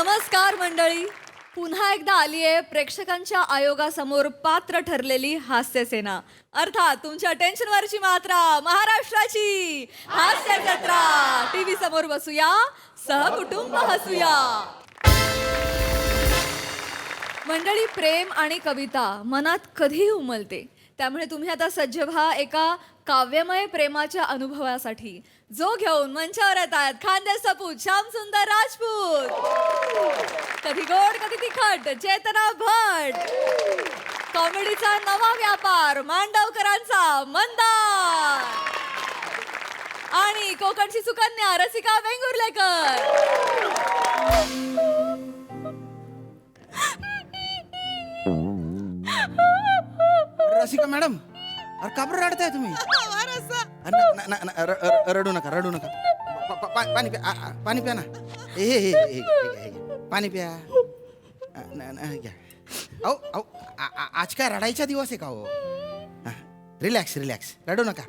नमस्कार मंडळी, पुन्हा एकदा आली आहे प्रेक्षकांच्या आयोगासमोर पात्र ठरलेली हास्यसेना, अर्थात तुमच्या टेन्शनवरची मात्रा महाराष्ट्राची हास्य जत्रा. टीव्ही समोर बसूया, सहकुटुंब हसूया. मंडळी, प्रेम आणि कविता मनात कधीही उमलते, त्यामुळे तुम्ही आता सज्ज व्हा एका काव्यमय प्रेमाच्या अनुभवासाठी, जो घेऊन मंचावर येत आहेत खानदेश सपूत श्यामसुंदर राजपूत, कधी गोड कधी तिखट चेतना भट, कॉमेडीचा नवा व्यापार मांडवकरांचा मंदार आणि कोकणची सुकन्या रसिका वेंगुर्लेकर. रसिका मॅडम, अरे का बरं रडताय तुम्ही? रडू नका रडू नका. पाणी प्या, पाणी प्या ना. पाणी प्या. अहो अहो आज काय रडायचा दिवस आहे का हो? रिलॅक्स रिलॅक्स, रडू नका.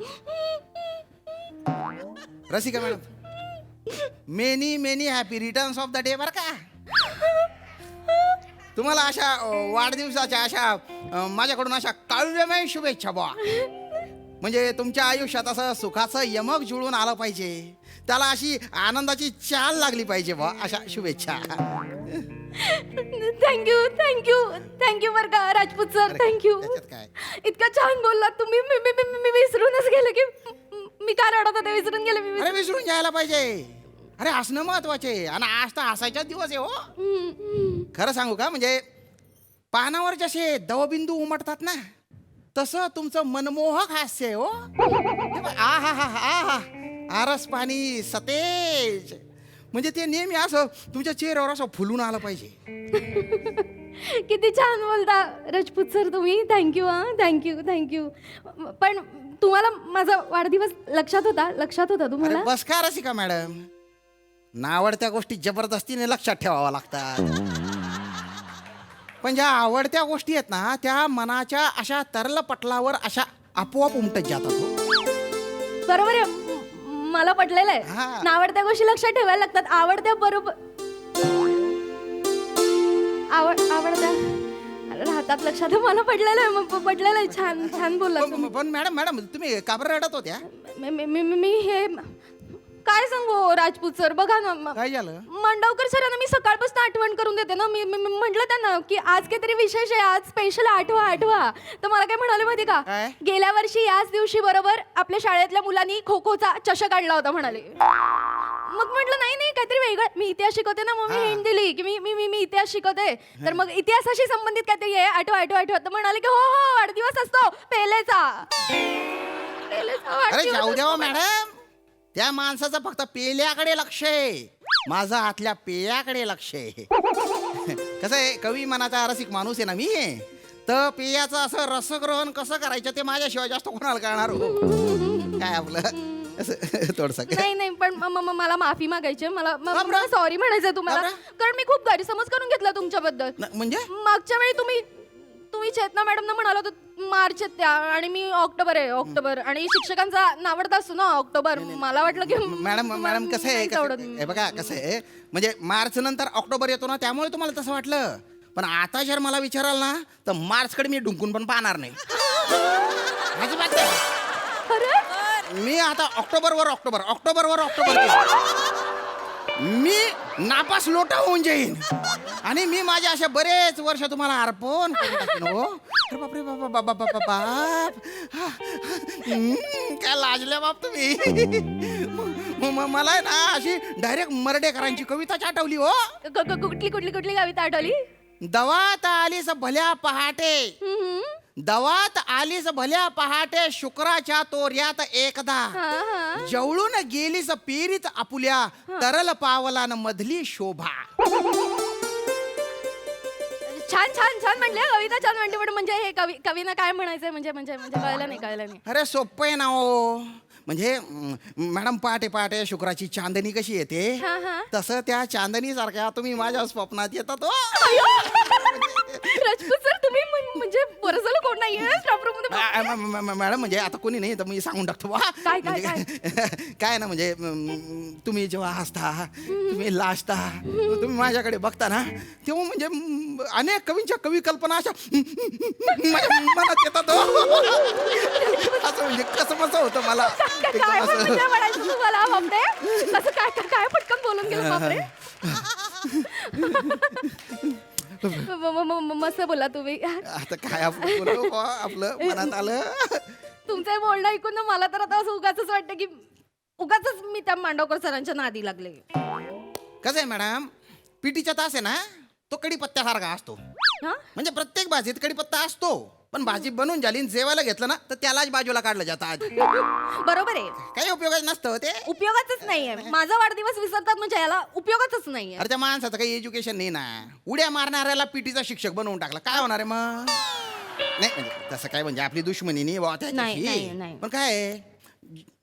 Rasika madam, many many happy returns of the day बरं का. तुम्हाला अशा वाढदिवसाच्या अशा माझ्याकडून अशा काव्यमय शुभेच्छा बा. म्हणजे तुमच्या आयुष्यात असं सुखाचं यमक जुळून आलं पाहिजे, त्याला अशी आनंदाची चाल लागली पाहिजे बा, अशा शुभेच्छा. थँक्यू थँक्यू थँक्यू बरं का राजपूत सर, थँक्यू. काय इतकं छान बोललात तुम्ही. मी विसरूनच गेले की मी काय रडत होते, विसरून गेले मी. अरे विसरून जायला पाहिजे. अरे हसणं महत्वाचे, आणि आज तर हसायचाच दिवस आहे हो. खरं सांगू का, म्हणजे पानावर जसे दवबिंदू उमटतात ना, तसं तुमचं मनमोहक हास्य आहे हो. आहा हा हा हा, आरस पाणी सतेज, म्हणजे ते नेहमी असं तुमच्या चेहऱ्यावर असं फुलून आलं पाहिजे. किती छान बोलता राजपूत सर तुम्ही. Thank you thank you thank you. पण तुम्हाला माझा वाढदिवस लक्षात होता तुम्हाला? अरे बस का रसिका मॅडम, नावडत्या गोष्टी जबरदस्तीने लक्षात ठेवाव्या लागतात. पण ज्या आवडत्या गोष्टी आहेत ना, त्या मनाच्या अशा तरल पटलावर अशा आपोआप उमटत जातात हो. बरोबर आहे, मला पटलेलं आहे. हा. आवडत्या गोष्टी लक्षात ठेवायला लागतात. आवडत्या बरोबर आवडत्या राहतात लक्षात. मला पटलेलं आहे, पटलेलं आहे. छान छान बोलला तुम्ही. पण मॅडम मॅडम तुम्ही का बरं रडत होत्या? मी हे काय सांगू राजपूत सर, बघा ना, काय झालं? मंडवकर सरांना मी सकाळपासून आठवण करून देते ना. मी म्हटलं त्यांना की आज काहीतरी विशेष आहे, आज स्पेशल आठवा. तर मला काय म्हणाले माहिती का, काय? गेल्या वर्षी याच दिवशी बरोबर आपल्या शाळेतल्या मुलांनी खो खोचा चषक आणला होता म्हणाले. मग म्हटलं नाही काहीतरी वेगळं. मी इतिहास शिकवते ना, मग मी हिंट दिली की मी इतिहास शिकवते, तर मग इतिहासाशी संबंधित काहीतरी आहे, आठवा. तर म्हणाले की हो वाढदिवस असतो पेलेचा. अरे जाऊ द्यावा मॅडम, त्या माणसाचं फक्त पेल्याकडे लक्ष आहे, माझं आतल्या पेयाकडे लक्ष आहे. कसं आहे, कवी मनाचा रसिक माणूस आहे ना मी, तर पेयाचं असं रसग्रहण कसं करायचं ते माझ्याशिवाय जास्त कोणाला कळणार हो. काय आपलं थोडस नाही पण मला माफी मागायची. मला सॉरी म्हणायचंय तुम्हाला, कारण मी खूप गैरसमज करून घेतला तुमच्याबद्दल. म्हणजे मागच्या वेळी तुम्ही चेतना मॅडमना म्हणाला होता मार्च आहेत त्या, आणि मी ऑक्टोबर आणि शिक्षकांचा नावडता असतो ना ऑक्टोबर. मला वाटलं की मॅडम कसं आहे बघा, कसं आहे म्हणजे मार्च नंतर ऑक्टोबर येतो ना, त्यामुळे तुम्हाला तसं वाटलं. पण आता जर मला विचाराल ना, तर मार्चकडे मी डुंकून पण पाहणार नाही. मी आता ऑक्टोबर मी नापास लोटा होऊन जाईन, आणि मी माझे असे बरेच वर्ष तुम्हाला अर्पण करून टाकेन हो. अरे बापरे बाप, काय लाजल्या बाप तुम्ही. मला ना अशी डायरेक्ट मर्डेकरांची कविताच आठवली हो. कुठली कविता आठवली? दवात आलीस भल्या पहाटे, दवात आलीस भल्या पहाटे, शुक्राच्या तोऱ्यात एकदा, जवळून गेलीस पेरीत आपुल्या, तरल पावलान मधली शोभा. छान म्हणले, कविता छान म्हणते, पण म्हणजे हे कवीनं काय म्हणायचंय म्हणजे कळलं नाही. अरे सोपं आहे ना हो, म्हणजे मॅडम पहाटे पहाटे शुक्राची चांदणी कशी येते हा, हा. तसं त्या चांदणी सारख्या तुम्ही माझ्या स्वप्नात येतात हो. राजपूत सर तुम्ही म्हणजे बरं झालं कोण नाहीये स्टाफ रूम मध्ये. मॅडम म्हणजे आता कोणी नाही तर मी सांगून टाकतो बा. काय, म्हणजे काय ना म्हणजे तुम्ही जेव्हा हसता तुम्ही लाजता तुम्ही माझ्याकडे बघता ना तेव्हा म्हणजे अनेक कवींच्या कवी कल्पना अशा माझ्या मनात येतात हो. असं म्हणजे कसं कसं होतं मला काय एकदम असं. म्हणजे म्हणायचं तुम्हाला बापरे असं काय काय काय पटकन बोलून गेलं बापरे. मस्त बोला तुम्ही. आता काय आपलं बोलू बुवा, आपलं मनात आलं. तुमचं बोलणं ऐकून ना मला तर आता असं उगाच वाटतं की उगाच मी त्या मांडवकर सरांच्या नादी लागले. कसं आहे मॅडम पिटीचा तास आहे ना तो कडीपत्त्यासारखा असतो. हा म्हणजे प्रत्येक भाजीत कडीपत्ता असतो पण भाजी बनून झाली आणि जेवायला घेतलं ना तर त्यालाच बाजूला काढलं जातं आधी. बरोबर आहे. काही उपयोगाच नसतं ते. उपयोगाचच नाहीये. माझा वाढदिवस विसरतात म्हणजे याला उपयोगाचच नाहीये. अरे त्या माणसाचं काही एज्युकेशन नाही ना उड्या मारणाऱ्याला पीटीचा शिक्षक बनवून टाकला काय होणार आहे मग. नाही म्हणजे तसं काय म्हणजे आपली दुश्मनी नाही बुवा नाही, नाही, त्याच्याशी नाही. पण काय आहे,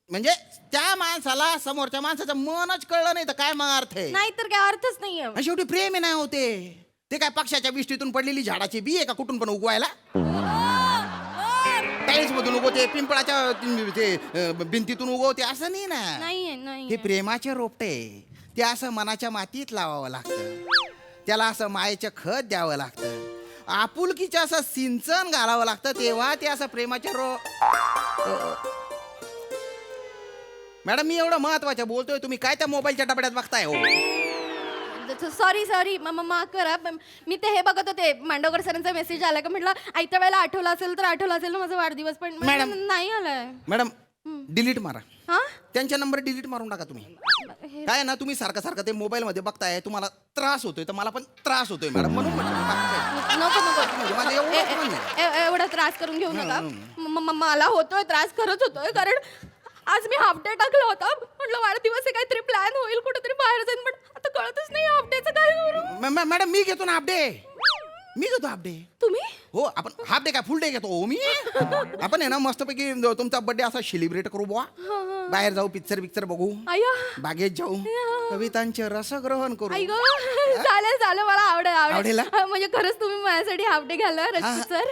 म्हणजे त्या माणसाला समोरच्या माणसाचं मनच कळलं नाही तर काय मग अर्थ आहे. नाही तर काय अर्थच नाहीये. आणि शेवटी प्रेम आहे ना होते ते काय पक्षाच्या विष्टीतून पडलेली झाडाची बी आहे का कुठून पण उगवायला. टाईल्स मधून उगवते पिंपळाच्या ते भिंतीतून उगवते असं नाही ना. नाहीये हे नाही. प्रेमाचे रोपटे ते असं मनाच्या मातीत लावावं लागतं त्याला असं मायेचं खत द्यावं लागतं आपुलकीचं असं सिंचन घालावं लागतं तेव्हा ते असं प्रेमाच्या मॅडम मी एवढं महत्वाचं बोलतोय तुम्ही काय त्या मोबाईलच्या डबड्यात बघताय हो. सॉरी सॉरी माफ करा मी ते हे बघत होते मांडवकर सरांचा मेसेज आला का म्हटलं आयत्या वेळेला आठवला असेल तर आठवला असेल ना माझा वाढदिवस पण मॅडम. नाही आलाय. मॅडम डिलीट मारा हा त्यांच्या नंबर डिलीट मारून टाका तुम्ही. काय ना तुम्ही सारखं सारखं ते मोबाईल मध्ये बघताय तुम्हाला त्रास होतोय तर मला पण त्रास होतोय मॅडम म्हणून म्हटलं टाकताय. नको म्हणजे माझं एवढं पण नाही. एवढा त्रास करून घेऊ नका. मला होतोय त्रास खरंच होतोय कारण आज मी हाफ डे टाकला होता म्हटलं वाढदिवस आहे काहीतरी प्लॅन होईल कुठेतरी बाहेर जाईन पण आता कळतच नाही हाफ डेचं काय करू. मॅडम मी घेतो ना अपडे मी घेतो अपडे. तुम्ही हो आपण हाफ डे काय फुल डे घेतो हो मी. आपण आहे ना मस्तपैकी तुमचा बर्थडे असा सेलिब्रेट करू बुवा बाहेर जाऊ पिक्चर बघू अय्या बागेत जाऊ कवितांचे रसग्रहण करू. आई गं चालेल चालेल मला आवडेल आवडेल आवडेल म्हणजे खरंच तुम्ही माझ्यासाठी हाफ डे घ्याल रजपूत सर.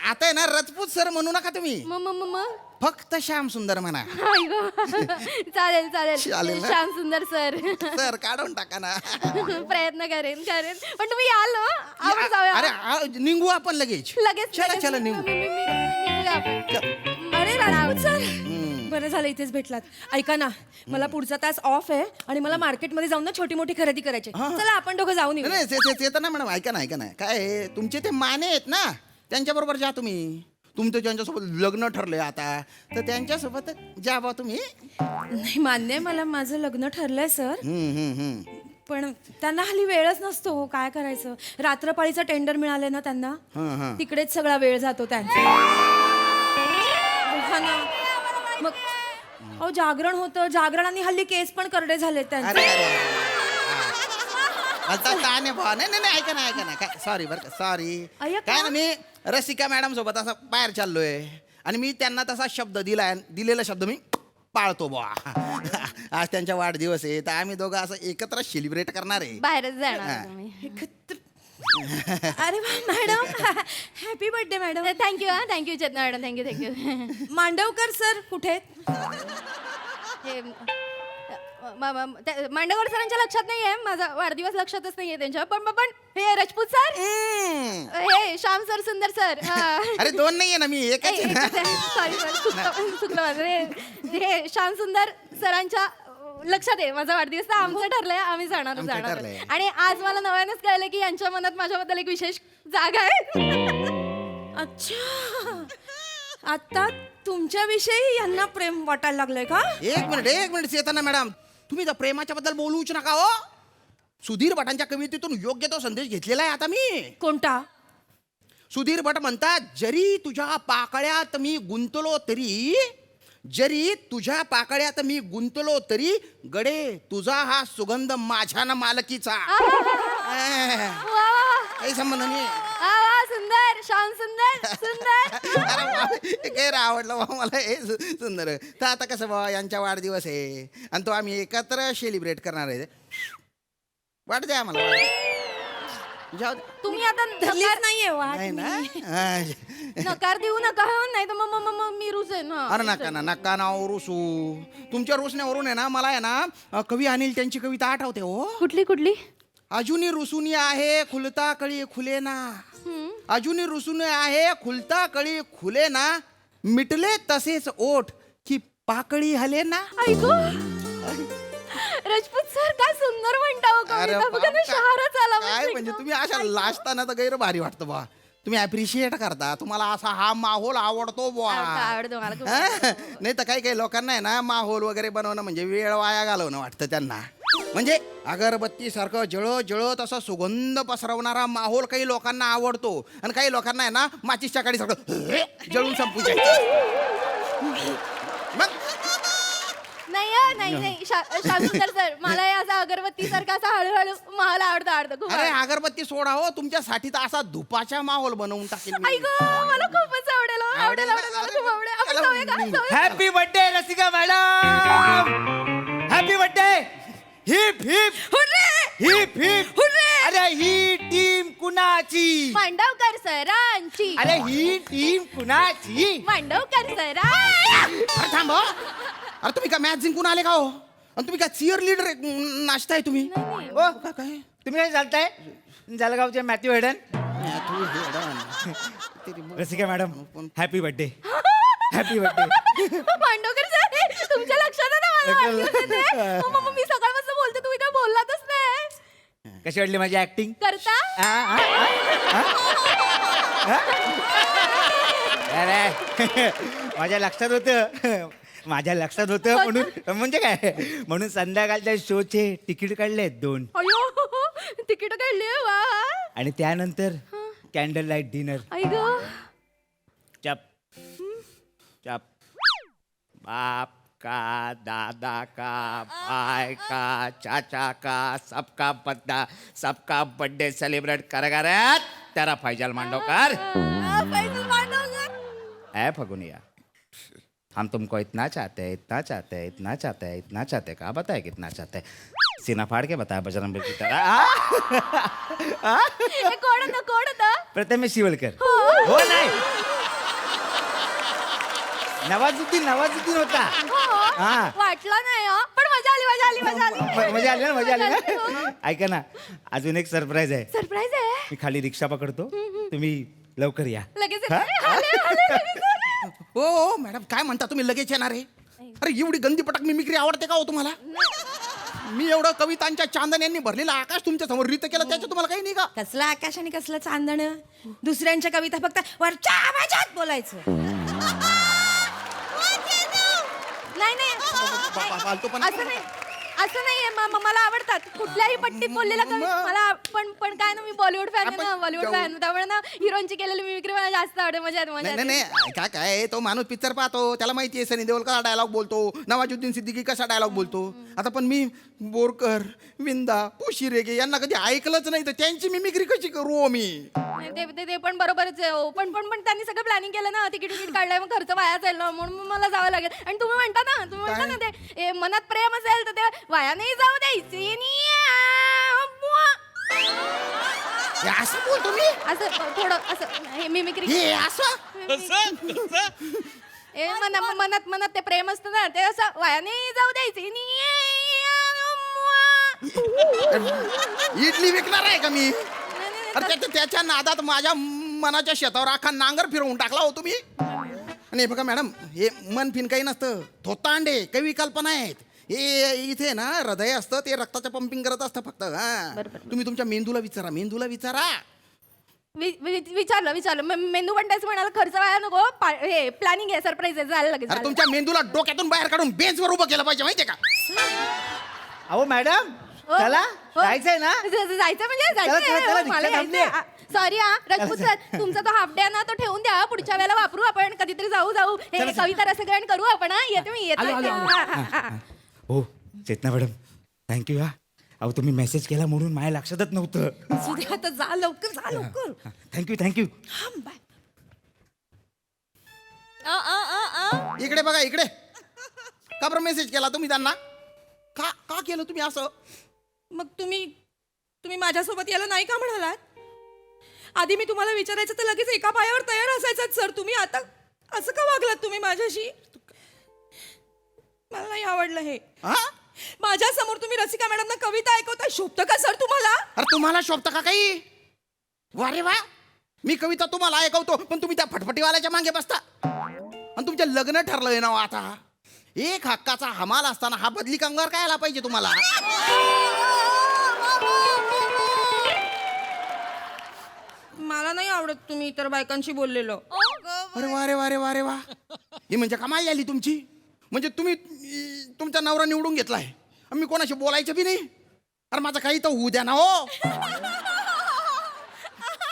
आता आहे ना राजपूत सर म्हणू नका तुम्ही मग फक्त श्याम सुंदर म्हणा. आई गं चालेल चालेल चालेल ना? श्याम सुंदर सर. सर काढून टाका ना. प्रयत्न करेन पण तुम्ही याल ना आपण जाऊया अरे निघू आपण लगेच लगेच चला लगेच. चला निघू. निघूया आपण. अरे राजपूत सर बरं झालं इथेच भेटलात. ऐका ना मला पुढचा तास ऑफ आहे आणि मला मार्केटमध्ये जाऊन ना छोटी मोठी खरेदी करायची. हा. चला आपण दोघं जाऊन येऊ. नाही ते तर ना मॅडम ऐका ना काय आहे, तुमचे ते माने आहेत ना त्यांच्याबरोबर जा तुम्ही. तुमचं ज्यांच्यासोबत लग्न ठरलंय आता तर त्यांच्यासोबत जा बा तुम्ही. नाही मान्य आहे मला माझं लग्न ठरलंय सर हम्म. पण त्यांना हल्ली वेळच नसतो हो, काय करायचं. रात्रपाळीचं टेंडर मिळालंय ना त्यांना हा. तिकडेच सगळा वेळ जातो त्यांचा. हा ना. मग अहो जागरण होतं जागरणाने हल्ली केस पण करडे झाले अरे त्यांचे. आता ताने भावा नाही ऐका ना काय सॉरी बरं का सॉरी. अय्या, काय का? ना मी रसिका मॅडम सोबत असं बाहेर चाललोय आणि मी त्यांना तसा शब्द दिलाय दिलेला शब्द मी पाळतो बुवा. आज त्यांच्या वाढदिवस आहे तर आम्ही दोघं असं एकत्र सेलिब्रेट करणार आहे. बाहेरच जाणार हा. तुम्ही. अरे वा madam happy birthday madam. Thank you Chetna madam thank you. Mandavkar sir कुठे आहेत? हे मांडवकर सरांच्या लक्षात नाहीये माझा वाढदिवस लक्षातच नाहीये त्यांच्या पण हे राजपूत सर हे श्याम सर सुंदर सर. अरे दोन नाहीये ना मी एकच आहे ना. सॉरी चुकलं माझं. हे श्याम सुंदर सरांच्या लक्षात आहे माझा वाढदिवस तर आमचं ठरलंय आम्ही आमचं जाणार ठरलंय. आणि आज मला नव्यानेच कळलं की यांच्या मनात माझ्याबद्दल एक विशेष जागा आहे. अच्छा आता तुमच्याविषयी यांना प्रेम वाटायला लागलंय का? एक मिनिट चेतना मॅडम तुम्ही जर प्रेमाच्या बद्दल बोलूच नका हो. सुधीर भटांच्या कवितेतून योग्य तो संदेश घेतलेला आहे आता मी. कोणता? सुधीर भट म्हणतात जरी तुझ्या पाकळ्यात मी गुंतलो तरी गडे तुझा हा सुगंध माझ्या ना मालकीचा. वा, वा. काही संबंध नाही. वा सुंदर श्याम सुंदर सुंदर. अरे वा, काय रे आवडलं बा मला हे सुंदर. तर आता कसं बा यांचा वाढदिवस आहे आणि तो आम्ही एकत्र सेलिब्रेट करणार आहे. वाट द्या मला जाऊ दे. तुम्ही आता नकार नाहीये नाही ना हा. नकार देऊ नका नाही तर मग मी रुसेन. अरे नका ना नका ना रुसू. तुमच्या रुसण्यावरून आहे ना मला आहे ना कवी अनिल त्यांची कविता आठवते हो. कुठली कुठली? अजूनी रुसुनी आहे खुलता कळी खुले ना. अजूनी रुसुनी आहे खुलता कळी खुले ना. मिटले तसेच ओठ की पाकळी हले ना. ऐकू राजपूत सर काय सुंदर म्हणता हो अरे कविता. बघा ना, बाप, शहरच आला काय म्हणजे तुम्ही अशा लाजताना तर गैर भारी वाटतं बा. तुम्ही अप्रिशिएट करता. तुम्हाला असा हा माहोल आवडतो बुवा. आवडतो मला खूप. नाही तर काही काही लोकांना आहे ना माहोल वगैरे बनवणं म्हणजे वेळ वाया घालवणं वाटतं त्यांना. म्हणजे अगरबत्ती सारखं जळत जळत असा सुगंध पसरवणारा माहोल काही लोकांना आवडतो आणि काही लोकांना आहे ना माचीसच्या काडी सारखं जळून संपू मग नाही शांतुकर सर मला हे असं अगरबत्ती सारखं असं हळूहळू मला आवडतं खूप. अरे अगरबत्ती सोडा हो. तुमच्यासाठी तर असा धुपाचा माहोल बनवून टाकेल मी. ऐक मला खूपच आवडेल हो. आवडेल मला खूप आवडेल. आपण जाऊया का? जाऊया. Happy birthday Rasika madam. Happy birthday. Heap heap heap heap. अरे ही टीम कुणाची? मांडवकर सरांची. अरे ही टीम कुणाची? मांडवकर सरा. अरे थांब हो. अरे तुम्ही काय मॅच जिंकून आले का हो? आणि तुम्ही काय चिअर लीडर नाचताय तुम्ही? ओ काय तुम्ही काय चालताय? जळगावचे Matthew Hayden. Rasika madam happy birthday. Happy birthday. Mandavkar sir तुमच्या लक्षात आहे ना मला वाटलं ते. मग मी सकाळपासून बोलते तुम्ही काय बोललातच नाही. कशी वाटली माझी ऍक्टिंग? करता अरे माझ्या लक्षात होतं. माझ्या लक्षात होतं म्हणून म्हणजे काय म्हणून संध्याकाळच्या शोचे तिकीट काढले 2 अयो तिकीट काढली वा. आणि त्यानंतर कॅन्डल लाईट डिनर. ऐक चप चप. बाप का दादा का भाई का चाचा का सबका बर्थडे सेलिब्रेट करत तेरा फैजल मांडवकर. ऐ फगुनिया हम तुमको इतना चाहते हैं का बताए कितना चाहते हैं. सीना फाड़ के बताया बजरंग बली की तरह. कोण होतं? प्रथमेश शिवलकर. हो नाही नवाजुद्दीन होता. हा. वाटलं नाही हो. पण मजा आली मजा आली ना. ऐका ना अजून एक सरप्राईज आहे. सरप्राईज आहे. मी खाली रिक्षा पकडतो तुम्ही लवकर या. लगेच येते. आले. हो मॅडम काय म्हणता तुम्ही लगेच येणार आहे? अरे एवढी गंदी पटक मिमिक्री आवडते का हो तुम्हाला? मी एवढं कवितांच्या चांदण यांनी भरलेलं आकाश तुमच्या समोर रित केलं त्याच्या तुम्हाला काही नाही का? कसलं आकाश आणि कसलं चांदण. दुसऱ्यांच्या कविता फक्त वरच्या आवाजात बोलायचं. नाही फालतू पण असं नाहीये मला आवडतात कुठल्याही पट्टीत बोललेला कवी मला. पण काय ना मी बॉलिवूड फॅन आहे ना. बॉलिवूड फॅन त्यामुळे ना हिरोईनची केलेली मिमिक्री मला जास्त आवडते. मजा येते. नाही काय तो माणूस पिक्चर पाहतो त्याला माहिती आहे सनी देओल कसा डायलॉग बोलतो, नवाजुद्दीन सिद्दीकी कसा डायलॉग बोलतो. आता पण मी बोरकर विंदा पोशी रेगे यांना कधी ऐकलंच नाही तर त्यांची मिमिक्री कशी करू मी? ते पण बरोबरच आहे हो. पण त्यांनी सगळं प्लॅनिंग केलं ना. तिकीट काढलंय मग खर्च वाया जाईल ना म्हणून मला जावं लागेल. आणि तुम्ही म्हणता ना ते मनात प्रेम असेल तर ते वाया नाही जाऊ द्यायचे. असं बोलतो मी असं थोडं असं हे मिमिक्री हे असं मनात ते प्रेम असतं ना ते असं वाया नाही जाऊ द्यायचे. इडली विकणार आहे का मी? अरे त्याच्या नादात माझ्या मनाच्या शेतावर अख्खा नांगर फिरवून टाकला हो तुम्ही. आणि बघा मॅडम हे मन फिन काही नसतं. थोतांडे कवी कल्पना आहेत. हे इथे ना हृदय असतं ते रक्ताचं पंपिंग करत असतं फक्त. हा तुम्ही तुमच्या मेंदूला विचारा. विचारलं मेंदू पण त्याच म्हणाला खर्च व्हायला नको. हे प्लॅनिंग आहे सरप्राईज आहे झालं लगेच. अरे तुमच्या मेंदूला डोक्यातून बाहेर काढून बेंचवर उभं केलं पाहिजे माहितीये का? अहो मॅडम चला जायचंय ना. जायचं म्हणजे चला, जायचं मला रिक्षा थांबली. यायचंय. सॉरी हा राजपूत सर तुमचा तो हाफ डे ना तो ठेवून द्या. पुढच्या वेळेला वापरू आपण कधीतरी जाऊ हे कविता रसग्रहण करू आपण. येते मी येते. हो चेतना मॅडम थँक्यू. हा अहो तुम्ही मेसेज केला म्हणून माझ्या लक्षातच नव्हतं. असू दे, आता जा लवकर, जा लवकर. थँक्यू. हा, बाय. इकडे बघा इकडे. का बरं मेसेज केला तुम्ही त्यांना? का का केलं तुम्ही असं? मग तुम्ही माझ्यासोबत यायला नाही का म्हणालात? आधी मी तुम्हाला विचारायचं तर लगेच एका पायावर तयार असायचात सर. तुम्ही आता असं का वागलात तुम्ही माझ्याशी? मला नाही आवडलं हे. हा? माझ्या समोर तुम्ही रसिका मॅडमना कविता ऐकवताय. शोभतं का सर तुम्हाला? अरे तुम्हाला शोभतं का काही? वा रे वा. मी कविता तुम्हाला ऐकवतो पण तुम्ही त्या फटफटीवाल्याच्या मागे बसता. आणि तुमचं लग्न ठरलंय ना हो आता. एक हक्काचा हमाल असताना हा बदली कामगार काय आला पाहिजे तुम्हाला? मला नाही आवडत तुम्ही इतर बायकांशी बोललेलो. अरे वा. ही म्हणजे कमाल झाली तुमची. म्हणजे तुम्ही तुमचा नवरा निवडून घेतलाय आणि मी कोणाशी बोलायचं बी नाही. अरे माझं काही तर होऊ द्या ना हो.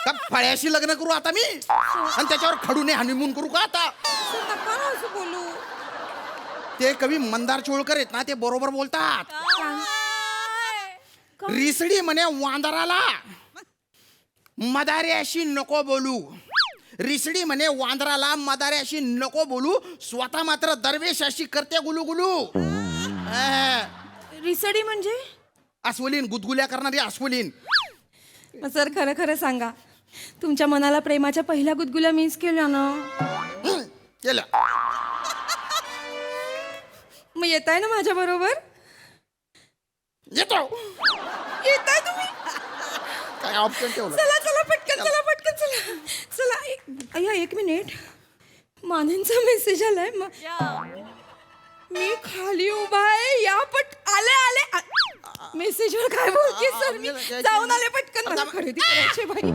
का फळ्याशी लग्न करू आता मी आणि त्याच्यावर खडूने हनीमून करू का आता? सर, नका ना असं बोलू. ते कवी मंदार चोळकर आहेत ना, ते बरोबर बोलतात. रिसडी म्हणे वांदराला, मदाऱ्याशी नको बोलू. रिसडी म्हणे वांदराला, मदाऱ्याशी नको बोलू, स्वतः मात्र दरवेशाशी करते गुलू गुलू. रिसडी म्हणजे? अस्वलीन, गुदगुल्या करणारी अस्वलीन. मग सर खरं खरं सांगा, तुमच्या मनाला प्रेमाच्या पहिल्या गुदगुल्या मिस केल्या ना? केलं. मग येताय ना माझ्या बरोबर? येतो. येताय तुम्ही? काय ऑप्शन ठेवलं? चला पटकन चला. अय्या, एक मिनिट. मानेंचा मेसेज आलाय. मी खाली उभा आहे. या आले. मेसेजवर काय बोलते सर? मी जाऊन आले पटकन. मला खरेदी करायची बाई.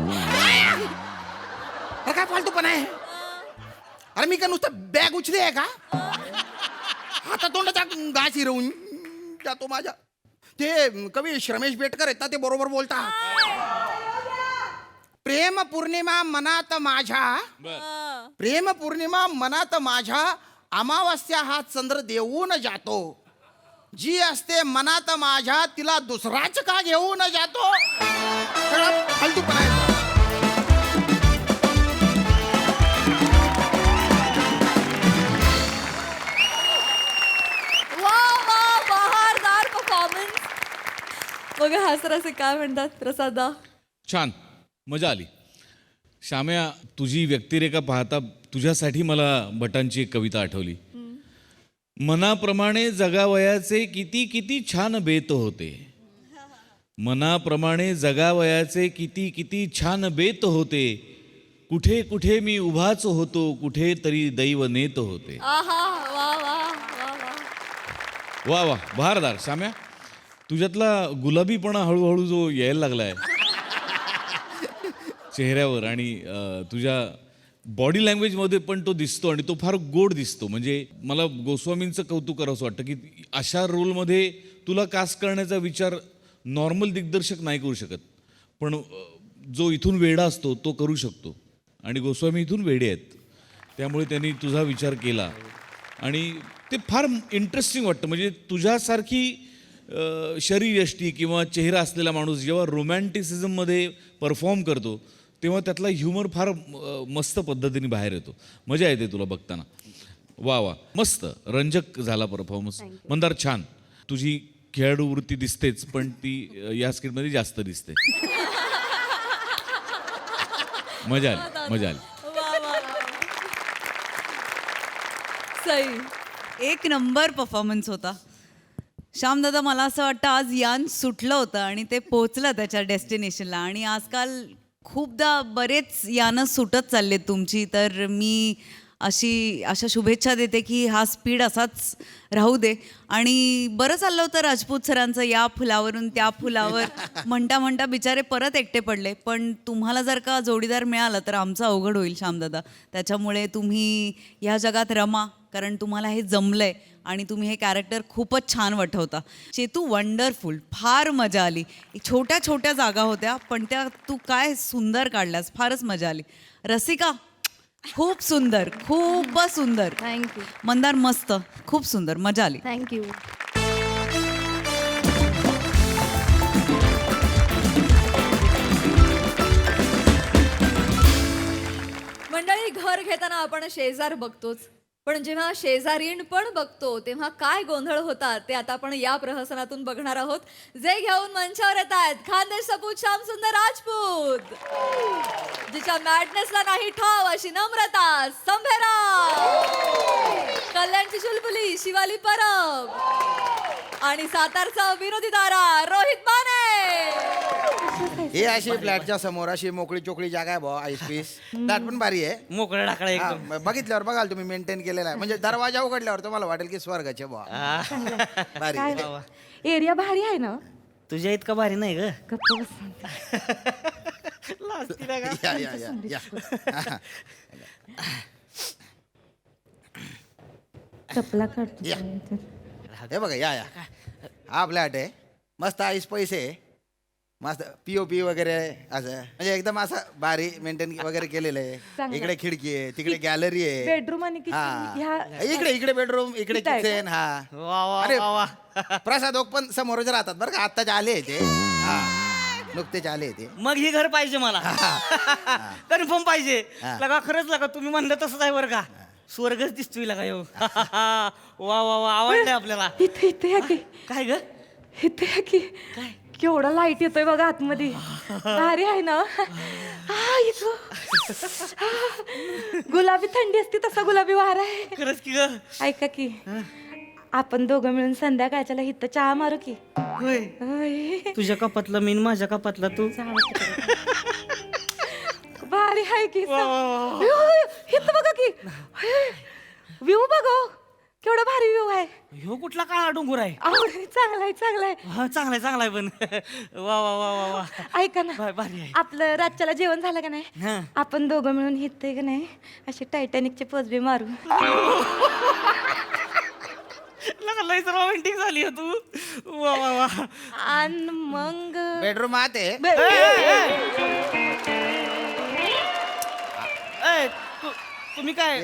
अरे काय फालतू पण आहे? अरे मी का नुसतं बॅग उचली आहे का? हाता तोंडाचा घास हिरवून जातो माझ्या. ते कवी श्रमेश बेटकर आहेत ना, ते बरोबर बोलतात. प्रेम पौर्णिमा मनात माझ्या अमावस्या हा चंद्र देऊन जातो. जी असते मनात माझ्या तिला दुसराच का घेऊन जातो? फालतू पण आहे. बहारदार परफॉर्मन्स. बघा हा सर असे काय म्हणतात प्रसादा. छान, मजा आली. श्याम्या, तुझी व्यक्तिरेखा पाहता तुझ्यासाठी मला भटांची एक कविता आठवली. मनाप्रमाणे जगावयाचे किती किती छान बेत होते. मनाप्रमाणे जगावयाचे किती किती छान बेत होते. कुठे कुठे मी उभाच होतो, कुठे तरी दैव नेत होते. आहा, वा वा वा वा. वा बहारदार. श्याम्या, तुझ्यातला गुलाबीपणा हळूहळू जो यायला लागलाय चेहऱ्यावर आणि तुझ्या बॉडी लँग्वेजमध्ये पण तो दिसतो आणि तो फार गोड दिसतो. म्हणजे मला गोस्वामींचं कौतुक करावंसं वाटतं की अशा रोलमध्ये तुला कास्ट करण्याचा विचार नॉर्मल दिग्दर्शक नाही करू शकत, पण जो इथून वेडा असतो तो करू शकतो. आणि गोस्वामी इथून वेडे आहेत, त्यामुळे त्यांनी तुझा विचार केला आणि ते फार इंटरेस्टिंग वाटतं. म्हणजे तुझ्यासारखी शरीरयष्टी किंवा चेहरा असलेला माणूस जेव्हा रोमॅन्टिसिझममध्ये परफॉर्म करतो तेव्हा त्यातला ह्युमर फार मस्त पद्धतीने बाहेर येतो. मजा येते तुला बघताना. वा मस्त रंजक झाला परफॉर्मन्स. मंदार, छान. तुझी खेळाडू वृत्ती दिसतेच, पण ती या स्किटमध्ये जास्त दिसते. मजा आली. सई. एक नंबर परफॉर्मन्स होता श्यामदादा. मला असं वाटतं आज यान सुटलं होतं आणि ते पोचलं त्याच्या डेस्टिनेशनला. आणि आजकाल खूपदा बरेच यानं सुटत चाललेत तुमची. तर मी अशा शुभेच्छा देते की हा स्पीड असाच राहू दे. आणि बरं चाललं होतं राजपूत सरांचं या फुलावरून त्या फुलावर म्हणता म्हणता बिचारे परत एकटे पडले. पण तुम्हाला जर का जोडीदार मिळाला तर आमचं अवघड होईल श्यामदादा. त्याच्यामुळे तुम्ही ह्या जगात रमा, कारण तुम्हाला हे जमलंय आणि तुम्ही हे कॅरेक्टर खूपच छान वठवता. चेतू, वंडरफुल. फार मजा आली. छोट्या छोट्या जागा होत्या पण त्या तू काय सुंदर काढल्यास. फारच मजा आली. रसिका, खूप सुंदर, खूपच सुंदर. थँक्यू. मंदार, मस्त, खूप सुंदर, मजा आली. थँक्यू. घर घेताना आपण शेजार बघतोच, पण जेव्हा शेजारीण पण बघतो तेव्हा काय गोंधळ होतात ते आता आपण या प्रहसनातून बघणार आहोत. जे घेऊन मंचावर येत आहेत खानदेश सपूत श्याम सुंदर राजपूत, जिच्या मॅडनेसला नाही ठाव अशी नम्रता संभेरा, कल्याणची चुलबुली शिवाली परब आणि सातारचा विनोदी तारा रोहित माने. ही अशी फ्लॅटच्या समोर अशी मोकळी चोकळी जागा आहे भाऊ, आईस पीस. फ्लॅट पण भारी आहे. मोकळं टाकळं एकदम. हा, बघितल्यावर बघाल तुम्ही मेंटेन केलेला आहे. म्हणजे दरवाजा उघडल्यावर तुम्हाला वाटेल की स्वर्गाचे भाऊ. भारी काय आहे. एरिया भारी आहे ना. तुझ्या इतका भारी नाही ग. गप्प बस. या या या या. चपला काढतो. या. हे बघा या या. हा फ्लॅट आहे, मस्त आईस पैसे, मस्त पीओपी वगैरे असं, म्हणजे एकदम असं भारी मेंटेन वगैरे केलेलं आहे. चांगलं. इकडे खिडकी आहे, तिकडे गॅलरी आहे. बेडरूम आणि kitchen हा ह्या इकडे बेडरूम, इकडे इथं आहे का? किचन. हा वा वा अरे वा वा. प्रसाद ओक पण समोरच राहतात बरं का, आत्ताच आले ते. हा नुकतेच आले ते. मग ही घर पाहिजे मला. कन्फर्म पाहिजे. हा. लगा खरंच लगा तुम्ही म्हणलं तसंच आहे बरं का. स्वर्गच दिसतोय लगा येऊ. वा वा वा आवडलंय आपल्याला. इथे इथे या की, काय ग इथे या की. काय केवढा लाईट येतोय बघा आतमध्ये. भारी आहे ना. हा, इथं. गुलाबी थंडी असते तसा गुलाबी वारा आहे. खरंच की ग. ऐका की, आपण दोघं मिळून संध्याकाळच्याला इथं चहा मारू की. होय. होय. तुझ्या कपातला मी न माझ्या कपातला तू. भारी आहे की. वा, वा, वा, वा. इथं बघा की, व्ह्यू बघा केवढा भारी व्ह्यू आहे. ह्यो कुठला काळा डोंगर आहे. अहो, चांगला आहे चांगला आहे. हा चांगलाय पण. वा वा वा वा वा. ऐका ना, भारी आहे. आपलं रातच्याला जेवण झालं का नाही, हा. आपण दोघं मिळून हिथं का नाही असे टायटॅनिकचे पोचबे मारू. लगा लयच रोमॅन्टिक झाली हो तू. वा वा वा. आणि मग बेडरूम आत आहे. ए, तुम्ही काय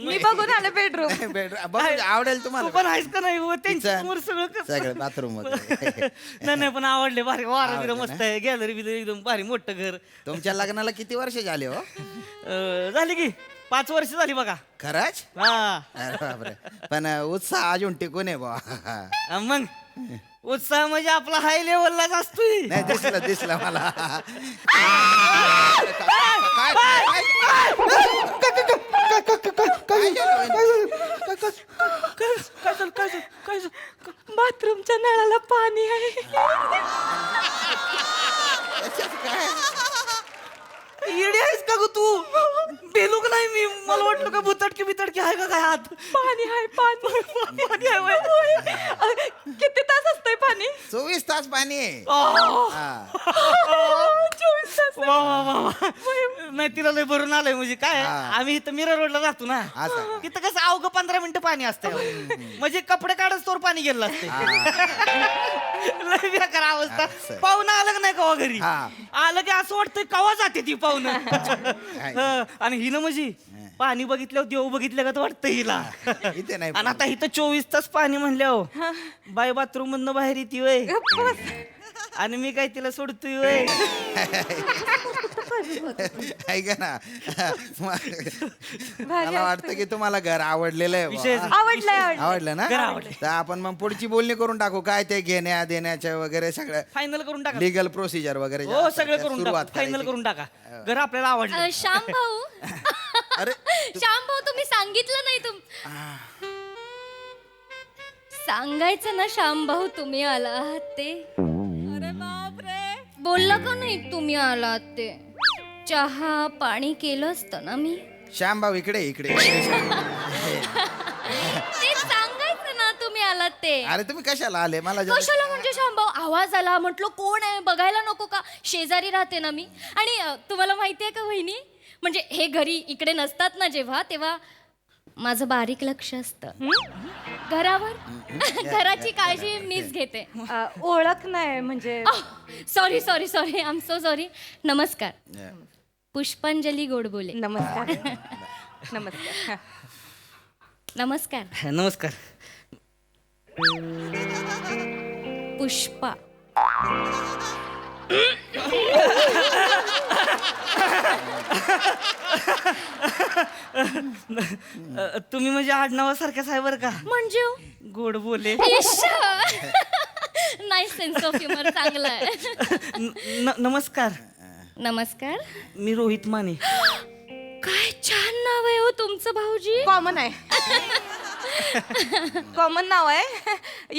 मी बघून आले बेडरूम. बेडरूम बघ, आवडेल तू तुम्हाला. पण आहेस का नाही हो? त्यांच्या Kitchen. समोर सगळं कसं? सगळं बाथरूम वगैरे. नाही पण आवडले भारी. वारा बिरा आवडलं मस्त आहे. गॅलरी बिलरी एकदम भारी मोठं घर. तुमच्या लग्नाला किती वर्ष झाले हो? झाली की 5 वर्ष झाली बघा. खरंच? हा अरे बापरे. पण उत्साह अजून टिकून आहे बा. मग उत्साह म्हणजे आपला हाय लेवललाच असतोय. नाही दिसलं मला. काय बाथरूमच्या नळाला पाणी आहे. येडी आहेस का ग तू? बेलूक नाही मी. मला वाटलं का भुतडकी बितडकी आहे का काय हात. पाणी आहे पाणी. पाणी आहे होय. किती तास असतंय पाणी? 24 तास पाणी आहे. आ. हा. 24 तास. वा वा वा वा. नाही तिला लय भरून आलंय म्हणजे काय हा. आम्ही इथं मिरर रोडला राहतो ना. असं. तिथं कसं अवघं 15 मिनिटं पाणी असतं. म्हणजे कपडे काढत तोवर पाणी गेलं असते. लय बेकार अवस्था. असं. पाहुणं आलं का नाही कवा घरी हा. आलं की असं वाटतंय कवा जाते ती पाहुणं. आणि हिनं म्हणजे पाणी बघितल्यावर देव बघितलं का तर वाटतं हिला. इथे नाही. आणि आता इथं 24 तास पाणी म्हणल्यावर बाय बाथरूम मधनं बाहेर येते वय. आणि मी काय तिला सोडतोय वय. ऐका ना, मला वाटतं की तुम्हाला घर आवडलेलं आहे विषय बुवा. आवडलंय आवडलं ना? घर आवडलं. तर आपण मग पुढची बोलणी करून टाकू. काय ते घेण्या देण्याच्या वगैरे सगळं फायनल करून टाका. लिगल प्रोसिजर वगैरे हो सगळं करून सुरुवात टाका. फायनल करायची. करून टाका. घर आपल्याला आवडलं. श्याम भाऊ अरे श्याम भाऊ तुम्ही सांगितलं नाही सांगायचं ना श्याम भाऊ तुम्ही आला आहात ते. अरे बापरे. बोलला का नाही तुम्ही आलात ते. चहा पाणी केलं असतं ना मी. श्याम भाऊ इकडे ते सांगायचं ना तुम्ही आलात ते. अरे तुम्ही कशाला आले मला जरा- कशाला म्हणजे श्याम भाऊ आवाज आला म्हटलं कोण आहे बघायला नको का. शेजारी राहते ना मी. आणि तुम्हाला माहितीये का वहिनी म्हणजे हे घरी इकडे नसतात ना जेव्हा तेव्हा माझं बारीक लक्ष असतं घरावर. घराची काळजी मीच घेते. ओळख नाही म्हणजे. Sorry sorry sorry I am so sorry. नमस्कार. पुष्पांजली गोडबोले. नमस्कार. नमस्कार. नमस्कार. नमस्कार. पुष्पा. तुम्ही म्हणजे आडनावासारख्याच आहे बरं का म्हणजे गोड बोले नाही सेन्स ऑफ ह्युमर चांगला आहे. नमस्कार नमस्कार. मी रोहित माने. काय छान नाव आहे हो तुमचं भाऊजी. कॉमन आहे. कॉमन नाव आहे.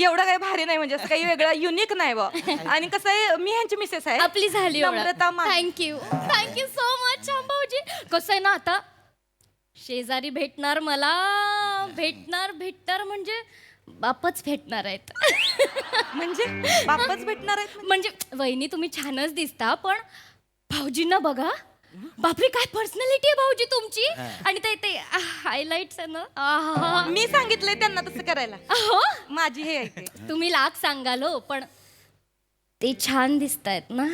एवढं काही भारी नाही म्हणजे असं काही वेगळं युनिक नाही बा. आणि कसं आहे मी ह्यांची मिसेस आहे. आपली झाली नम्रता मान. थँक्यू सो मच श्याम भाऊजी. कसं आहे ना आता शेजारी भेटणार मला भेटणार म्हणजे बापच भेटणार आहेत. म्हणजे बापच भेटणार आहेत. म्हणजे वहिनी तुम्ही छानच दिसता पण भाऊजींना बघा. बापरे काय पर्सनॅलिटी आहे भाऊजी तुमची. आणि ते हायलाइट्स आहे ना आहा. मी सांगितलंय त्यांना तसं करायला. अहो, माझी हे आहे ते. तुम्ही लाख सांगाल हो पण ते छान दिसतायत ना.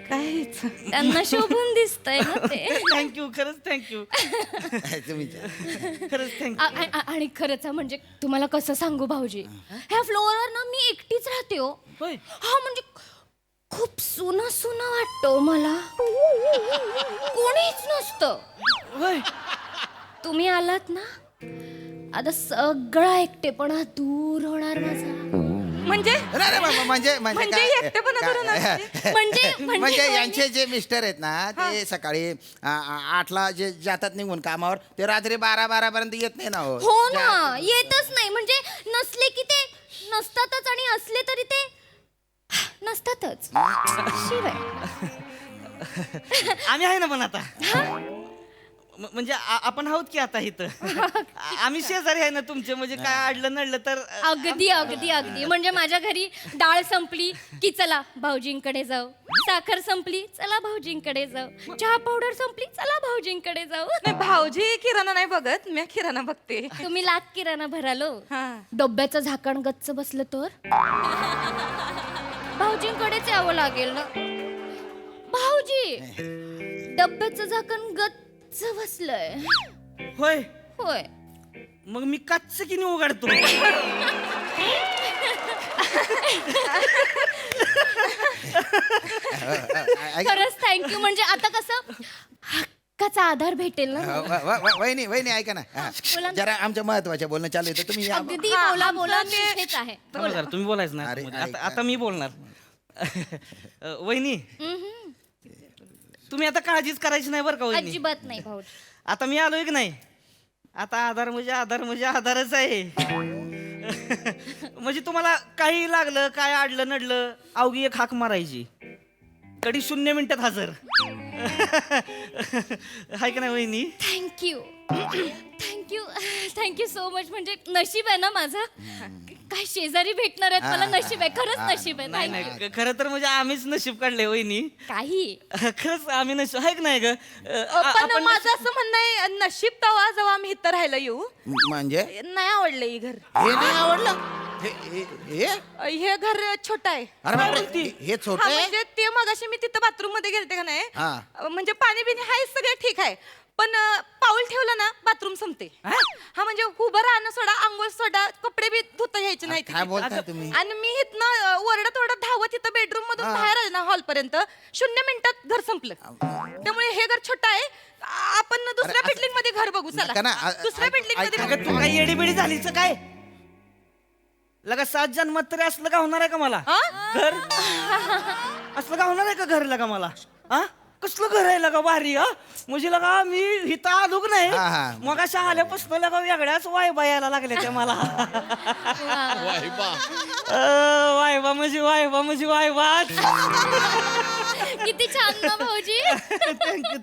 काहीच. त्यांना शोभून दिसतंय ना ते. थँक्यू खरंच थँक्यू तुम्ही खरंच थँक्यू. आणि खरंच म्हणजे तुम्हाला कसं सांगू भाऊजी ह्या फ्लोअरवर ना मी एकटीच राहते हो. होय हा म्हणजे खूप सुना वाटतो मला. कोणीच नसतं. होय तुम्ही आलात ना आता सगळा एकटेपणा दूर होणार माझा. म्हणजे म्हणजे म्हणजे काय? एकटेपणा दूर काय? म्हणजे यांचे जे मिस्टर आहेत ना ते सकाळी 8ला जे जातात निघून कामावर ते रात्री 12 पर्यंत येत नाही ना हो. हो ना येतच नाही. म्हणजे नसले की ते नसतातच आणि असले तरी ते नसतातच. शिवाय आम्ही आहे ना पण आता म्हणजे आपण आहोत की आता इथं. आम्ही शेजारी आहे ना तुमचे. म्हणजे काय अडलं नडलं तर अगदी म्हणजे माझ्या घरी डाळ संपली की चला भाऊजींकडे जाऊ. साखर संपली चला भाऊजींकडे जाऊ. चहा पावडर संपली चला भाऊजींकडे जाऊ. नाही भाऊजी किराणा नाही बघत मी किराणा बघते. तुम्ही लाख किराणा भरालो. हा. डब्याचं झाकण गच्च बसलं तर भाऊजींकडेच यावं लागेल ना. भाऊजी डब्याचं झाकण गच्च बसलंय. होय होय मग मी कच्च किनी उघडतो. खरंच थँक्यू. म्हणजे आता कसं हक्काचा आधार भेटेल ना. वहिनी ऐका ना हा. बोला ना. जरा आमच्या महत्वाच्या बोलणं चालू आहे तर तुम्ही या. अगदी बोला मी इथेच आहे. थांबा जरा, तुम्ही बोलायचं ना अरे, आता आता मी बोलणार. वहिनी तुम्ही आता काळजीच करायची नाही बरं का वहिनी. अजिबात नाही भाऊजी. आता मी आलोय की नाही आता आधार म्हणजे आधारच आहे. म्हणजे तुम्हाला काही लागलं काय अडलं नडलं अवघी एक हाक मारायची कधी 0 मिनिटात हजर. हाय का नाही वहिनी. Thank you so much. म्हणजे नशीब आहे ना माझं. काय शेजारी भेटणार आहेत मला. नशीब आहे खरंच नशीब आहे. नाही Thank you. नाही खरं तर म्हणजे आम्हीच नशीब काढले वहिनी. काही खरंच आम्ही नशीब आहे की नाही ग. पण माझं असं म्हणणं आहे नशीब तवा जेव्हा आम्ही इथं राहायला येऊ म्हणजे नाही आवडलं हे घर. हे नाही आवडलं हे हे घर छोटं आहे. अरे बापरे, हे छोट हा, आहे. म्हणजे ते मगाशी मी तिथं बाथरूम मध्ये गेलते का नाही हा. म्हणजे पाणी बिणी हाय सगळं ठीक आहे पण पाऊल ठेवलं ना बाथरूम संपते. हा म्हणजे उभं राहणं सोडा आंघोळ सोडा कपडे बी धुता घ्यायचे नाही काय बोलताय तुम्ही. आणि मी इथनं ओरडत धावत इथं बेडरूम मधून बाहेर आले ना हॉल पर्यंत 0 मिनिटात घर संपलं. त्यामुळे हे घर छोटं आहे. आपण दुसऱ्या असं- बिल्डिंग मध्ये घर बघू नका ना, चला. दुसऱ्या बिल्डिंग अगं मध्ये तू काय येडीबिडी झालीच काय. लगा 7 जन्मात तरी असलं का होणार आहे का मला घर. असलं का होणार आहे का घर लगा मला. हा कसलं घर आहे लगा भारी. हा म्हणजे लगा मी इथं आलो की नाही हा, हा. मग अशा आल्यापासून लगा वेगळ्याच वायबा यायला लागल्या त्या मला. वायबा म्हणजे वायबा. किती छान ना भाऊजी.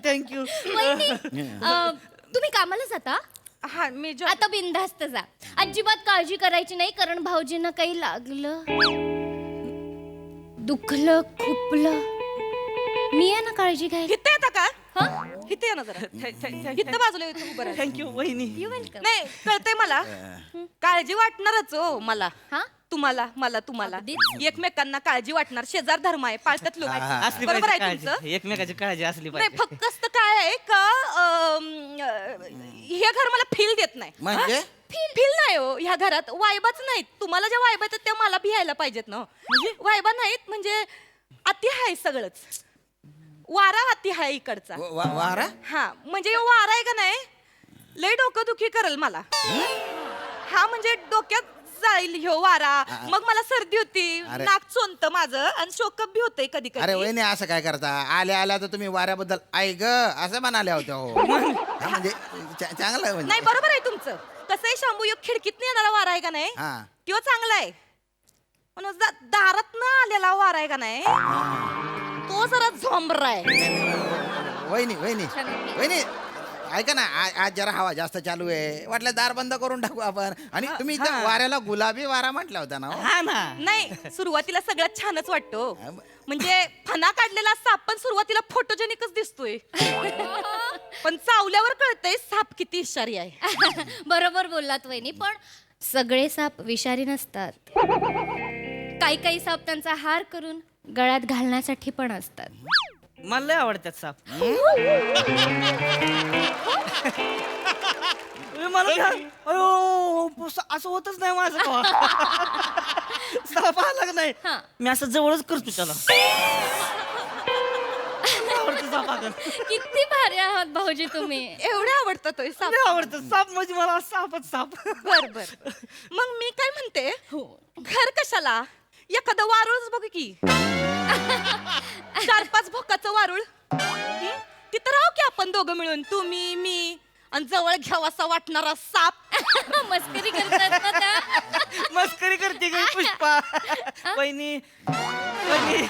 थँक्यू. वहिनी, तुम्ही कामाला जाता. हा मी आता बिनधास्त जा. अजिबात काळजी करायची नाही कारण भाऊजींना काही लागलं दुखलं खुपलं मी आहे ना काळजी घ्यायला. इथं येता का हा इथे ये ना जरा इथं बाजूला येतो उभं राहा. थँक्यू वहिनी. You welcome. नाही कळतंय मला काळजी वाटणारच हो मला. हा तुम्हाला तुम्हाला अगदीच. एकमेकांना काळजी वाटणार. शेजार धर्म आहे पाळतात लोक. असली बरोबर पाहिजे आहे काळजी. तुमचं. एकमेकाची काळजी असली नाही पाहिजे. फक्त काय आहे का हे घर मला फील देत नाही. म्हणजे फील नाही हो ह्या घरात. वायबाच नाहीत. तुम्हाला ज्या वायबा आहेत त्या मला भियायला पाहिजेत ना. म्हणजे वायबा नाहीत म्हणजे अति आहे सगळंच. वारा हाती आहे इकडचा वारा हा म्हणजे वारा आहे का नाही लय डोकं दुखी करल मला हा म्हणजे डोक्यात जाईल ह्यो वारा मग मला सर्दी होती अरे. नाक चोंत माझं आणि शोकअप बी होतंय कधी अरे कधी वहिनी असं काय करता आल्या आल्या तर तुम्ही वाऱ्याबद्दल ऐक असं म्हणाल्या होत्या हो हा, म्हणजे चांगलं आहे म्हणजे नाही बरोबर आहे तुमचं कसं आहे शांभू ह्यो खिडकीत येणारा वारा आहे का नाही हा. तो चांगला आहे पण दारात न आलेला वारा आहे का नाही तो जरा झोंबरा आहे वहिनी वहिनी वहिनी ऐका ना आज जरा हवा जास्त चालू आहे वाटलं दार बंद करून टाकू आपण आणि तुम्ही इथं वाऱ्याला गुलाबी वारा म्हटला होता ना हो? हा ना नाही सुरुवातीला सगळ्यात छानच वाटतो म्हणजे फणा काढलेला साप पण सुरुवातीला फोटोजेनिकच दिसतोय पण चावल्यावर कळतंय साप किती इशारी आहे बरोबर बोललात वहिनी पण सगळे साप विषारी नसतात काही काही साप त्यांचा हार करून गळ्यात घालण्यासाठी पण असतात मला लय आवडतात साप मला अयो असं होतच नाही माझं कवा. साप आला का नाही हा. मी असं जवळच करतो त्याला आवडतं सापाकडं. किती भारी आहात भाऊजी तुम्ही एवढं आवडतं तो साप लय आवडतं साप म्हणजे मला सापच साप बर बर मग मी काय म्हणते घर कशाला एखादं वारुळच बघू की 4-5 भोकाचं वारुळ हं? तिथं राहू की आपण दोघं मिळून तुम्ही मी आणि जवळ घ्यावासा वाटणारा साप मस्करी करतात ना त्या मस्करी करते ग पुष्पा वहिनी वहिनी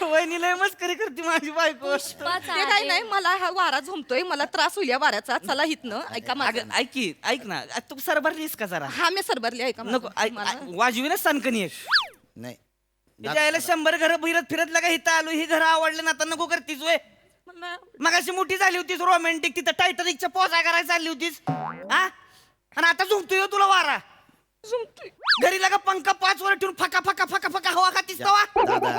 वहिनी लय मस्करी करते माझी बायको पुष्पाचा ते काय आहे. नाही मला हा वारा झोमतोय मला त्रास होईल या वाऱ्याचा चला हितनं ऐका माझं अगं, ऐक की ऐक ना तू सरभरलीस का जरा हा मी सरबरली ऐका नको माझं. वाजवी ना सनकनी एक नाही यायला 100 घर फिरत लगा इथं आलो ही घर आवडले ना आता नको करतीस वय मग अशी मोठी झाली होतीस रोमॅन्टिक तिथं टायटनिकच्या पोचा करायला चालली होतीस हा आणि आता झुमतोय तुला वारा घरी लगा पंखा 5 वर ठेवून फका फका फका फका हवा खातीस तवा दादा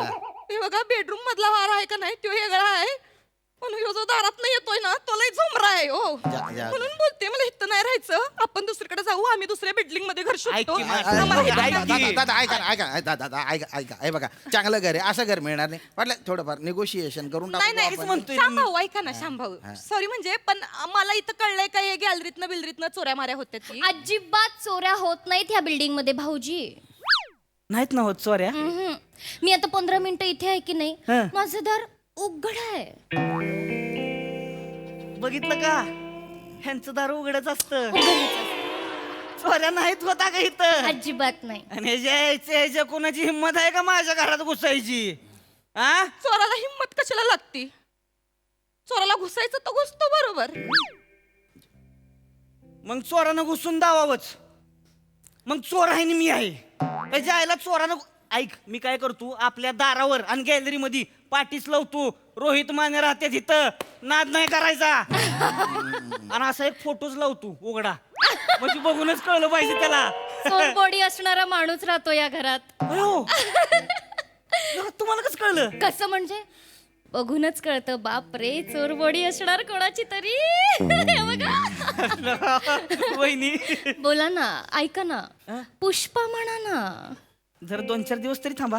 हे बघा बेडरूम मधला वारा आहे का नाही तो वेगळा आहे पण ह्यो जो दारात नाही येतोय ना तो लय झोमरा आहे हो जा. म्हणून बोलते मला इथं नाही राहायचं आपण दुसरीकडे जाऊ आम्ही दुसऱ्या बिल्डिंग मध्ये घर शोधतो ऐक की, आम्हाला इथं ऐक नाही. की. दादा ऐका ना, ऐका दादा ऐका ऐका हे बघा चांगलं घर आहे असं घर मिळणार नाही वाटलं थोडंफार निगोशिएशन करून नाही टाकू नाही आपण. म्हणतोय श्याम भाऊ ऐका ना श्याम भाऊ सॉरी म्हणजे पण मला इथं कळलंय का हे गॅलरीतनं बिलरीतनं चोऱ्या माऱ्या होत्या ती अजिबात चोऱ्या होत नाहीत ह्या बिल्डिंग मध्ये भाऊजी नाहीत ना होत चोऱ्या मी आता 15 मिनिटं इथे आहे की नाही हं. माझं दार उघड आहे बघितलं का ह्यांचं दार उघडच असतं चोऱ्या नाहीत होता का इथं अजिबात नाही आणि ह्याच्या कोणाची हिंमत आहे का माझ्या घरात घुसायची हा चोराला हिंमत कशाला लागती चोराला घुसायचं तर घुसतो बरोबर मग चोरानं घुसून दावावच मग चोर आहे आणि मी आहे त्याच्या आईला चोरानं ऐक मी काय करतो आपल्या दारावर आणि गॅलरी मध्ये पाठीच लावतो रोहित माने राहते तिथं नाद नाही करायचा आणि असा एक फोटोच लावतो उघडा म्हणजे बघूनच कळलं पाहिजे त्याला सोन बॉडी असणारा माणूस राहतो या घरात अयो तुम्हाला कसं कळलं कसं म्हणजे बघूनच कळतं बाप रे चोर बॉडी असणार कोणाची तरी हे बघा. वहिनी बोला ना ऐका ना पुष्पा म्हणा ना जर 2-4 दिवस तरी थांबा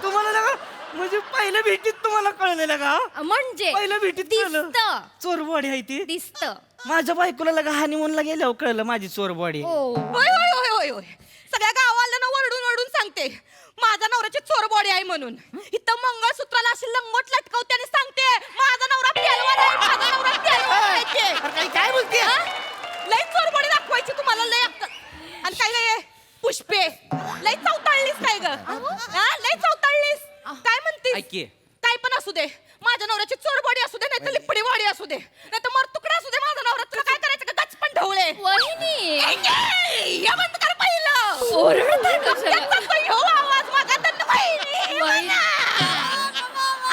तुम्हाला लगा म्हणजे पहिल्या भेटीत तुम्हाला कळलेलं का म्हणजे पहिल्या भेटीत कळलं दिसत चोरबॉडी आहे ती दिसत माझ्या बायकोला लगा हानिमूनला गेल्यावर कळलं माझी चोरबॉडी हो होय होय होय होय होय सगळ्या गावाला वरडून वरडून सांगते माझा नवऱ्याची चोर बॉडी आहे म्हणून इथं मंगळसूत्राला अशी लंगोट लटकवते आणि सांगते माझा नवरा पेलवान आहे माझा नवरा पेलवान आहे ते. काय बोलते हा? लय चोर बॉडी दाखवायची तुम्हाला लय अक्कल. आणि काय लय पुष्पे लय चौताळलीस काय ग हा? लय चौताळलीस काय म्हणतीस ऐक की. काय पण असू दे माझ्या नवऱ्याची चोर बॉडी असू दे नाही तर लिपडी बॉडी असू दे नाही तर मर तुकडा असू दे माझा नवरा तुला काय करायचं का गच पण ढवळे वहिनी या बंद कर पहिलं ओरडताय कशाला? याचा तो ह्यो आवाज माझा दंड वहिनी वहिनी.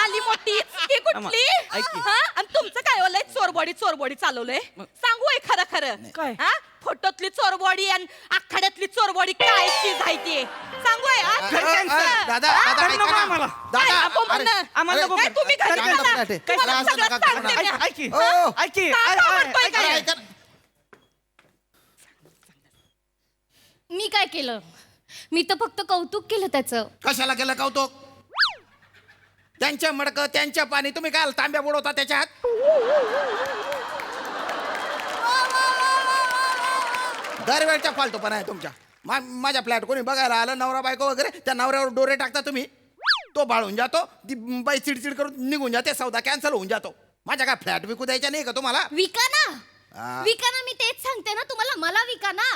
आली मोठी ती कुठली ऐक की. हा? आणि तुमचं काय होलंय चोर बॉडी चालवलंय सांगू आहे खरं खरं काय? हा फोटोतली चोर बॉडी आणि आखाड्यातली चोर बॉडी काय चीज आहे ती सांगू आहे हा? दादा हा? दादा ऐका ना. आम्हाला. काय दादा नको म्हणणं? अरे, आम्हाला नको काय कर. तुम्ही घरी चांगलं चला. चालते. तुम्हाला असं सगळं नका करू सांगते ना. मी. ऐक की. ओ. ऐक की. का म्हणतोय काय? ऐका ना. मी काय केलं? मी तर फक्त कौतुक केलं त्याचं. कशाला केलं कौतुक? त्यांच्या मडकं त्यांच्या पाणी तुम्ही काय तांब्या बुडवता त्याच्यात? दरवेळच्या फालतूपणा आहे तुमच्या. माझ्या फ्लॅट कोणी बघायला आलं, नवरा बायको वगैरे, त्या नवऱ्यावर डोरे टाकता तुम्ही. तो बाळून जातो, ती बाई चिडचिड करून निघून जाते, सौदा कॅन्सल होऊन जातो. माझ्या काय फ्लॅट विकू द्यायच्या नाही का तुम्हाला? विका ना. आ. विका ना, मी तेच सांगते ना तुम्हाला. मला विका ना.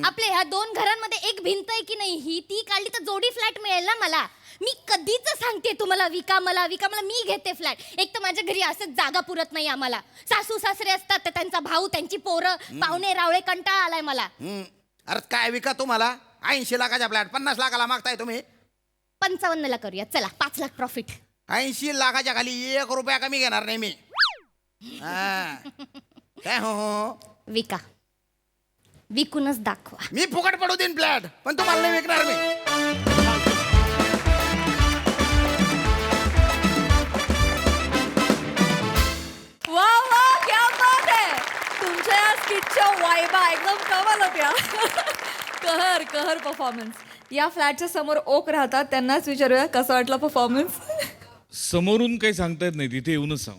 आपल्या ह्या 2 घरांमध्ये एक भिंत आहे की नाही, ही ती काढली तर जोडी फ्लॅट मिळेल ना मला. मी कधीच सांगते तुम्हाला विका मला, विका मला. मी घेते फ्लॅट. एक तर माझ्या घरी असंच जागा पुरत नाही आम्हाला. सासू सासरे असतात, तर त्यांचा भाऊ, त्यांची पोरं, पाहुणे रावळे, कंटाळा आलाय मला. अरे काय विका तुम्हाला? 80 लाखाच्या फ्लॅट 50 लाखाला मागताय तुम्ही. 55 ला करूया चला. 5 लाख प्रॉफिट. 80 लाखाच्या खाली 1 रुपया कमी घेणार नाही मी. हा. काय हो, विका. विकूनच दाखवा. मी फुकट पडू देईन फ्लॅट, पण तुम्हाला नाही विकणार मी. वा वा, क्या बात आहे. तुमच्या या स्किटच्या वायबा एकदम कमाल होत्या. कहर कहर परफॉर्मन्स. या फ्लॅटच्या समोर ओक राहतात, त्यांनाच विचारूया कसा वाटला परफॉर्मन्स. समोरून काही सांगता येत नाही, तिथे येऊनच सांग.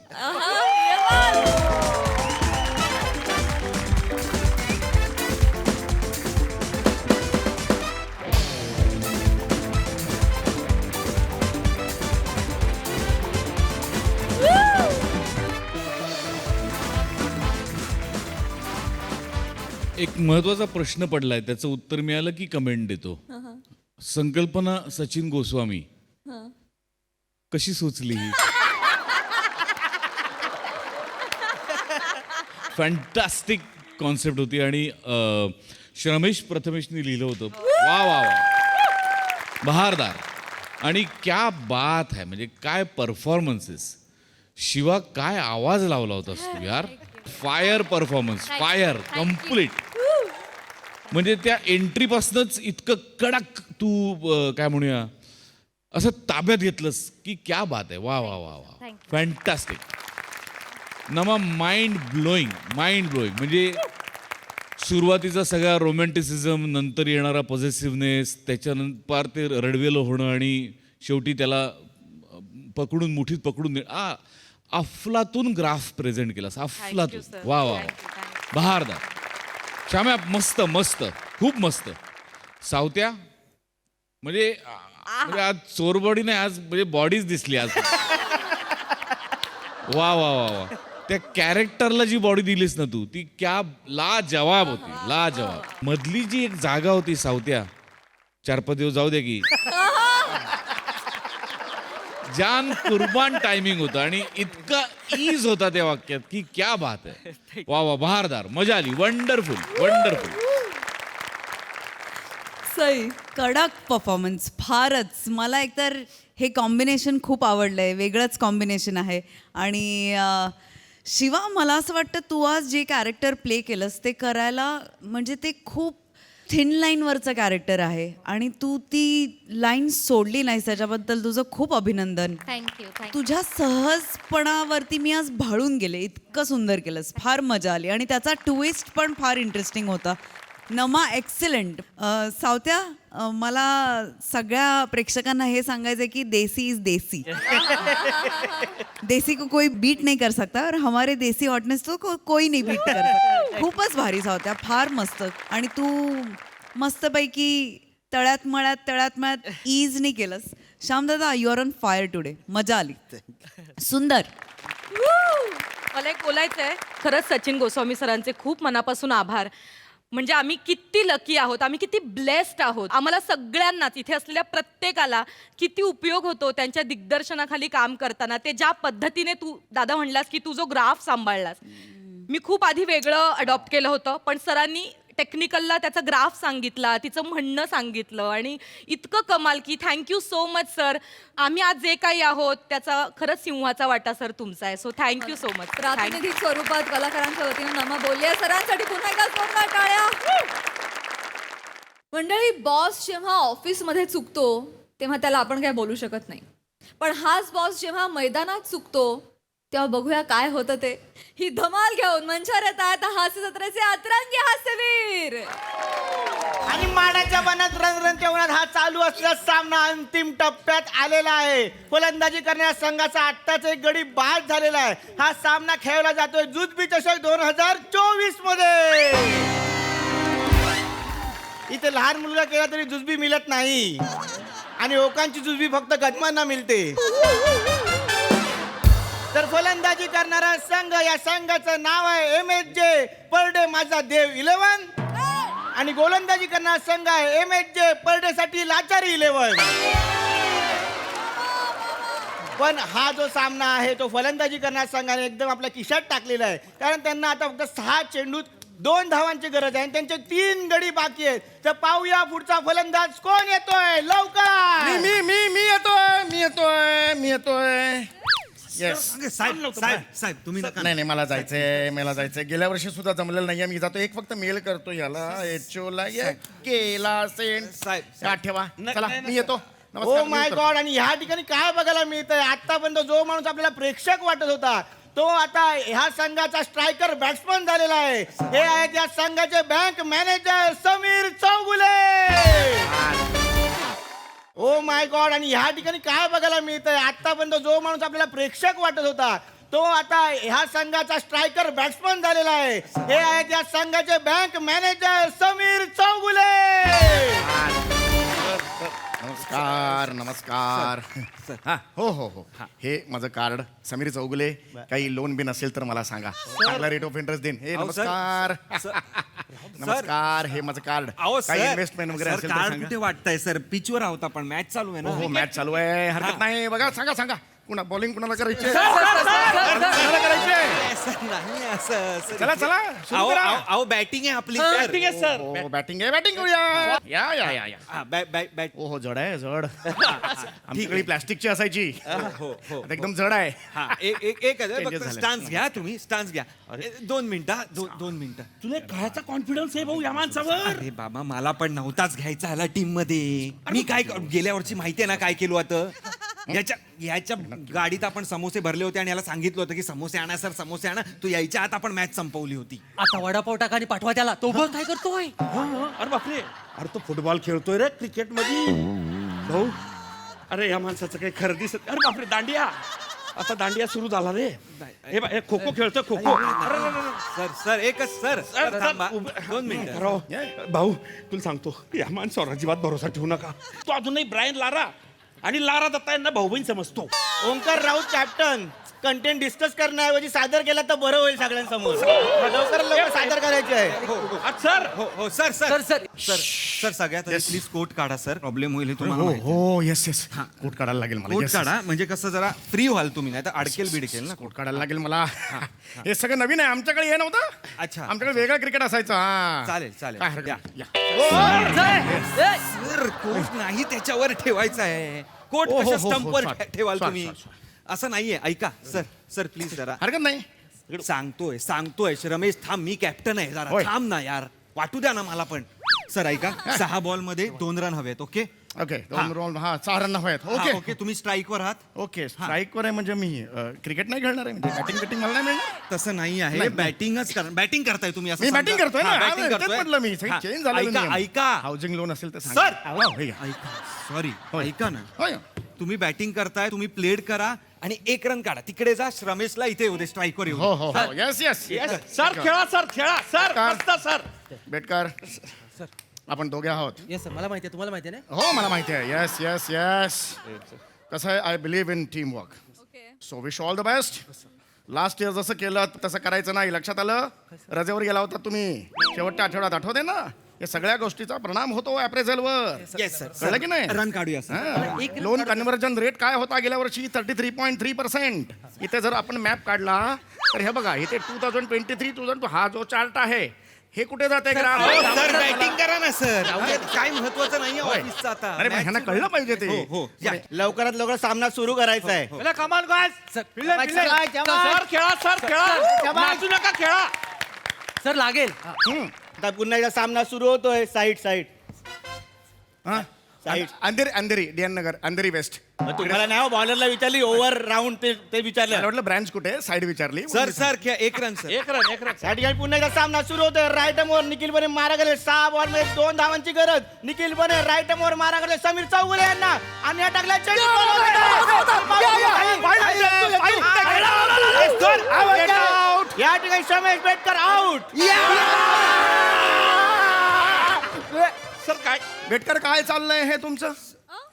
एक महत्वाचा प्रश्न पडलाय, त्याचं उत्तर मिळालं की कमेंट देतो. संकल्पना सचिन गोस्वामी कशी सुचली? फॅन्टास्टिक कॉन्सेप्ट होती आणि श्रमेश प्रथमेशनी लिहिलं होतं. वा वा वा, बहारदार. आणि क्या बात है, म्हणजे काय परफॉर्मन्सेस. शिवा काय आवाज लावला होतास तू यार. Fire performance, fire complete. म्हणजे त्या एंट्रीपासूनच इतकं कडक तू काय म्हणूया असं ताब्यात घेतलंस की क्या बात आहे. वा वा वा वा, फॅन्टास्टिक. नमा माइंड ब्लोईंग, माइंड ब्लोईंग. म्हणजे सुरुवातीचा सगळा रोमॅन्टिसिझम, नंतर येणारा पॉझिटिव्हनेस, त्याच्यानंतर पार ते रडवेलं होणं आणि शेवटी त्याला पकडून मुठीत पकडून अफलातून ग्राफ प्रेझेंट केलास. अफलातून. वा वा, बहारदार. श्याम्या मस्त मस्त, खूप मस्त. सावत्या म्हणजे आज चोरबॉडी नाही, आज म्हणजे बॉडीच दिसली आज. वा वा वा वा. त्या कॅरेक्टरला जी बॉडी दिलीस ना तू, ती क्या लाजवाब होती, लाजवाब. मधली जी एक जागा होती सावत्या, 4-5 दिवस जाऊ दे की, जान कुर्बान टायमिंग होता आणि इतका ईज होता त्या वाक्यात की क्या बात आहे. वा वा, बहारदार. मजा आली. Wonderful, wonderful. सई. कडक परफॉर्मन्स. फारच. मला एकतर हे कॉम्बिनेशन खूप आवडलंय. वेगळंच कॉम्बिनेशन आहे. आणि शिवा, मला असं वाटतं तू आज जे कॅरेक्टर प्ले केलंस ते करायला, म्हणजे ते खूप थिन लाईनवरचं कॅरेक्टर आहे आणि तू ती लाईन सोडली नाहीस, त्याच्याबद्दल तुझं खूप अभिनंदन. थँक्यू. तुझ्या सहजपणावरती मी आज भाळून गेले. इतकं सुंदर केलंस, फार मजा आली आणि त्याचा ट्विस्ट पण फार इंटरेस्टिंग होता. नमा, एक्सलंट. सावत्या, मला सगळ्या प्रेक्षकांना हे सांगायचं की देसी इज देसी. देसी को कोई बीट नहीं कर सकता और हमारे देसी हॉटनेस तो कोई नहीं बीट कर सकता. खूपच भारी सावत्या, फार मस्त. आणि तू मस्तपैकी तळ्यात मळ्यात इजनी केलंस. Shyamdada, you are on fire today. मजा आली. सुंदर. मला एक बोलायचं आहे. खरंच सचिन गोस्वामी सरांचे खूप मनापासून आभार. म्हणजे आम्ही किती लकी आहोत, आम्ही किती ब्लेस्ड आहोत. आम्हाला सगळ्यांनाच, इथे असलेल्या प्रत्येकाला किती उपयोग होतो त्यांच्या दिग्दर्शनाखाली काम करताना. ते ज्या पद्धतीने तू दादा म्हणलास की तू जो ग्राफ सांभाळलास, मी खूप आधी वेगळं अडॉप्ट केलं होतं, पण सरांनी टेक्निकलला त्याचा ग्राफ सांगितला, तिचं म्हणणं सांगितलं आणि इतकं कमाल की थँक्यू सो मच सर. आम्ही आज जे काही आहोत त्याचा खरंच सिंहाचा वाटा सर तुमचा आहे. So thank you so much. प्रातिनिधिक स्वरूपात कलाकारांच्या वतीने नमा बोलल्या. सरांसाठी पुन्हा एकदा जोरदार टाळ्या. मंडळी, बॉस जेव्हा ऑफिसमध्ये चुकतो तेव्हा त्याला आपण काय बोलू शकत नाही, पण हाच बॉस जेव्हा मैदानात चुकतो तेव्हा बघूया काय होतं ते. ही धमाल घेऊन मंचावर येत आहेत हास्य जत्रेचे अतरंगी हास्यवीर. आणि माडाच्या बनात रणरणच्या उन्हात हा चालू असलेला सामना अंतिम टप्प्यात आलेला आहे. फलंदाजी करणाऱ्या संघाचा आत्ताच एक गडी बाद झालेला आहे. हा सामना खेळला जातोय जुजबी चषक 2024 मध्ये. इथे लहान मुलगा केला तरी जुजबी मिळत नाही आणि ओकांची जुजबी फक्त गजमांना मिळते. तर फलंदाजी करणारा संघ, या संघाचं नाव आहे MHJ पर डे माझा देव 11 आणि गोलंदाजी करणारा संघ आहे MHJ पर डे साठी लाचारी 11. पण हा जो सामना आहे तो फलंदाजी करणाऱ्या संघाने एकदम आपल्या खिशात टाकलेला आहे, कारण त्यांना आता फक्त 6 चेंडूत 2 धावांची गरज आहे आणि त्यांचे 3 गडी बाकी आहेत. तर पाहूया पुढचा फलंदाज कोण येतोय लवकर. मी येतोय येस. साहेब तुम्ही नका. नाही मला जायचंय. गेल्या वर्षी सुद्धा जमलेलं नाहीये. मी जातो एक फक्त मेल करतो याला एचओला केला साहेब. गाठ ठेवा. चला मी येतो. ओ नमस्कार, मी माय येतो. गॉड. आणि ह्या ठिकाणी काय बघायला मिळतंय, आतापर्यंत जो माणूस आपल्याला प्रेक्षक वाटत होता तो आता ह्या संघाचा स्ट्रायकर बॅट्समन झालेला आहे. हे आहेत या संघाचे bank manager Sameer Chougule. Oh my god. आणि ह्या ठिकाणी काय बघायला मिळतंय, आतापर्यंत जो माणूस आपल्याला प्रेक्षक वाटत होता तो आता ह्या संघाचा स्ट्रायकर बॅट्समन झालेला आहे. हे आहेत या संघाचे बँक मॅनेजर समीर चौगुले. नमस्कार. हा, हो. हे माझं कार्ड समीर चौगुले. काही लोन बिन असेल तर मला सांगा, चांगला रेट ऑफ इंटरेस्ट देईन. हे नमस्कार. नमस्कार. हे माझं कार्ड. काही इन्व्हेस्टमेंट वगैरे असेल तर सांगा. कुठे वाटतंय सर? पिचवर आहोत आपण, मॅच चालू आहे ना. हो मॅच चालू आहे, हरकत नाही. बघा सांगा कुणा बॉलिंग कुणाला करायची. चला सुरू करा. अहो बॅटिंग आहे आपली. बॅटिंग करूया. या. हो जड आहे जड. आमच्याकडे प्लास्टिकची असायची. आता एकदम जड आहे. एक Changes झाले. स्टान्स घ्या तुम्ही, स्टान्स घ्या. 2 मिनिटं. तुला कायचा कॉन्फिडन्स आहे भाऊ या माणसावर. अरे बाबा, मला पण नव्हताच घ्यायचा ह्याला टीम मध्ये. मी काय गेल्या वर्षी माहितीये ना काय केलं होतं. याच्या गाडीत आपण समोसे भरले होते आणि याला सांगितलं होतं की समोसे आणा सर, समोसे आणा. तो यायच्या आत आपण मॅच संपवली होती. आता वडापाव टाका आणि पाठवा त्याला. तो बघ काय करतोय. अरे बापरे, अरे तो फुटबॉल खेळतोय रे क्रिकेट मध्ये भाऊ. अरे या माणसाचं काही खरं दिसत. अरे बापरे, दांडिया. आता दांडिया सुरू झाला रे. हे खो खो खेळतोय खो खो. सर एकच सर. 2 मिनिटं. भाऊ तुला सांगतो, या माणसावर अजिबात भरोसा ठेवू नका. तो अजूनही ब्रायन लारा आणि लारा दत्ता यांना भाऊ बहीण समजतो. Omkar Raut captain, content discuss करण्याऐवजी सादर केला तर बरं होईल सगळ्यांसमोर. लवकर सादर करायचे आहे. सर हो सर सगळ्यात प्लीज कोट काढा सर. प्रॉब्लेम होईल हे तुम्हाला माहिती आहे. हो येस. कोट काढायला लागेल मला. कोट Yes, काढा म्हणजे कसं जरा फ्री व्हाल तुम्ही, नाही तर अडकेल बिडकेल ना. कोट काढायला लागेल मला. हे सगळं नवीन आहे. आमच्याकडे हे नव्हतं. अच्छा. आमच्याकडे वेगळा क्रिकेट असायचा. हा. चालेल काय हरकत या. नाही. या. सर कोट नाही त्याच्यावर ठेवायचा आहे. कोट हो, हो, कशा हो, स्टंपवर sorry. ठेवाल Sorry, तुम्ही. sorry. असं नाहीये. ऐका सर प्लीज जरा. हरकत नाही. सांगतोय रमेश थांब, मी कॅप्टन आहे जरा. होय. थांब ना यार, वाटू द्या ना मला पण. सर ऐका, 6 बॉल मध्ये 2 रन हवेत. ओके ओके 2 रॉल. हा 4 रन आहेत. ओके ओके तुम्ही स्ट्राईकवर आहात. ओके स्ट्राईकवर आहे म्हणजे मी क्रिकेट नाही खेळणार आहे. म्हणजे बॅटिंग मला नाही मिळणार. तसं नाही आहे. नाही. बॅटिंग करताय तुम्ही. असं मी बॅटिंग समजा. करतोय ना. हा, batting तेच करतोय. म्हटलं मी. हा, चेंज झालं. ऐका हाऊसिंग लोन असेल तर सर! सांगा. ऐका सॉरी होय. ऐका ना. होय. तुम्ही बॅटिंग करताय, तुम्ही प्लेड करा आणि 1 रन काढा. तिकडे जा, रमेशला इथे येऊ दे, स्ट्राईकवर येऊ हो दे. हो येस सर खेळा सर मस्त सर. बेटकर आपण दोघे आहोत. येस सर, मला माहिती आहे. तुम्हाला माहिती आहे ना. हो मला माहिती आहे. येस कसं आहे, I believe in team work. So wish all the best. Last year जसं केलं तसं करायचं नाही. लक्षात आलं? रजेवर गेला होता तुम्ही शेवटच्या आठवड्यात, आठवते ना? या सगळ्या गोष्टीचा परिणाम होतो अप्रेझलवर. Yes sir. कळलं की नाही? रन काढूया सर. लोन कन्व्हर्जन रेट काय होता गेल्या वर्षी? 33.3%. इथे जर आपण मॅप काढला तर हे बघा, इथे 2023 हा जो चार्ट आहे हे कुठे जाते ग्राफ? सर बॅटिंग करा ना सर. काय महत्वाचं नाही ऑफिसचं आता. अरे पण ह्यांना कळलं पाहिजे ते. हो या. लवकरात लवकर सामना सुरू करायचा आहे. कमाल गायस. सर सर खेळा नाचू नका, खेळा. सर लागेल. आता पुन्हा एकदा सामना सुरू होतोय. साईड अंधेरी डी एन नगर, अंधेरी वेस्ट. तुम्हाला नाही बॉलरला विचारली ओव्हर राऊंड ते मला विचारलं वाटलं ब्रँच कुठे साईड विचारली सर सर एक रन सर. एक रन त्या ठिकाणी पुन्हा एकदा सामना सुरू होतोय राईट वर निखिल बने मारा गेले 6 बॉल मध्ये 2 धावांची गरज. निखिल बने राईट वर मारा गेले समीर चौगुले यांना आणि या टाकला चेंडू या ठिकाणी समेश बेटकर आउट. सर काय बेटकर काय चाललंय हे तुमचं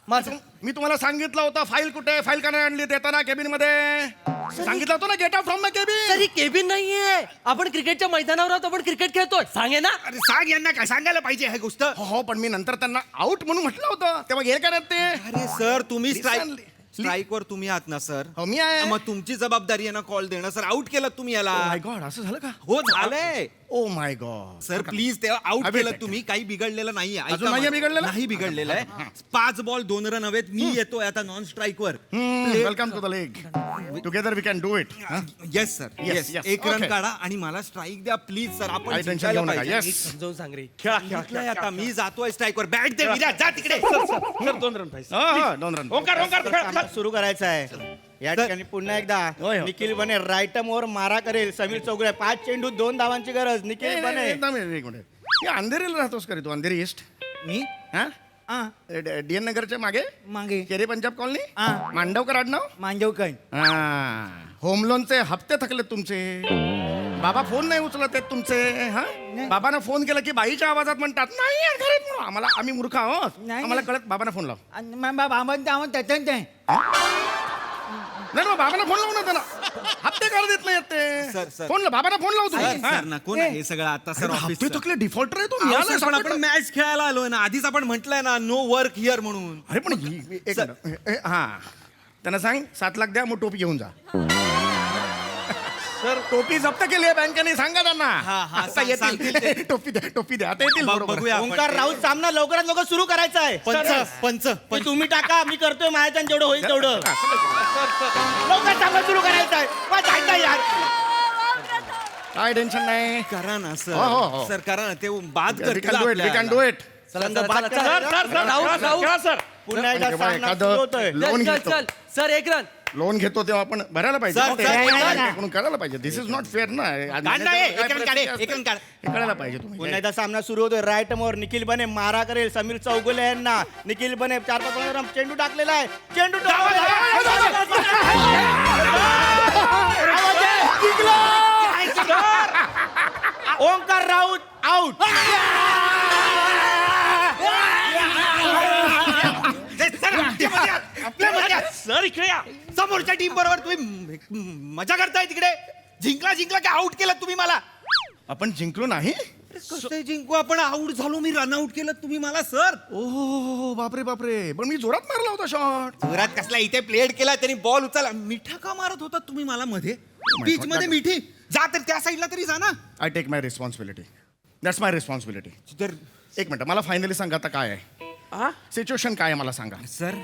माझं मी तुम्हाला सांगितलं होतं फाईल कुठे फाईल का नाही आणली देताना केबिन मध्ये सांगितलं होतं ना get out from the cabin. तरी केबिन नाहीये आपण क्रिकेटच्या मैदानावर आहोत आपण क्रिकेट खेळतोय सांगे ना. अरे सांग यांना काय सांगायला पाहिजे हे गोष्ट. हो पण मी नंतर त्यांना आउट म्हणून म्हटलं होतं तेव्हा गेले का नाही ते. अरे सर तुम्ही Listen, स्ट्राईक वर तुम्ही आहात ना सर. हो मी आहे. मग तुमची जबाबदारी आहे ना कॉल देणं. सर आउट केलं तुम्ही याला. माय गॉड असं झालं का. हो झालंय. ओ माय गॉड सर प्लीज तेव्हा आउट अबे, केलं तुम्ही. काही बिघडलेलं नाहीये. ऐका अजून नाहीये मला. बिघडलेलं? नाही बिघडलेलं आहे. 5 बॉल 2 रन हवेत. मी येतोय आता नॉन स्ट्राईक वर. Welcome to the leg together we can do it. Yes sir Yes, yes. yes. एक रन Okay. काढा आणि मला स्ट्राईक द्या प्लीज सर. आपण काही टेन्शन जिंकायला घेऊ नका. पाहिजे. येस समजावून सांग रे. सांगितलंय आता मी जातोय स्ट्राईक वर. बॅट दे विराट जा तिकडे. सर 2 रन पाहिजे. 2 रन ओंकार ओंकार सुरू करायचा आहे या ठिकाणी पुन्हा एकदा होय, हो. निखिल बने राईट वर मारा करेल समीर चौगुले 5 चेंडू 2 धावांची गरज. निखिल बने एकदम एक मिनिट या अंधेरीला राहतोस का रे तू अंधेरी ईस्ट मी हा डीएन नगरच्या मागे मागे केरी पंजाब कॉलनी हा. मांडवकर आडनाव मांजवकर होम लोनचे हप्ते थकले तुमचे. बाबा फोन नाही उचलत आहेत तुमचे. हा बाबांना फोन केला की बाईच्या आवाजात म्हणतात नाही यार घरात म्हणून. आम्हाला आम्ही मूर्ख आहोत आम्हाला कळत. बाबांना फोन लाव. नाही मग बाबांना फोन लावू ना त्याला. हप्ते काढ देत नाही सर, ते सर. फोन ला बाबांना फोन लाव सर तुम्ही. नको ना हे सगळं आता सर हप्ते ऑफिस थकले डिफॉल्टर आहे तू. पण आपण मॅच खेळायला आलोय ना. आधीच आपण म्हटलंय ना नो वर्क हिअर म्हणून. अरे पण एक मिनिट. हा त्यांना सांग 7 लाख द्या मग टोपी घेऊन जा. सर टोपी जप्त केली आहे बँकेने सांगा त्यांना. हा, आता सांगतील येतील. ते. टोपी द्या टोपी द्या आता येतील बरोबर. बघूया आपण. ओंकार राऊत सामना लवकरात लवकर सुरू करायचा आहे. पंच ते तुम्ही टाका मी करतोय माझ्याच्यान जेवढं होईल तेवढं. लवकर सामना सुरू करायचा आहे. बस जायचं यार. काय टेन्शन नाही. करा ना हो, हो, हो. सर करा ना ते बाद we can do it we can do it. पुन्हा एकदा तेव्हा सामना सुरू होतोय. एखादं लोन घेतो सर एक रन लोन घेतो तेव्हा आपण भरायला पाहिजे सर, ना ते. सर, बँकेकडून करायला पाहिजे. दिस इज नॉट फेअर ना. काढ ना, एक रन काढ, एक रन काढ. हे कळायला पाहिजे तुम्ही. पुन्हा एकदा सामना सुरू होतोय राईट मोर निखिल बने मारा करेल समीर चौगुले यांना. निखिल बने 4-5 रन चेंडू टाकलेला आहे. चेंडू ओंकार राऊत आउट. सर इकडे या. समोरच्या टीम बरोबर तुम्ही मजा करताय तिकडे. जिंकला की आउट केलं तुम्ही मला. आपण जिंकलो नाही. कसं जिंकू आपण. आउट झालो मी. रन आउट केलं तुम्ही मला सर. ओ बापरे बापरे पण मी जोरात मारला होता शॉट. जोरात कसला इथे प्लेड केला त्यांनी बॉल उचलला. मिठा का मारत होता तुम्ही मला मध्ये पिच God, मध्ये that- मिठी. जा तर त्या साईडला तरी जा ना. I take my responsibility. That's my responsibility. तर एक मिनिट मला फायनली सांगा आता काय आहे सिच्युएशन काय आहे मला सांगा. सर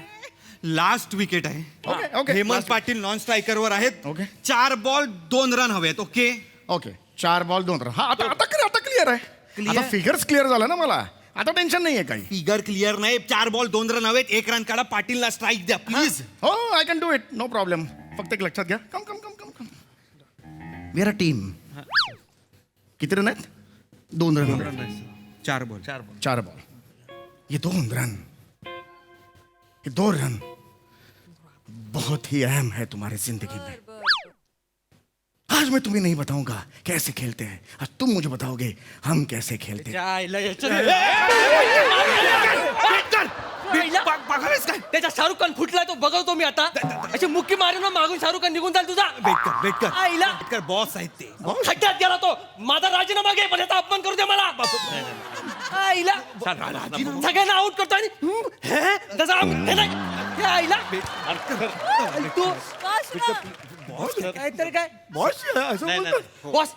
लास्ट विकेट आहे. Okay, okay. Hemant Last Patil non striker वर आहेत. Okay. 4 बॉल 2 रन हवेत. Okay okay 4 ball 2 run. हा आता आता क्लिअर आहे. Clear? आता फिगर्स क्लिअर झालं ना मला. आता टेन्शन नाहीये काही. फिगर क्लिअर नाही. 4 बॉल 2 रन हवेत. 1 रन काढा. पाटीलला स्ट्राईक द्या प्लीज. हो I can do it no problem. फक्त एक लक्षात घ्या. Come come come come come we are a team. किती रन आहेत 2 रन. 4 बॉल 4 बॉल ये 2 रन ये 2 रन बहुत ही अहम है तुम्हारी जिंदगी में. आज मैं तुम्हें नहीं बताऊंगा कैसे खेलते हैं. आज तुम मुझे बताओगे हम कैसे खेलते हैं. त्याचा शाहरुख खान फुटलाय तो बघवतो मी आता. अशी मुक्की मारून मागून शाहरुख खान निघून जाईल तुझा. बेटकर बॉस आहेत ते. खड्ड्यात गेला तो. माझा राजीनामा घे पण याचा अपमान करू दे मला. आईला सगळ्यांना आउट करतो आणि तसा हे नाही. हे आईला तू काहीतरी काय बॉस असं बोलतात. बॉस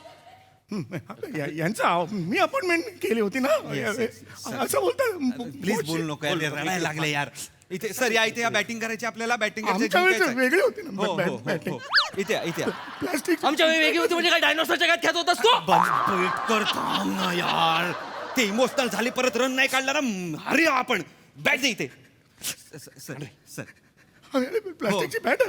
यांचं मी अपॉइंटमेंट केली होती ना असं बोलतात. प्लीज बोल नको यार. रडायला लागले यार. इथे सर या इथे बॅटिंग करायची आपल्याला. बॅटिंग आमच्या वेळेस वेगळी होती हो ना हो हो इथे इथे प्लास्टिक. आमच्या वेळी वेगळी होती म्हणजे काय डायनोसरच्या काय खेळत होतास तू. कर थांब ना यार. ते इमोशनल झाले परत रन नाही काढला ना. अरे आपण बॅट दे इथे. सर सर प्लास्टिकची बॅट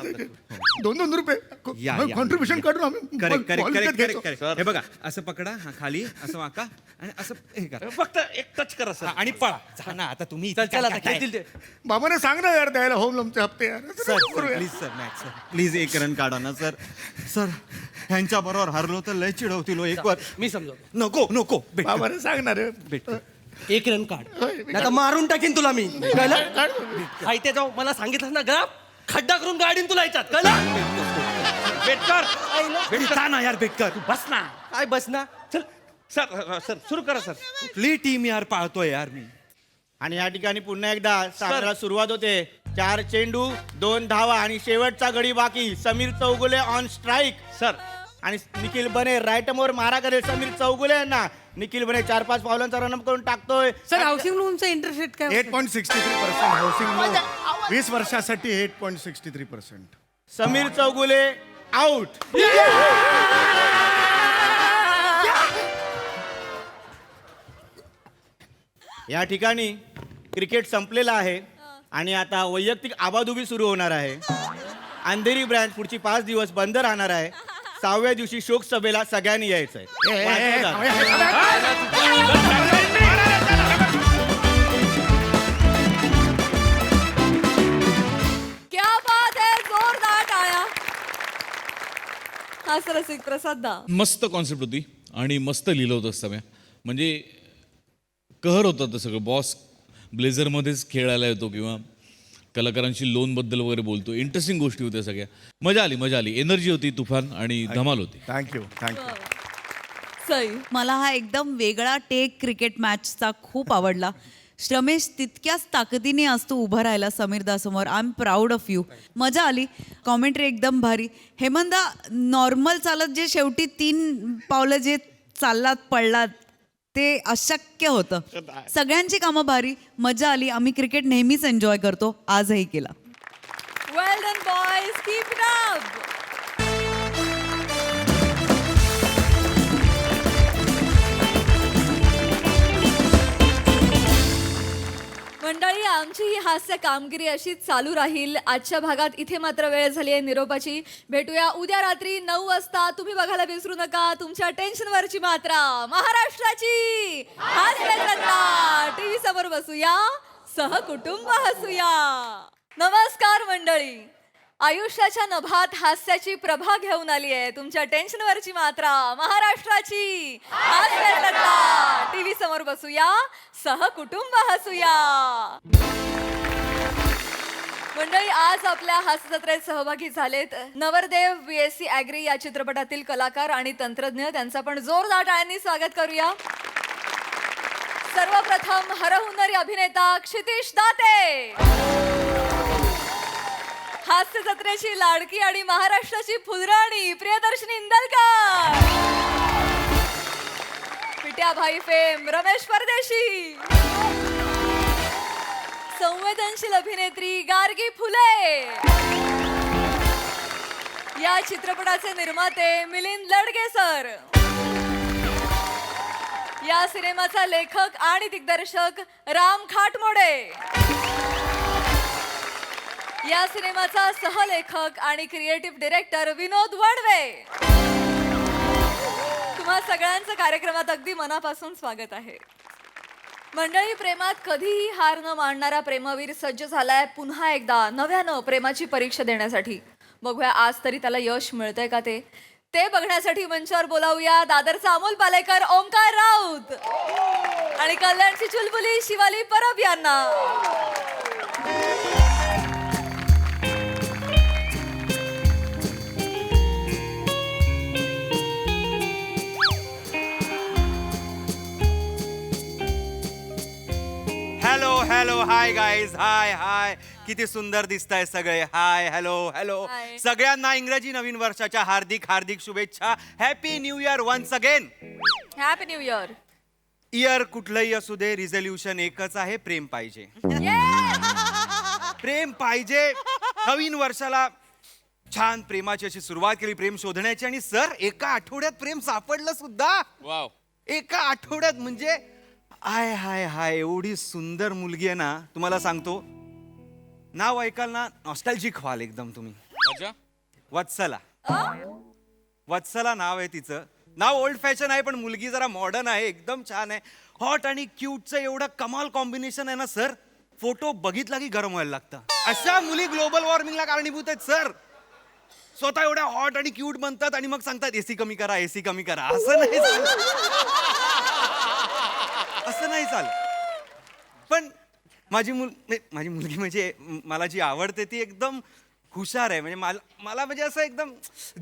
$2 रुपये या. कॉन्ट्रीब्युशन काढून आम्ही करेक्ट ball विकत करेक्ट घ्यायचो. करेक्ट हे बघा असं पकडा हा खाली असं वाका आणि असं हे करा फक्त एक टच करा सर. आणि पळा जा ना आता तुम्ही चल चल आता खेळतील ते. बाबाने सांग ना यार द्यायला होम लोनचे हप्ते यार sir please sir match sir please एक रन काढा ना सर सर ह्यांच्या बरोबर हरलो तर लय चिडवतील हो, एक वर मी समजवतो. नको नको भेट बाबाने सांगणार एक रन काढ आता मारून टाकीन तुला मी कळलं खायते जाऊ मला सांगितलं ना ग्राफ खड्डा करून गाडीन तुला याच्यात कळलं बेटकर जा ना यार बेटकर तू बस ना. काय बस ना चल सर सर सुरू करा सर. कुठली टीम यार पाळतोय यार मी आणि या ठिकाणी पुन्हा एकदा सामन्याला सुरुवात होते 4 चेंडू 2 धावा आणि शेवटचा गडी बाकी. Sameer Chougule on strike sir आणि निखिल बने राईट मोर मारा करेल समीर चौगुले यांना. निखिल बने 4-5 पावलांचा रनअप करून टाकतोय. सर हाऊसिंग लोनचं इंटरेस्ट रेट काय 8.63% हाऊसिंग लोन 20 वर्षासाठी 8.63%. समीर चौगुले आउट. या ठिकाणी क्रिकेट संपलेला आहे आणि आता वैयक्तिक आबाधुबी सुरू होणार आहे. अंधेरी ब्रँच पुढची 5 दिवस बंद राहणार आहे. 6व्या दिवशी शोक सभेला सगळ्यांनी यायचंय. क्या बात है, जोरदार टाळ्या. हा सर रसिक प्रसाद दा. मस्त कॉन्सेप्ट होती आणि मस्त लिहिलं होतं सम्या. म्हणजे कहर होतं ते सगळं. बॉस ब्लेझरमध्येच खेळायला येतो किंवा कलाकारांशी लोनबद्दल वगैरे बोलतो. इंटरेस्टिंग गोष्टी होत्या सगळ्या. मजा आली. एनर्जी होती, तुफान आणि धमाल होती. थँक्यू सई. मला हा एकदम वेगळा टेक क्रिकेट मॅचचा खूप आवडला. श्रमेश तितक्याच ताकदीने आज तू उभं राहिला समीरदा समोर. I am proud of you. मजा आली. कॉमेंट्री एकदम भारी. हेमंदा नॉर्मल चालत जे शेवटी 3 पावलं जे चाललात पडलात ते अशक्य होतं. सगळ्यांची कामं भारी. मजा आली. आम्ही क्रिकेट नेहमीच एन्जॉय करतो, आजही केला. Well done boys, keep it up. मंडळी, आमची ही हास्य कामगिरी अशीच चालू राहील. आजच्या भागात इथे मात्र वेळ झाली आहे निरोपाची. भेटूया उद्या रात्री 9 वाजता. तुम्ही बघायला विसरू नका तुमच्या टेन्शनवरची मात्रा महाराष्ट्राची हास्यजत्रा. टीव्ही समोर बसूया, सहकुटुंब हसूया. नमस्कार मंडळी. आयुष्याच्या नभात हास्याची प्रभा घेऊन आली आहे तुमच्या टेन्शनवरची मात्रा महाराष्ट्राची हास्यजत्रा. टीव्ही समोर बसूया, सहकुटुंब हसूया. मंडळी, आज आपल्या हास्यजत्रेत सहभागी झालेत नवरदेव BSc ॲग्री या चित्रपटातील कलाकार आणि तंत्रज्ञ. त्यांचं आपण जोरदार टाळ्यांनी स्वागत करूया. सर्वप्रथम हरहुन्नरी अभिनेता क्षितिश दाते. हास्य जत्रेची लाडकी आणि महाराष्ट्राची फुलराणी प्रियदर्शनी इंदलकर. पिट्याभाई फेम रमेश परदेशी. संवेदनशील अभिनेत्री गार्गी फुले. या चित्रपटाचे निर्माते मिलिंद लडगे सर. या सिनेमाचा लेखक आणि दिग्दर्शक राम खाटमोडे. या सिनेमाचा सहलेखक आणि क्रिएटिव्ह डिरेक्टर विनोद वडवे. तुम्हा सगळ्यांचं कार्यक्रमात अगदी मनापासून स्वागत आहे. मंडळी, प्रेमात कधीही हार न मानणारा प्रेमवीर सज्ज झालाय पुन्हा एकदा नव्यानं प्रेमाची परीक्षा देण्यासाठी. बघूया आज तरी त्याला यश मिळतंय का ते बघण्यासाठी मंचावर बोलावूया दादरचा अमोल पालेकर, ओंकार राऊत आणि कल्याणची चुलबुली शिवाली परब यांना. Hello hi guys. हाय किती सुंदर दिसताय सगळे. Hi hello Hi. सगळ्यांना इंग्रजी नवीन वर्षाच्या हार्दिक शुभेच्छा. Happy new year once again. Happy new year. Year कुठलंही असू दे, रिझोल्युशन एकच आहे, प्रेम पाहिजे. प्रेम पाहिजे. नवीन वर्षाला छान प्रेमाची अशी सुरुवात केली, प्रेम शोधण्याची. आणि सर, एका आठवड्यात प्रेम सापडलं सुद्धा. वाव. एका आठवड्यात. म्हणजे हाय एवढी सुंदर मुलगी आहे ना, तुम्हाला सांगतो नाव ऐकाल ना नॉस्टॅल्जिक व्हाल एकदम तुम्ही. वत्सला. वत्सला नाव आहे तिचं. नाव ओल्ड फॅशन आहे पण मुलगी जरा मॉडर्न आहे, एकदम छान आहे. हॉट आणि क्यूटचं एवढं कमाल कॉम्बिनेशन आहे ना सर, फोटो बघितला की गरम व्हायला लागतं. अशा मुली ग्लोबल वॉर्मिंगला कारणीभूत आहेत सर. स्वतः एवढ्या हॉट आणि क्यूट बनतात आणि मग सांगतात एसी कमी करा, एसी कमी करा. असं नाही चालत. असं नाही चालत. पण माझी मुलगी म्हणजे मला जी आवडते ती एकदम हुशार आहे. म्हणजे मला म्हणजे असं एकदम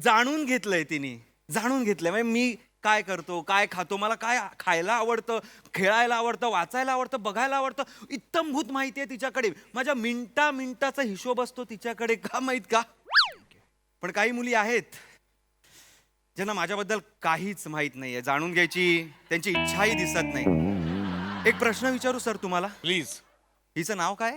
जाणून घेतलंय तिने. जाणून घेतलंय म्हणजे मी काय करतो, काय खातो, मला काय खायला आवडतं, खेळायला आवडतं, वाचायला आवडतं, बघायला आवडतं, इत्थंभूत माहिती आहे तिच्याकडे. माझ्या मिनिटाचा हिशोब असतो तिच्याकडे. का माहीत का? पण काही मुली आहेत ज्यांना माझ्याबद्दल काहीच माहीत नाहीये. जाणून घ्यायची त्यांची इच्छाही दिसत नाही. एक प्रश्न विचारू सर तुम्हाला प्लीज. हिचं नाव काय?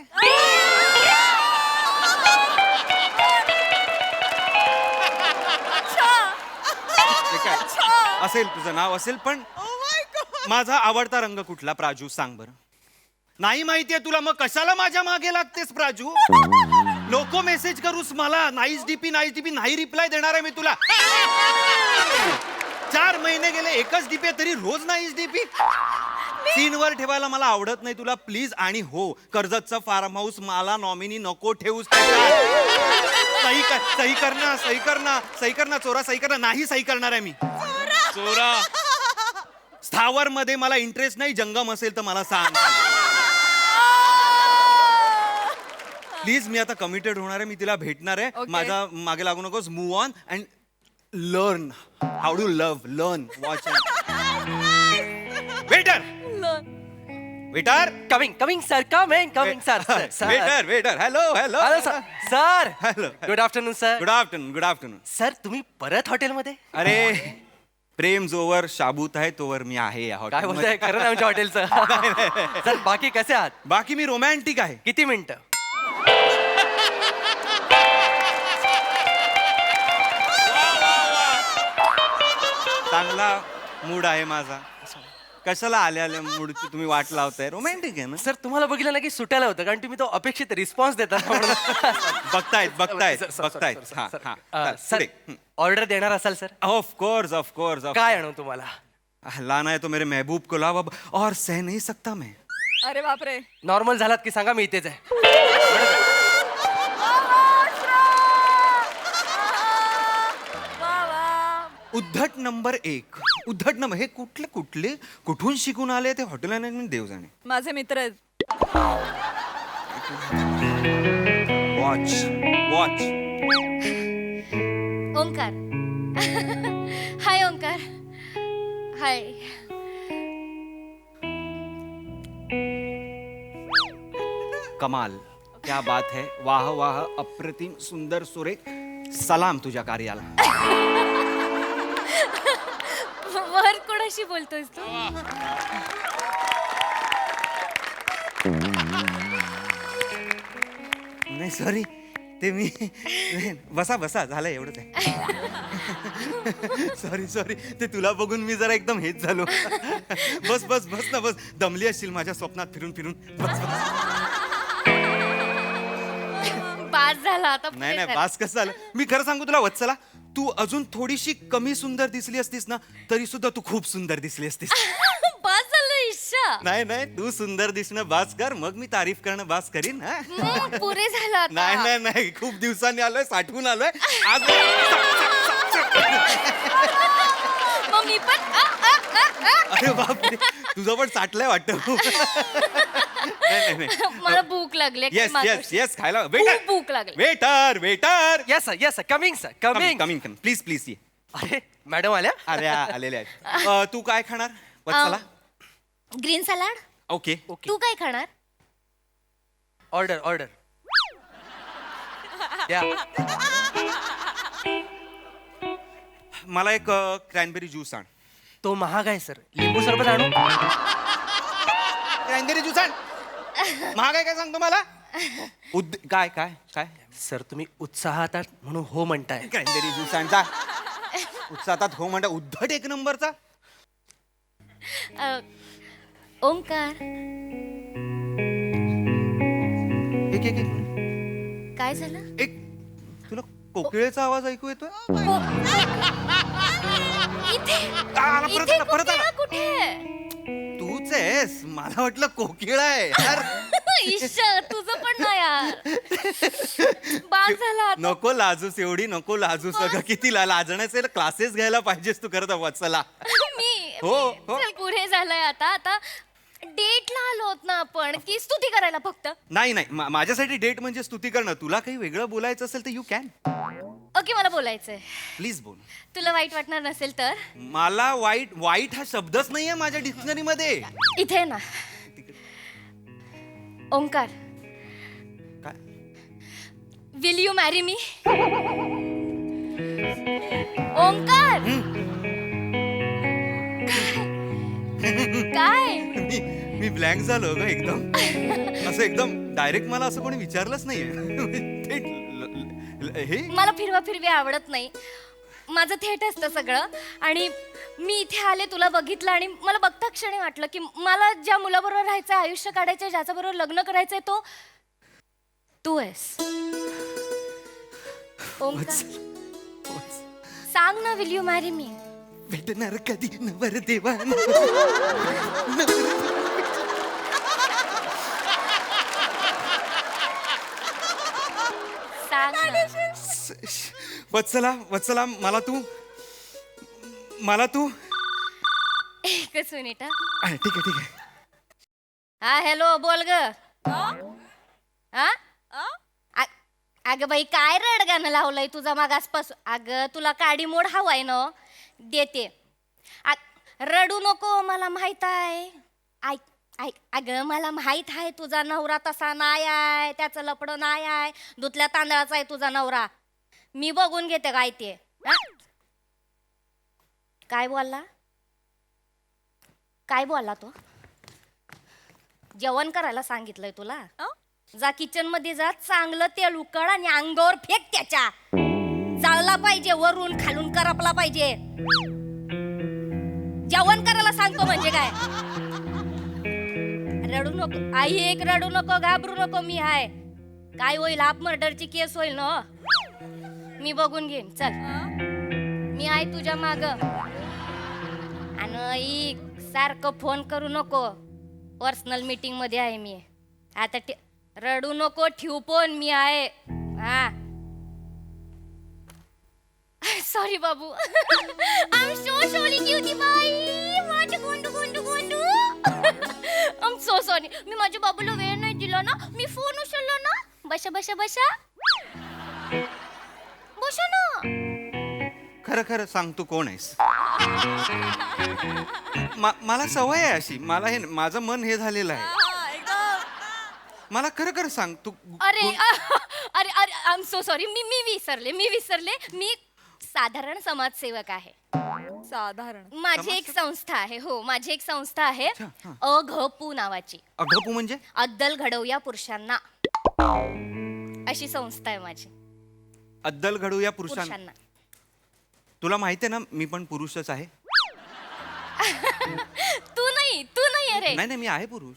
ते काय असेल, तुझं नाव असेल, पण माझा आवडता रंग कुठला? प्राजू सांग बरं. नाही माहितीये तुला, मग कशाला माझ्या मागे लागतेस प्राजू? नको मेसेज करूस मला. नाईस डीपी नाही रिप्लाय देणार आहे मी तुला. 4 महिने गेले, एकच डीपी तरी रोज नाईस डीपी. सीनवर ठेवायला मला आवडत नाही तुला प्लीज. आणि हो, कर्जतचं फार्म हाऊस मला नॉमिनी नको ठेवूस. सही करना चोरा, सही करना. नाही सही करणार आहे मी. चोरा स्थावर मध्ये मला इंटरेस्ट नाही. जंगम असेल तर मला सांग प्लीज. मी आता कमिटेड होणार आहे. मी तिला भेटणार आहे. माझा मागे लागू नकोस. Move on and learn how do love. Learn, watch. Waiter coming sir, coming sir. Waiter hello sir. Hello. Good afternoon sir. Good afternoon. Sir तुम्ही परत हॉटेलमध्ये? अरे प्रेम जोवर शाबूत आहे तोवर मी आहे या काय बोलताय? हॉटेल. खरं ना आमच्या हॉटेलचं. सर बाकी कसे आहात? बाकी मी रोमॅन्टिक आहे. किती मिनिटं? चांगला मूड आहे माझा. कशाला आल्या मूडची तुम्ही वाट लावताय? रोमॅन्टिक आहे ना सर तुम्हाला बघितलं ना की सुटायला होतं, कारण तुम्ही तो अपेक्षित रिस्पॉन्स देता. बघतायत. सर ऑर्डर देणार असाल सर? Of course. काय आणू तुम्हाला? लाना है तो मेरे महबूब को लाओ अब, और सह नहीं सकता मैं. अरे बापरे. नॉर्मल झालात की सांगा, मी इथेच आहे. उद्धट नंबर 1. उद्धट नंबर हे कुठले कुठून शिकून आले ते हॉटेल मॅनेजमेंट देव जाणे. माझे मित्र आहेत. वॉच. ओंकार. हाय ओंकार. हाय. कमाल, क्या बात है. वाह वाह, अप्रतिम, सुंदर, सुरेख. सलाम तुझ्या कार्याला. वर कोणाशी बोलतोयस तू? नाही सॉरी, ते मी बसा झालं एवढंच आहे. सॉरी ते तुला बघून मी जरा एकदम हेच झालो. बस. दमली असशील माझ्या स्वप्नात फिरून. बस. बास झाला आता. पुढे नाही कर. बास कसं झालं. मी खरं सांगू तुला वत्सला, तू अजून थोडीशी कमी सुंदर दिसली असतीस ना तरी सुद्धा तू खूप सुंदर दिसली असतीस. बास झालं इश्शा. नाही तू सुंदर दिसणं बास कर, मग मी तारीफ करणं बास करीन. पुरे झालं आता. नाही खूप दिवसांनी आलोय, साठवून आलोय आज. मग मी पण अरे बापरे, तुझं पण साठलंय वाटतं. नाही. मला भूक लागली. येस खायला. खूप भूक लागली. Waiter. Yes sir, coming sir, coming. Please ये. अरे मॅडम आल्या? अरे आलेले आहेत. तू काय खाणार वत्सला? Green salad. ओके. तू काय खाणार? ऑर्डर. या. मला एक क्रॅनबेरी ज्यूस आण. तो महाग आहे सर. लिंबू सरबत आणू? क्रॅनबेरी ज्यूस आण. महाग आहे काय सांगतो मला? काय सर तुम्ही उत्साहात आहात म्हणून हो म्हणताय. क्रॅनबेरी ज्यूस आण जा. उत्साहात हो म्हणता. उद्धट एक नंबरचा. ओंकार. एक काय झालं? एक तुला कोकिळेचा आवाज ऐकू येतोय? इथे आला, परत इथे आला, परत आला. कुठे? तूच आहेस, मला वाटलं कोकिळ आहे यार. ईश्वर तुझं पण ना यार. बाद झाला आता. नको लाजूस, एवढी नको लाजूस. अगं किती लाजण्याचे क्लासेस घ्यायला पाहिजेस तू खरं तर वत्सला. हो, हो. चल पुढे झालंय आता डेटला आलो होत ना आपण की स्तुती करायला फक्त. नाही नाही, माझ्यासाठी डेट म्हणजे स्तुती करणं. तुला काही वेगळं बोलायचं असेल तर यू कॅन. ओके मला बोलायचंय. प्लीज बोल. तुला वाईट वाटणार नसेल तर मला वाईट हा शब्दच नाहीये माझ्या डिक्शनरी मध्ये. इथे ना ओंकार, काय? Will you marry me? Omkar काय? मी ब्लँक झालो ग एकदम. असं एकदम डायरेक्ट मला असं कोणी विचारलंच नाहीये. हे मला फिरवा फिरवी आवडत नाही. माझं थेट असतं सगळं. आणि मी इथे आले, तुला बघितलं आणि मला बघता क्षणी वाटलं की मला ज्या मुलाबरोबर राहायचं, आयुष्य काढायचं, ज्याच्याबरोबर लग्न करायचंय तो तू आहेस. ओंकार सांग ना, विल यू मॅरी मी? भेटणार कधी नवर देवा. सांग ना. वत्सला मला तू एकच मिनिट हा. ठीक आहे. हा हॅलो, बोल ग. हा अगं बाई, काय रडगाणं लावलंय तुझा मागासपासून? अगं तुला काडी मोड हवाय ना, देते. रडू नको, मला माहित आहे. ऐक अगं मला माहित आहे तुझा नवरा तसा नाही आहे, त्याचं लपडं नाही आहे, धुतल्या तांदळाचा आहे तुझा नवरा. मी बघून घेते काय ते. काय बोलला तो? जेवण करायला सांगितलंय तुला? जा किचन मध्ये जा, चांगलं तेल उकळ आणि अंगावर फेक त्याच्या. जाळला पाहिजे, वरून खालून करपला पाहिजे. जेवण करायला सांगतो म्हणजे काय? रडू नको आई, एक रडू नको, घाबरू नको. मी आहे. काय होईल, हाफ मर्डरची केस होईल ना, मी बघून घेईन. चल मी आहे तुझ्या माग. आणि सारखं फोन करू नको, पर्सनल मीटिंग मध्ये आहे मी आता. रडू नको, ठेवू पण मी आहे. हा सॉरी बाबू. I am so sorry cutie बाई, माझे गोंडू. I am so sorry. मी माझ्या बाबूला वेळ नाही दिला ना, मी फोन उचलला ना. बशा ना. खरं सांग, तू कोण आहेस? मला सवय आहे अशी. मला हे माझं मन हे झालेलं आहे. मला खरं सांग तू. अरे आय एम सो सॉरी. मी विसरले. मी साधारण समाजसेवक आहे. साधारण माझी एक संस्था आहे. हो, माझी एक संस्था आहे, अघपू नावाची. अघपू म्हणजे? अद्दल घडवूया पुरुषांना, अशी संस्था आहे माझी. अद्दल घडवूया पुरुषांना. तुला माहिती आहे ना, मी पण पुरुषच आहे. तू नाही अरे. नाही मी आहे पुरुष.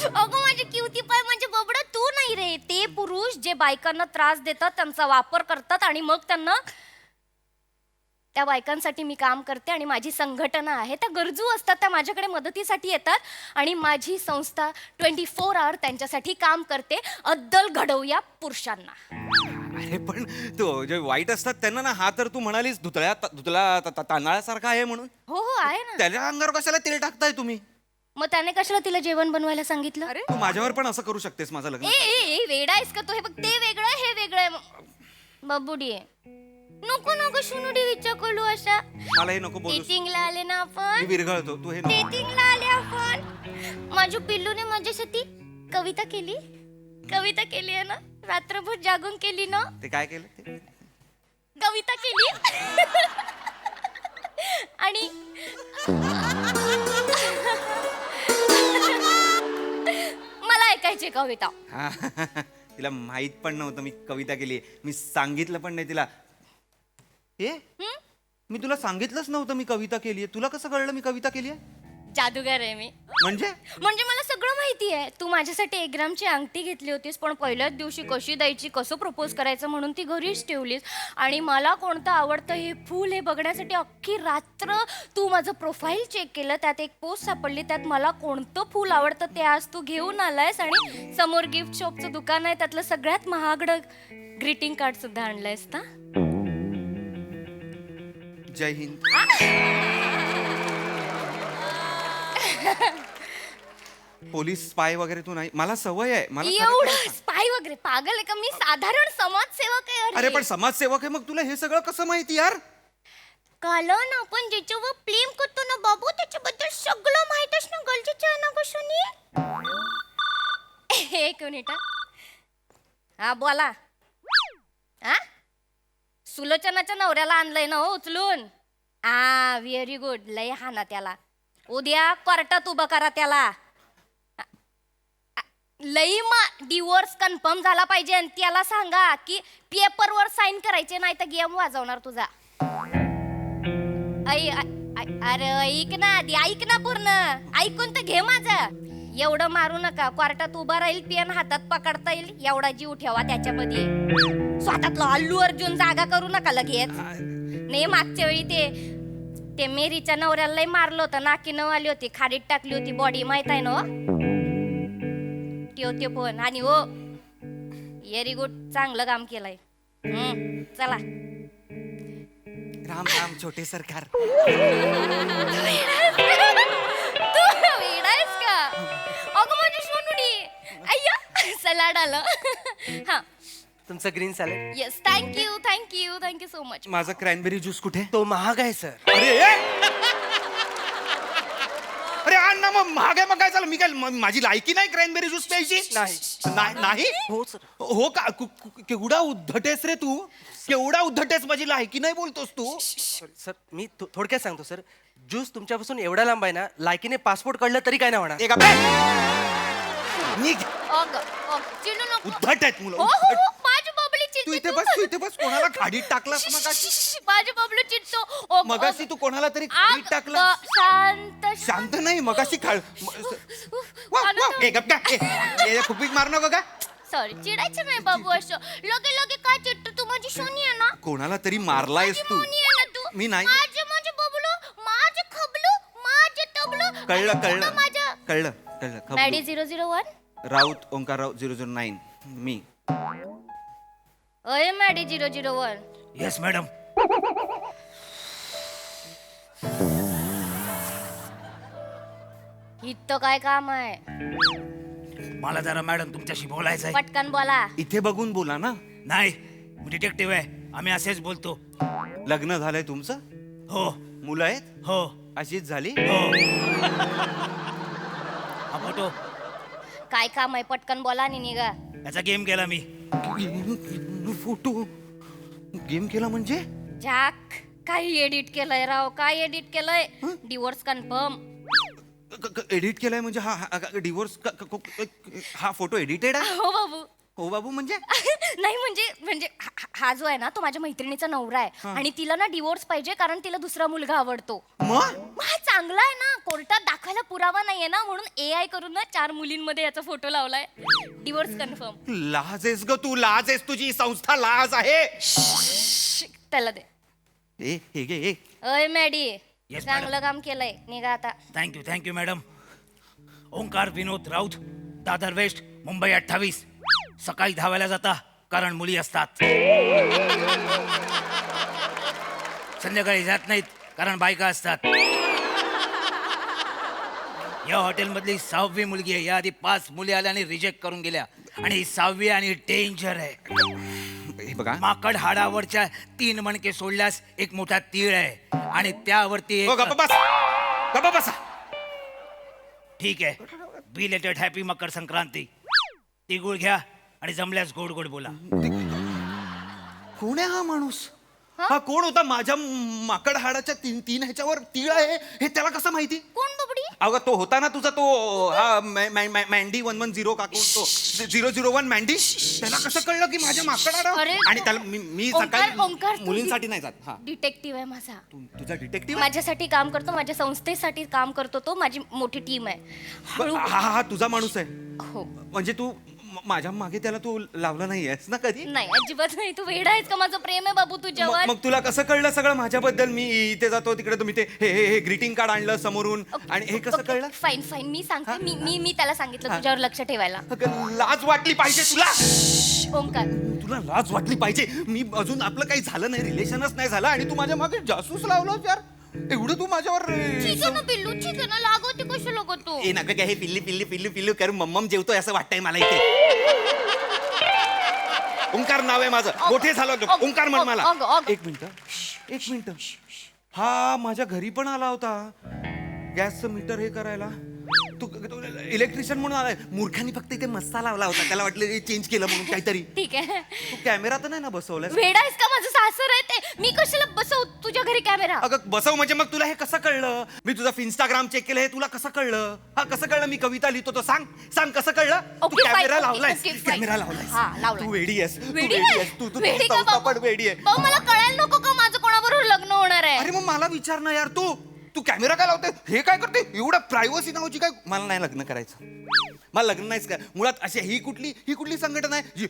अगं माझी क्युती पाय, म्हणजे बबडा तू नाही रे. ते पुरुष जे बायकांना त्रास देतात, त्यांचा वापर करतात आणि मग त्यांना, त्या बायकांसाठी मी काम करते. आणि माझी संघटना आहे, त्या गरजू असतात, त्या माझ्याकडे मदतीसाठी येतात. आणि माझी संस्था 24 आवर त्यांच्यासाठी काम करते, अद्दल घडवूया पुरुषांना. अरे पण तो जे वाईट असतात त्यांना ना, हा तर तू म्हणालीस धुतला तांदळासारखा आहे म्हणून. हो आहे ना. त्याच्या अंगावर कशाला तेल टाकताय तुम्ही? मग त्याने कशाला तिला जेवण बनवायला सांगितलं? तू माझ्यावर पण असं करू शकतेस माझं लग्न. ए वेडा आहेस का तू? हे बघ, ते वेगळं हे वेगळं. बबुडी नको शुनुडी विचारलो अशा. मला हे नको बोलू. डेटिंगला आले ना आपण. मी विरघळतो, तू हे नको. डेटिंगला आले आपण. माझ्या पिल्लूने माझ्यासाठी कविता केली आहे ना, रात्रभर जागून केली ना. ते काय केलं ते? कविता केली. आणि मला ऐकायची कविता. तिला माहित पण नव्हतं मी कविता केली. मी सांगितलं पण नाही तिला. मी तुला सांगितलंच नव्हतं मी कविता केली. तुला कसं कळलं मी कविता केली? जादूगार आहे मी. म्हणजे म्हणजे मला सगळं माहिती आहे. तू माझ्यासाठी 1 ग्रामची अंगठी घेतली होतीस, पण पहिल्याच दिवशी कशी द्यायची, कसं प्रपोज करायचं म्हणून ती घरीच ठेवलीस. आणि मला कोणतं आवडतं हे फूल हे बघण्यासाठी अख्खी रात्र तू माझं प्रोफाईल चेक केलं. त्यात एक पोस्ट सापडली, त्यात मला कोणतं फूल आवडतं ते आज तू घेऊन आलायस. आणि समोर गिफ्ट शॉपचं दुकान आहे, त्यातलं सगळ्यात महागडं ग्रीटिंग कार्ड सुद्धा आणलंयस ना. जय हिंद. पोलीस स्पाय वगैरे तू नाही, मला सवय आहे. मला खरं एवढं खरं सांग. स्पाय वगैरे पागल आहे का मी? साधारण समाजसेवक आहे. अरे पण समाजसेवक आहे, मग तुला हे सगळं कसं माहिती यार? काल ना आपण ज्याच्यावर प्रेम करतो ना बाबू, त्याच्याबद्दल सगळं माहितच ना. गलजीचं आहे ना कशाने. एक मिनिट. हा बोला. हा सुलोचनाच्या नवऱ्याला आणलंय ना हो उचलून. Very good. लय हा ना त्याला. उद्या कोर्टात उभं करा त्याला. लई डिवोर्स कन्फर्म झाला पाहिजे. आणि त्याला सांगा की पेपरवर साईन करायचे, नाही तर गेम वाजवणार तुझा. अरे ऐक ना आधी, ऐक ना पूर्ण. ऐकून तर घे माझं. एवढं मारू नका. कोर्टात उभा राहील, पेन हातात पकडता येईल एवढा जीव ठेवा त्याच्यामध्ये. स्वतःतलं अल्लू अर्जुन जागा करू नका लगेच. नाही मागच्या वेळी ते मेरीच्या नवऱ्याला लय मारलं होतं. नाकी आली होती, खाडीत टाकली होती बॉडी, माहित आहे ना. ते पण. आणि हो व्हेरी गुड, चांगलं काम केलंय. चला. राम राम छोटे सरकार. तू वेडायस का? अगं माझी सोनुडी. अय्या सलाड आलं. हा तुमचं green salad. Yes, thank you so much. माझा क्रॅनबेरी ज्यूस कुठे? तो महाग आहे सर. अरे आण ना मग. महाग आहे मग काय झालं? मी काय माझी लायकी नाही क्रॅनबेरी ज्यूस प्यायची? नाही. हो सर. हो का? केवढा उद्धटेस रे तू. केवढा उद्धटेस. माझी लायकी नाही बोलतोस तू. सर मी थोडक्यात सांगतो सर. ज्यूस तुमच्यापासून एवढा लांब आहे ना, लायकीने पासपोर्ट काढलं तरी काय नाही होणार. एक चिडू नको. उद्धट आहेत मुलं. हो उद्धट. माझी बबली तू चिडते. इथे बस. कोणाला खाडीत टाकलास मगाशी? माझी बबलू चिडतो. मगाशी तू कोणाला तरी खाडीत टाकला. शांत नाही. मगाशी खूपच मार नको का? सॉरी, चिडायचं नाही बाबू. असं लगे काय चिडतो तू? माझी सोनी आहे ना. कोणाला तरी मारलायस तू. मोनी आहे ना तू. मी नाही. माझे बबलू, माझे खबलू, माझे तबलू. कळलं. मॅडी 001. राऊत ओंकारराव 009. मी. अय मॅडी 001. Yes madam. इथं काय काम आहे? मला जरा मॅडम तुमच्याशी बोलायचं आहे. पटकन बोला. इथे बघून बोला ना. नाही, मी डिटेक्टिव्ह आहे. आम्ही असेच बोलतो. लग्न झालंय तुमचं? हो. मुलं आहेत? हो. अशीच झाली? हो. हा फोटो. काय काम आहे? पटकन बोला आणि निघा. याचा गेम केला मी. फोटो गेम केला म्हणजे? झाक. काही एडिट केलंय राव. काय एडिट केलंय? Divorce confirm. एडिट केलाय म्हणजे? हा डिवोर्स. हा फोटो एडिटेड आहे? हो बाबू. हो बाबू म्हणजे? नाही म्हणजे हा जो आहे ना, तो माझ्या मैत्रिणीचा नवरा आहे. आणि तिला ना डिवोर्स पाहिजे, कारण तिला दुसरा मुलगा आवडतो. मग हा चांगला आहे ना. कोर्टात दाखवायला पुरावा नाहीये ना, म्हणून AI करून ना 4 मुलींमध्ये याचा फोटो लावलाय. Divorce confirm. लाज आहेस ग तू. लाज आहेस. तुझी संस्था लाज आहे. त्याला दे. हे घे. अय मॅडी, Yes, चांगलं काम केलंय. निघा आता. Thank you madam. Omkar Vinod Raut, Dadar west, Mumbai 28. सकाळी धावायला जाता, कारण मुली असतात. संध्याकाळी जात नाहीत, कारण बायका असतात. या हॉटेलमधली 6वी मुलगी आहे. याआधी 5 मुली आल्या आणि रिजेक्ट करून गेल्या. आणि ही 6वी आणि डेंजर आहे. बघा, माकड हाडावरच्या 3 मणके सोडल्यास एक मोठा तीळ आहे. आणि त्यावरती गप्पा बसा. ठीक आहे. Belated happy Makar Sankranti. तिळगुळ घ्या आणि जमल्यास गोड गोड बोला. कोण आहे हा माणूस? हा कोण होता? माझ्या माकड हाडाच्या 3 ह्याच्यावर तीळ आहे हे त्याला कसं माहिती? कोण बबडी? अगं तो होता ना तुझा तो हा मँडी 110 काकू तो 001 मँडी त्याला कसं कळलं की माझ्या माकडाला अरे, आणि त्याला मी ओंकार, सकाळी तू मुलींसाठी नाही जात हा डिटेक्टिव्ह आहे माझा. तुझा डिटेक्टिव्ह माझ्यासाठी काम करतो, माझ्या संस्थेसाठी काम करतो तो, माझी मोठी टीम आहे. हळू हा हा तुझा माणूस आहे हो. म्हणजे तू माझ्या मागे त्याला तू लावला नाहीयेस ना कधी नाही अजिबात नाही. तू वेडा आहेस का? माझं प्रेम आहे बाबू तुझ्यावर. मग तुला कसं कळलं सगळं माझ्याबद्दल मी इथे जातो तिकडे तुम्ही ते हे ग्रीटिंग कार्ड आणलं समोरून आणि हे कसं कळलं फाईन फाईन मी सांगते. मी त्याला सांगितलं तुझ्यावर लक्ष ठेवायला. अगं, लाज वाटली पाहिजे तुला ओंकार तुला लाज वाटली पाहिजे. मी अजून आपलं काही झालं नाही रिलेशनच नाही झालं आणि तू माझ्या मागे जासूस लावलं यार एवढं तू माझ्यावर ठीक आहे ना पिल्लू, ठीक आहे ना, लागवते कशा लागतो. ए नका काय हे पिल्ली पिल्ली पिल्लू पिल्लू करून मम्मम जेवतोय असं वाटतंय मला इथे. ओंकार नाव आहे माझं मोठे झालो ओंकार म्हण मला. एक मिनिट हा माझ्या घरी पण आला होता गॅसचं मीटर हे करायला. तू इलेक्ट्रिशियन म्हणून आलाय. मूर्खानी फक्त इथे मस्ता लावला होता त्याला वाटलं चेंज केलं म्हणून काहीतरी. ठीक आहे. तू कॅमेरा तर नाही ना बसवलाय. वेडा आहेस का? माझं सासर आहे ते. मी कशाला बसव तुझ्या घरी कॅमेरा? अगं बसव म्हणजे मग तुला हे कसं कळलं? मी तुझं इंस्टाग्राम चेक केलं हे तुला कसं कळलं? हा कसं कळलं मी कविता लिहितो तो? सांग कसं कळलं? तू Okay, fine, camera okay, लावलायस okay, fine. Camera हा, लावलायस लावलाय. तू वेडी आहेस वेडी आहे? तू वेडी का चौथा बाबू? पण वेडी आहे. भाऊ मला कळायला नको का माझं कोणाबरोबर लग्न होणार आहे? अरे मग मला विचार ना यार तू कॅमेरा काय लावते हे काय करते एवढं प्रायव्हसी नावाची काय? मला नाही लग्न करायचं. मला लग्न नाहीच का मुळात. अशी ही कुठली संघटना आहे जी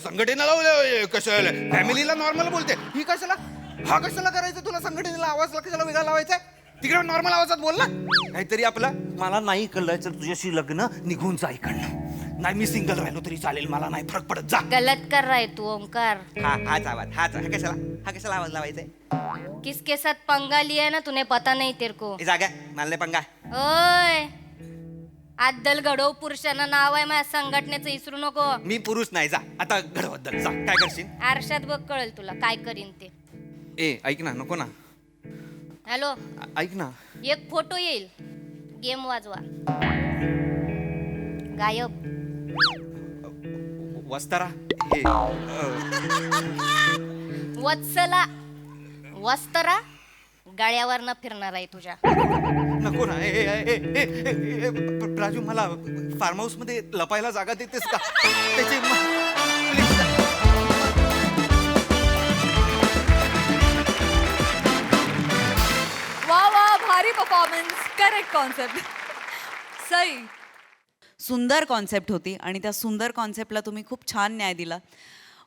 संघटना लावल्या कशाला फॅमिलीला नॉर्मल बोलते ही कशाला? हा कशाला करायचं? तुला संघटनेला आवाज कशाला वेगळा लावायचा? तिकडे नॉर्मल आवाजात बोल ना काहीतरी आपला. मला नाही कळायचं तुझ्याशी लग्न निघून जा इकडनं. नाही मी सिंगल राहिलो तरी चालेल मला नाही फरक पडत जा. गलत कर रहा है तू ओंकार. हाच आवाज हा कशाला आवाज लावायचा आहे? किसके साथ पंगा लिया है ना तूने पता नहीं तेरे को. जागा मला नाही पंगा. ओय आदल घडव पुरुषांना नाव आहे माझ्या संघटनेचं विसरू नको. मी पुरुष नाही जा आता घडवद्दल जा काय करशील? आरशात बघ कळेल तुला काय करीन ते. ए ऐक ना नको ना हॅलो ऐक ना एक फोटो येईल गेम वाजवा. गायब. वस्तारा हे वस्तरा गळ्यावर फिरणार आहे तुझ्या. नको ना राजू मला फार्म हाऊस मध्ये लपायला जागा देतेस का? त्याची वा भारी परफॉर्मन्स. Correct concept. सई सुंदर कॉन्सेप्ट होती आणि त्या सुंदर कॉन्सेप्टला तुम्ही खूप छान न्याय दिला.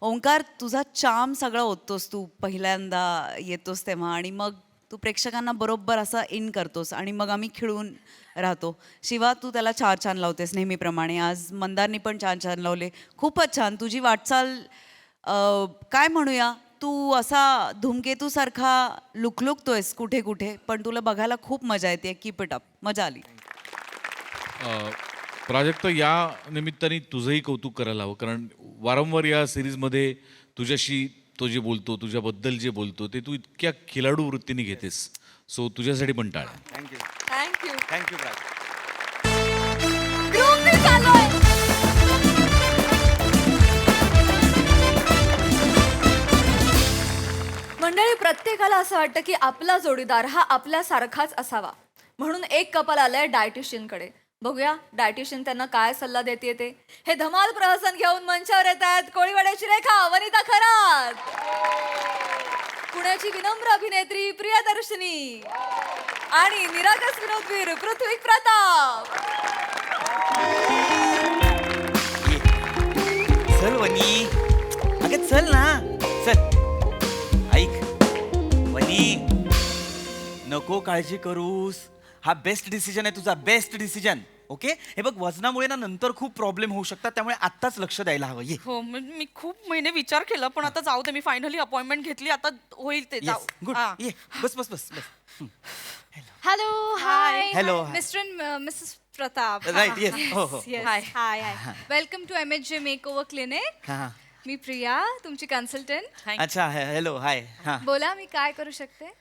ओंकार तुझा चार्म सगळं ओततोस तू पहिल्यांदा येतोस तेव्हा आणि मग तू प्रेक्षकांना बरोबर असं इन करतोस आणि मग आम्ही खिळून राहतो. शिवा तू त्याला छान लावतेस नेहमीप्रमाणे. आज मंदारनी पण छान लावले. खूपच छान तुझी वाटचाल. काय म्हणूया तू असा धूमकेतूसारखा लुकलुकतोयस कुठे कुठे पण तुला बघायला खूप मजा येते. Keep it up. मजा आली. प्राजक्ता या निमित्ताने तुझंही कौतुक करायला हवं कारण वारंवार या सिरीजमध्ये तुझ्याशी तो जे बोलतो तुझ्याबद्दल जे बोलतो ते तू इतक्या खिलाडू वृत्तीने घेतेस. सो तुझ्यासाठी पण टाळ. थँक्यू. थँक्यू ग्रुप बी चाललोय. मंडळी प्रत्येकाला असं वाटतं की आपला जोडीदार हा आपल्यासारखाच असावा म्हणून एक कपल आलंय डायटिशियन कडे. बघूया डायटिशियन त्यांना काय सल्ला देते ते. हे धमाल प्रहसन घेऊन मंचावर येत आहेत कोळीवाड्याची रेखा वनिता खरात, पुण्याची विनम्र अभिनेत्री प्रियदर्शनी आणि निरागस विनोदवीर पृथ्वी प्रताप. चल वनी अगं चल ना चल. ऐक वनी नको काळजी करूस. हा बेस्ट डिसिजन आहे तुझा. Best decision. ओके हे बघ वजनामुळे ना नंतर खूप प्रॉब्लेम होऊ शकतात त्यामुळे आत्ताच लक्ष द्यायला हवं. ये हो मी खूप महिने विचार केला पण आता जाऊ दे. मी फायनली अपॉइंटमेंट घेतली आता होईल ते. जाऊ. गुड हा. ये बस. Hello hi Hello. Mister and missus Pratap. Right, yes. हो, हो. Hi welcome to MHJ makeover clinic. हा मी प्रिया तुमची कन्सल्टंट. अच्छा हॅलो हाय. हा बोला मी काय करू शकते.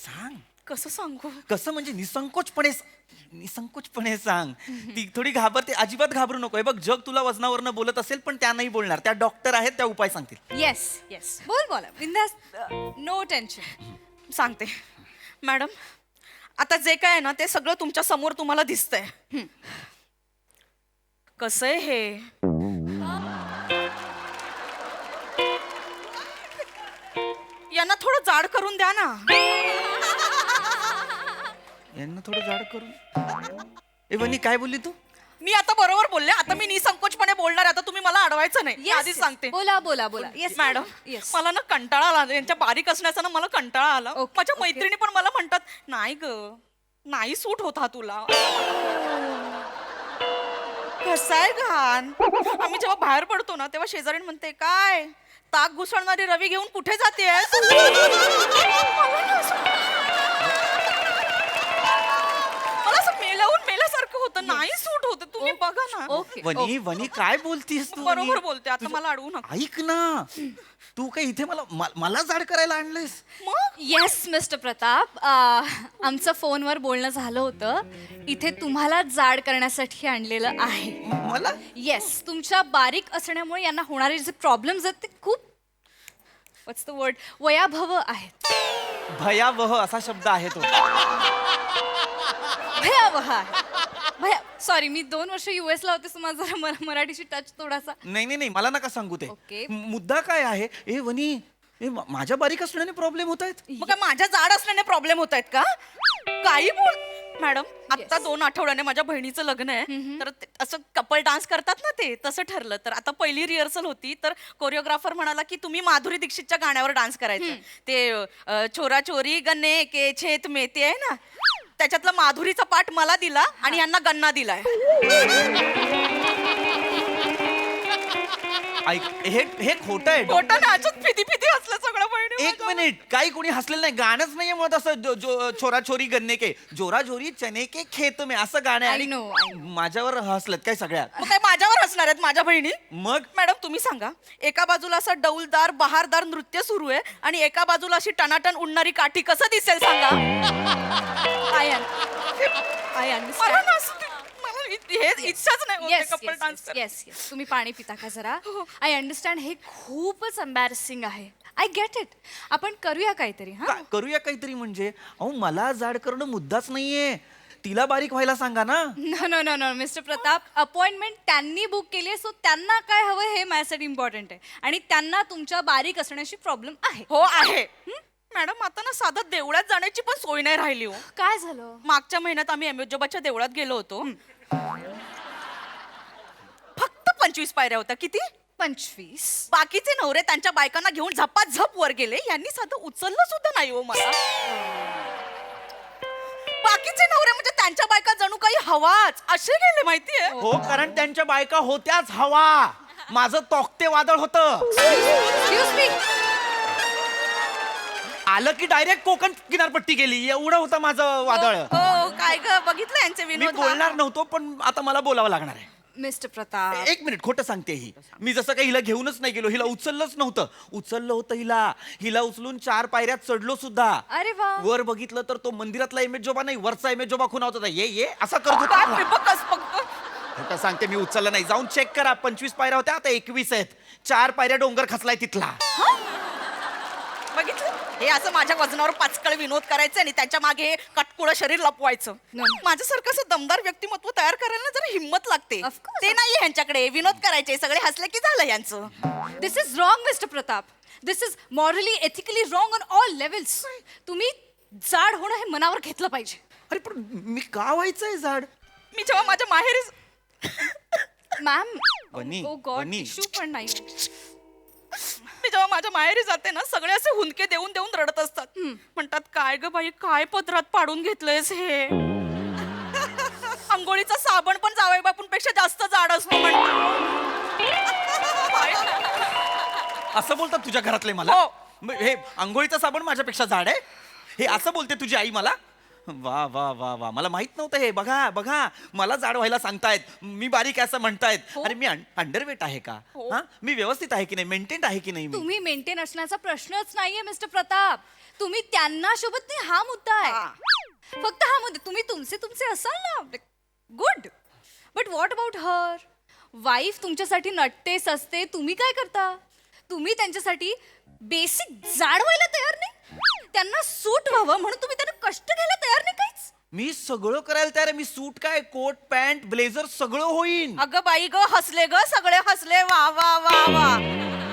सांग कसं सांगू. कसं म्हणजे निसंकोचपणे सांग. ती थोडी घाबरते. अजिबात घाबरू नको. हे बघ जग तुला वजनावरनं बोलत असेल पण त्या नाही बोलणार. त्या डॉक्टर आहेत त्या उपाय सांगतील. येस बोला बिंदास नो टेन्शन. सांगते मॅडम आता जे काय आहे ना ते सगळं तुमच्या समोर तुम्हाला दिसतंय. कसं आहे हे? यांना थोडं जाड करून द्या ना. यांना थोडं जाड करून. ए वनी काय बोलली तू? मी आता बरोबर बोलले. आता मी निसंकोचपणे बोलणार. आता तुम्ही मला अडवायचं नाही. मी Yes, आधीच yes. सांगते. बोला बोला बोला. Yes madam yes. मला ना कंटाळा आला यांच्या बारीक असण्याचा ना मला कंटाळा आला. Okay, माझ्या okay. मैत्रिणी पण मला म्हणतात नाही ग नाही सूट होता तुला. कसा आहे घाण. आम्ही जेव्हा बाहेर पडतो ना तेव्हा शेजारी म्हणते काय ताक घुसळणारी रवी घेऊन कुठे जाते. मला असं मेलावून मेल्यासारखं होतं. नाही सूट होतं. तुम्ही बघा ना. ओके. वनी वनी काय बोलतीस तू? बरोबर वनी? बोलते. आता मला अडवू नका. ऐक ना तू काय इथे मला जाड करायला आणलंयस? मग येस मिस्टर प्रताप, आमचं फोनवर बोलणं झालं होतं. इथे तुम्हाला जाड करण्यासाठी आणलेलं आहे. मला येस, तुमच्या बारीक असण्यामुळे यांना होणारे जे प्रॉब्लेम्स आहेत ते खूप व्हॉट्स द वर्ड वयाभव आहेत. भयावह असा शब्द आहे तो. भयावह आहे. सॉरी, मी 2 वर्ष US ला होते, सो माझा जरा मराठीशी टच थोडासा. नाही मला नका सांगू ते. ओके. मुद्दा काय आहे? ए वनी माझ्या बारीक असण्याने प्रॉब्लेम होत आहेत. मग काय माझ्या जाड असल्याने प्रॉब्लेम होत आहेत का? काही बोल मॅडम. आता 2 आठवड्याने माझ्या बहिणीचं लग्न आहे. तर असं कपल डान्स करतात ना ते तसं ठरलं. तर आता पहिली रिहर्सल होती. तर कोरिओग्राफर म्हणाला की तुम्ही माधुरी दीक्षितच्या गाण्यावर डान्स करायचं. ते चोरा चोरी गन्ने के छेत में ते आहे ना, त्याच्यातला माधुरीचा पाठ मला दिला आणि यांना गन्ना दिलाय. ऐक हे खोटं आहे. खोटं नाचत फिती फिती असलं सगळं बहिणी. एक मिनिट, काही कोणी हसलेलं नाही. गाणंच नाहीये मुळात असं छोरा छोरी गन्ने के जोरा जोरी चने के खेत में असं गाणं आहे. I know, I आणि माझ्यावर हसलेत काय सगळ्यात. मग काय माझ्यावर हसणार आहेत माझ्या बहिणी? मग मॅडम तुम्ही सांगा, एका बाजूला असं डौलदार बहारदार नृत्य सुरू आहे आणि एका बाजूला अशी टनाटन उडणारी काठी कसं दिसेल सांगा? आय मला अंडरस्टँड. ना असं- मला हे इच्छाच नाही होत येस कपल डान्स करायची. येस येस, तुम्ही पाणी पिता का जरा? I understand. हे खूपच एम्बॅरेसिंग आहे. I get it. आपण करूया काहीतरी. हा, करूया काहीतरी म्हणजे अहो मला जाड करणं मुद्दाच नाहीये. तिला बारीक व्हायला सांगा ना. No no no no mister Pratap, appointment त्यांनी बुक केली आहे, सो त्यांना काय हवं हे माझ्यासाठी इम्पॉर्टंट आहे. आणि त्यांना तुमच्या बारीक असण्याशी प्रॉब्लेम आहे. हो आहे. मॅडम आता ना साधं देवळात जाण्याची पण सोय नाही राहिली हो. काय झालं? मागच्या महिन्यात आम्ही अमेजोबाच्या देवळात गेलो होतो. फक्त 25 पायऱ्या होत्या. किती? 25. बाकीचे नवरे त्यांच्या बायकांना घेऊन झपाझप वर गेले. यांनी साधं उचललं सुद्धा नाही हो मला. बाकीचे नवरे म्हणजे त्यांच्या बायका जणू काही हवाच असे गेले माहितीये. हो कारण त्यांच्या बायका होत्याच हवा. माझं तोक्ते वादळ होतं. Excuse me. आलं की डायरेक्ट कोकण किनारपट्टी गेली. एवढं होतं माझं वादळ. हो काय ग बघितलं यांचे मी विनोद. बोलणार नव्हतो पण आता मला बोलावं लागणार आहे. मिस्टर प्रताप, एक मिनिट, खोटं सांगते ही. मी जसं काही हिला घेऊनच नाही गेलो. हिला उचललंच नव्हतं. उचललं होतं हिला उचलून 4 पायऱ्यात चढलो सुद्धा. अरे वा. वर बघितलं तर तो मंदिरातला इमेजोबा नाही, वरचा इमेजोबा खुणावत होता. ये असं करत काय होता. पिपकस फक्त. खोटं सांगते, मी उचललं नाही. जाऊन चेक करा. 25 पायऱ्या होत्या, आता 21 आहेत. 4 पायऱ्या डोंगर खचलाय तिथला. बघितलं हे असं माझ्या वजनावर पाचकळ विनोद करायचे आणि त्याच्या मागे कटकुळं शरीर लपवायचं. माझ्यासारखं असं दमदार व्यक्तिमत्व तयार करायला ना जरा हिंमत लागते. Of course. ते नाहीये ह्यांच्याकडे. विनोद करायचे सगळे हसले की झालं यांचं. This is wrong mister Pratap. This is morally ethically wrong on all levels. तुम्ही जाड होणं हे मनावर घेतलं पाहिजे. अरे पण मी का व्हायचंय जाड? मी जेव्हा माझ्या माहेरी मॅम, बनी, ओ गॉड, बनी. इशू पण नाही. मी जेव्हा माझ्या माहेरी जाते ना सगळे असे हुंदके देऊन देऊन रडत असतात. म्हणतात काय ग बाई काय पदरात पाडून घेतलंयस हे. अंघोळीचा साबण पण जावई बापूंपेक्षा जास्त जाड असतो म्हणतात. असं बोलतात तुझ्या घरातले मला? हो. मग हे आंघोळीचा साबण माझ्यापेक्षा जाड आहे? हे असं बोलते तुझी आई मला? वा वा वा वा, मला माहित नव्हतं हे. बघा मला जाड व्हायला सांगतायत, मी बारीक आहे असं म्हणतायत. अरे मी अंडरवेट आहे का? हा, मी व्यवस्थित आहे की नाही, मेंटेन आहे की नाही मी? तुम्ही मेंटेन असण्याचा प्रश्नच नाहीये मिस्टर प्रताप. तुम्ही त्यांना शोभत नाही हा मुद्दा आहे. फक्त हा मुद्दा. तुम्ही तुमचे असाल ना, good. But what about her? Wife तुमच्यासाठी नटतेस असते, तुम्ही काय करता? तुम्ही त्यांच्यासाठी बेसिक जाड व्हायला तयार नाही. त्यांना सूट व्हावं म्हणून तुम्ही त्यांना कष्ट घ्यायला तयार नाही काहीच. मी सगळं करायला तयार आहे. मी सूट काय, कोट पॅन्ट ब्लेझर सगळं होईन. अगं बाई ग, हसले ग सगळे, हसले. वा वा वा वा.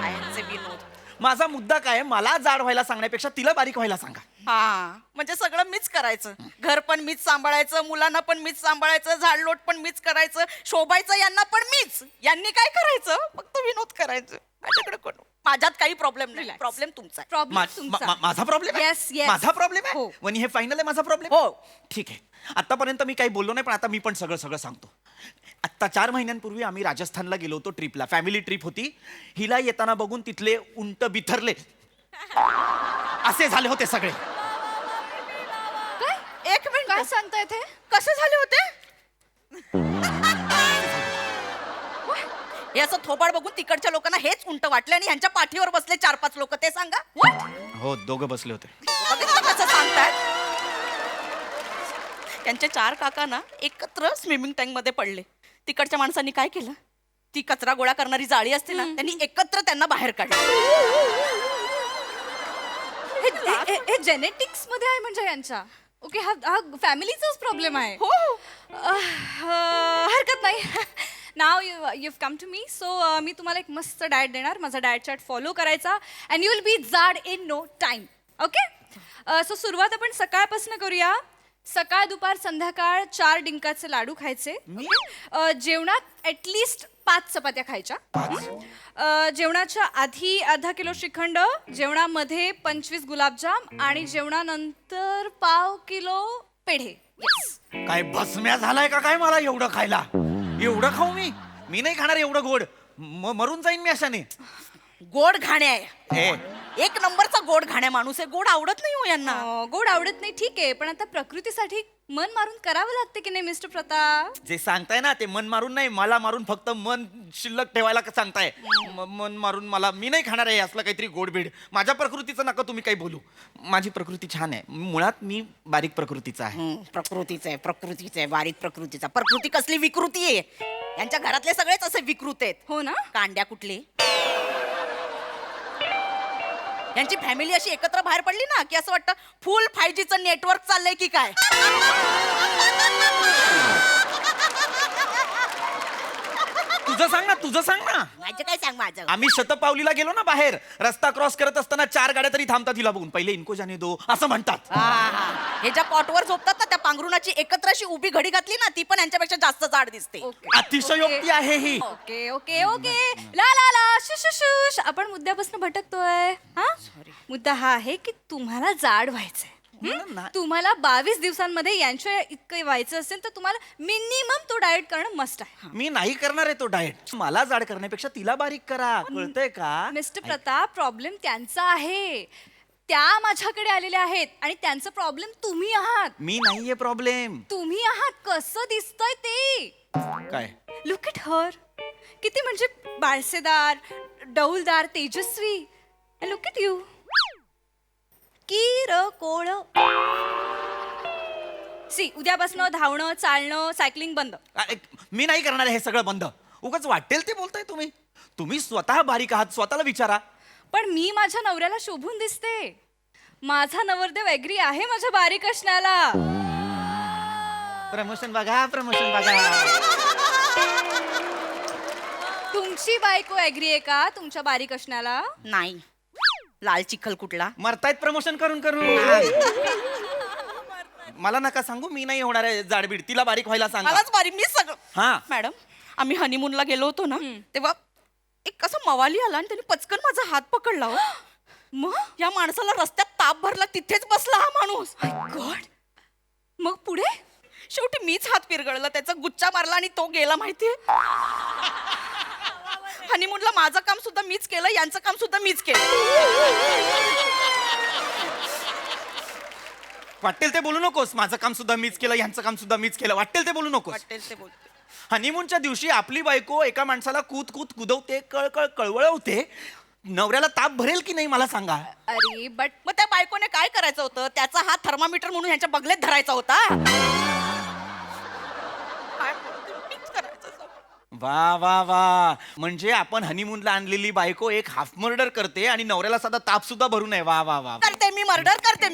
आयांचे विनोद. माझा मुद्दा काय आहे, मला जाड व्हायला सांगण्यापेक्षा तिला बारीक व्हायला सांगा. हा, म्हणजे सगळं मीच करायचं. घर पण मीच सांभाळायचं, मुलांना पण मीच सांभाळायचं, झाडलोट पण मीच करायचं, शोभायचं यांना पण मीच. यांनी काय करायचं, फक्त विनोद करायचं. माझ्याकडे कोण, माझ्यात काही प्रॉब्लेम नाही. प्रॉब्लेम तुमचा आहे. प्रॉब्लेम माझा प्रॉब्लेम आहे. Yes, yes. माझा प्रॉब्लेम आहे. हो. वनी हे फायनल आहे माझा प्रॉब्लेम. हो. ठीक आहे. आतापर्यंत मी काही बोललो नाही, पण आता मी पण सगळं सगळं सांगतो. आत्ता 4 महिन्यांपूर्वी आम्ही राजस्थानला गेलो होतो ट्रिपला. फॅमिली ट्रिप होती. हिला येताना बघून तिथले उंट बिथरले असे झाले होते सगळे. काय? एक मिनिट, काय सांगताय ते? कसे झाले होते? हे असं थोबाड बघून तिकडच्या लोकांना हेच उंट वाटले आणि ह्यांच्या पाठीवर बसले 4-5 लोक. ते सांगा. What? हो, दोघं बसले होते. बघितलं कसं सांगतायत? त्यांचे 4 काका ना एकत्र स्विमिंग टँक मध्ये पडले. तिकडच्या माणसांनी काय केलं, ती कचरा गोळा करणारी जाळी असते ना, त्यांनी एकत्र त्यांना बाहेर काढलं. हे जेनेटिक्स मध्ये आहे म्हणजे यांच्या. ओके, हा फॅमिलीचाच प्रॉब्लेम आहे. हो. हरकत नाही. Now you come to me, so मी तुम्हाला एक मस्त डाएट देणार. माझा डाएट चार्ट फॉलो करायचा अँड यू विल बी जाड in no time. Okay, so सुरुवात आपण सकाळपासून करूया. सकाळ दुपार संध्याकाळ 4 डिंकाचे लाडू खायचे. जेवणात ॲटलिस्ट 5 चपात्या खायच्या. जेवणाच्या आधी अर्धा किलो श्रीखंड, जेवणामध्ये 25 गुलाबजाम आणि जेवणानंतर 1/2 किलो पेढे. Yes. काय बसम्या झालाय का काय मला एवढं खायला? एवढं खाऊ मी? मी नाही खाणार एवढं गोड. मरून जाईन मी अशाने. गोड घाणे आहे. ए, एक नंबरचा गोड घाण्या माणूस आहे. गोड आवडत नाही हो यांना. गोड आवडत नाही ठीक आहे, पण आता प्रकृतीसाठी मन मारून करावं लागते की नाही मिस्टर प्रताप? जे सांगताय ना ते मन मारून नाही, मला मारून फक्त मन शिल्लक ठेवायला सांगताय. मन मारून मला, मी नाही खाणार आहे असलं काहीतरी गोडबीड. माझ्या प्रकृतीचं नका तुम्ही काही बोलू. माझी प्रकृती छान आहे. मुळात मी बारीक प्रकृतीचा आहे. प्रकृतीचं आहे, प्रकृतीचं आहे, बारीक प्रकृतीचा. प्रकृती कसली विकृती आहे? यांच्या घरातले सगळेच असे विकृत आहेत. हो ना. कांड्या कुठले? यांची फॅमिली अशी एकत्र बाहेर पडली ना की असं वाटतं फुल 5Gचं नेटवर्क चाललंय की काय. तुझं सांग ना, तुझं सांग ना. माझं काय सांग माझं. आम्ही शतपावलीला गेलो ना बाहेर, रस्ता क्रॉस करत असताना 4 गाड्या तरी थांबतात तिला बघून. पहिले इनको जाने दो असं म्हणतात. हे ज्या कॉटवर झोपतात ना त्या पांघरुणाची एकत्र अशी उभी घडी घातली ना ती पण यांच्यापेक्षा जास्त जाड दिसते. अतिशयोक्ती आहे ही. ओके ओके ओके, ला ला ला, शुश. आपण मुद्द्यापासून भटकतोय. हा, मुद्दा हा आहे की तुम्हाला जाड व्हायचंय. तुम्हाला 22 दिवसांमध्ये यांच्या इतकं व्हायचं असेल तर तुम्हाला मिनिमम तो डाएट करणं मस्ट आहे. मी नाही करणार आहे तो डाएट. मला जाड करण्यापेक्षा तिला बारीक करा. कळतंय का? मिस्टर प्रताप, प्रॉब्लेम त्यांचा आहे. त्या माझ्याकडे आलेल्या आहेत आणि त्यांचं प्रॉब्लेम तुम्ही आहात. मी नाहीये प्रॉब्लेम. तुम्ही आहात. कसं दिसतंय ते? काय? Look at her. किती म्हणजे बाळसेदार, डौलदार, तेजस्वी. लुक एट यू, किरकोळ. सी, उद्यापासून धावणं, चालणं, सायकलिंग बंद. मी नाही करणार हे सगळं बंद. उगाच वाटेल ते बोलताय तुम्ही. तुम्ही स्वतः बारीक आहात, स्वतःला विचारा. पण मी माझ्या नवऱ्याला शोभून दिसते. माझा नवरदेव एग्री आहे माझ्या बारीक असण्याला. प्रमोशन बघा, प्रमोशन बघा. तुमची बायको एग्री आहे का तुमच्या बारीक असण्याला? नाही. लाल चिखल कुठला? मरतायत प्रमोशन करून करून. मला नका सांगू, मी नाही होणार आहे जाडबीड. तिला बारीक व्हायला सांगा. मलाच बारीक, मी सगळं. हा मॅडम, आम्ही हनीमूनला गेलो होतो ना तेव्हा एक असं मवाली आला आणि त्याने पचकन माझा हात पकडला. मग या माणसाला रस्त्यात ताप भरला, तिथेच बसला हा माणूस. गॉड. मग पुढे शेवटी मीच हात पिरगळला, त्याचा गुच्चा मारला आणि तो गेला. माहितीये, हनीमूनला माझं काम सुद्धा मीच केलं, यांचं काम सुद्धा मीच केलं. वाटेल ते बोलू नकोस. माझं काम सुद्धा मीच केलं, यांचं काम सुद्धा मीच केलं. वाटेल ते बोलू नकोस. वाटेल ते बोलते. हनीमूनच्या दिवशी आपली बायको एका माणसाला कूद कुदवते, कळवळवते. नवऱ्याला ताप भरेल की नाही मला सांगा. अरे बट मग त्या बायकोने काय करायचं होतं? त्याचा हात थर्मामीटर म्हणून ह्यांच्या बगलेत धरायचा होता. काय बोलते? मीच करायचं सगळं. वा वा वा, म्हणजे आपण हनीमूनला आणलेली बायको एक हाफ मर्डर करते आणि नवऱ्याला साधा ताप सुद्धा भरू नये. वा वा वा. करते मी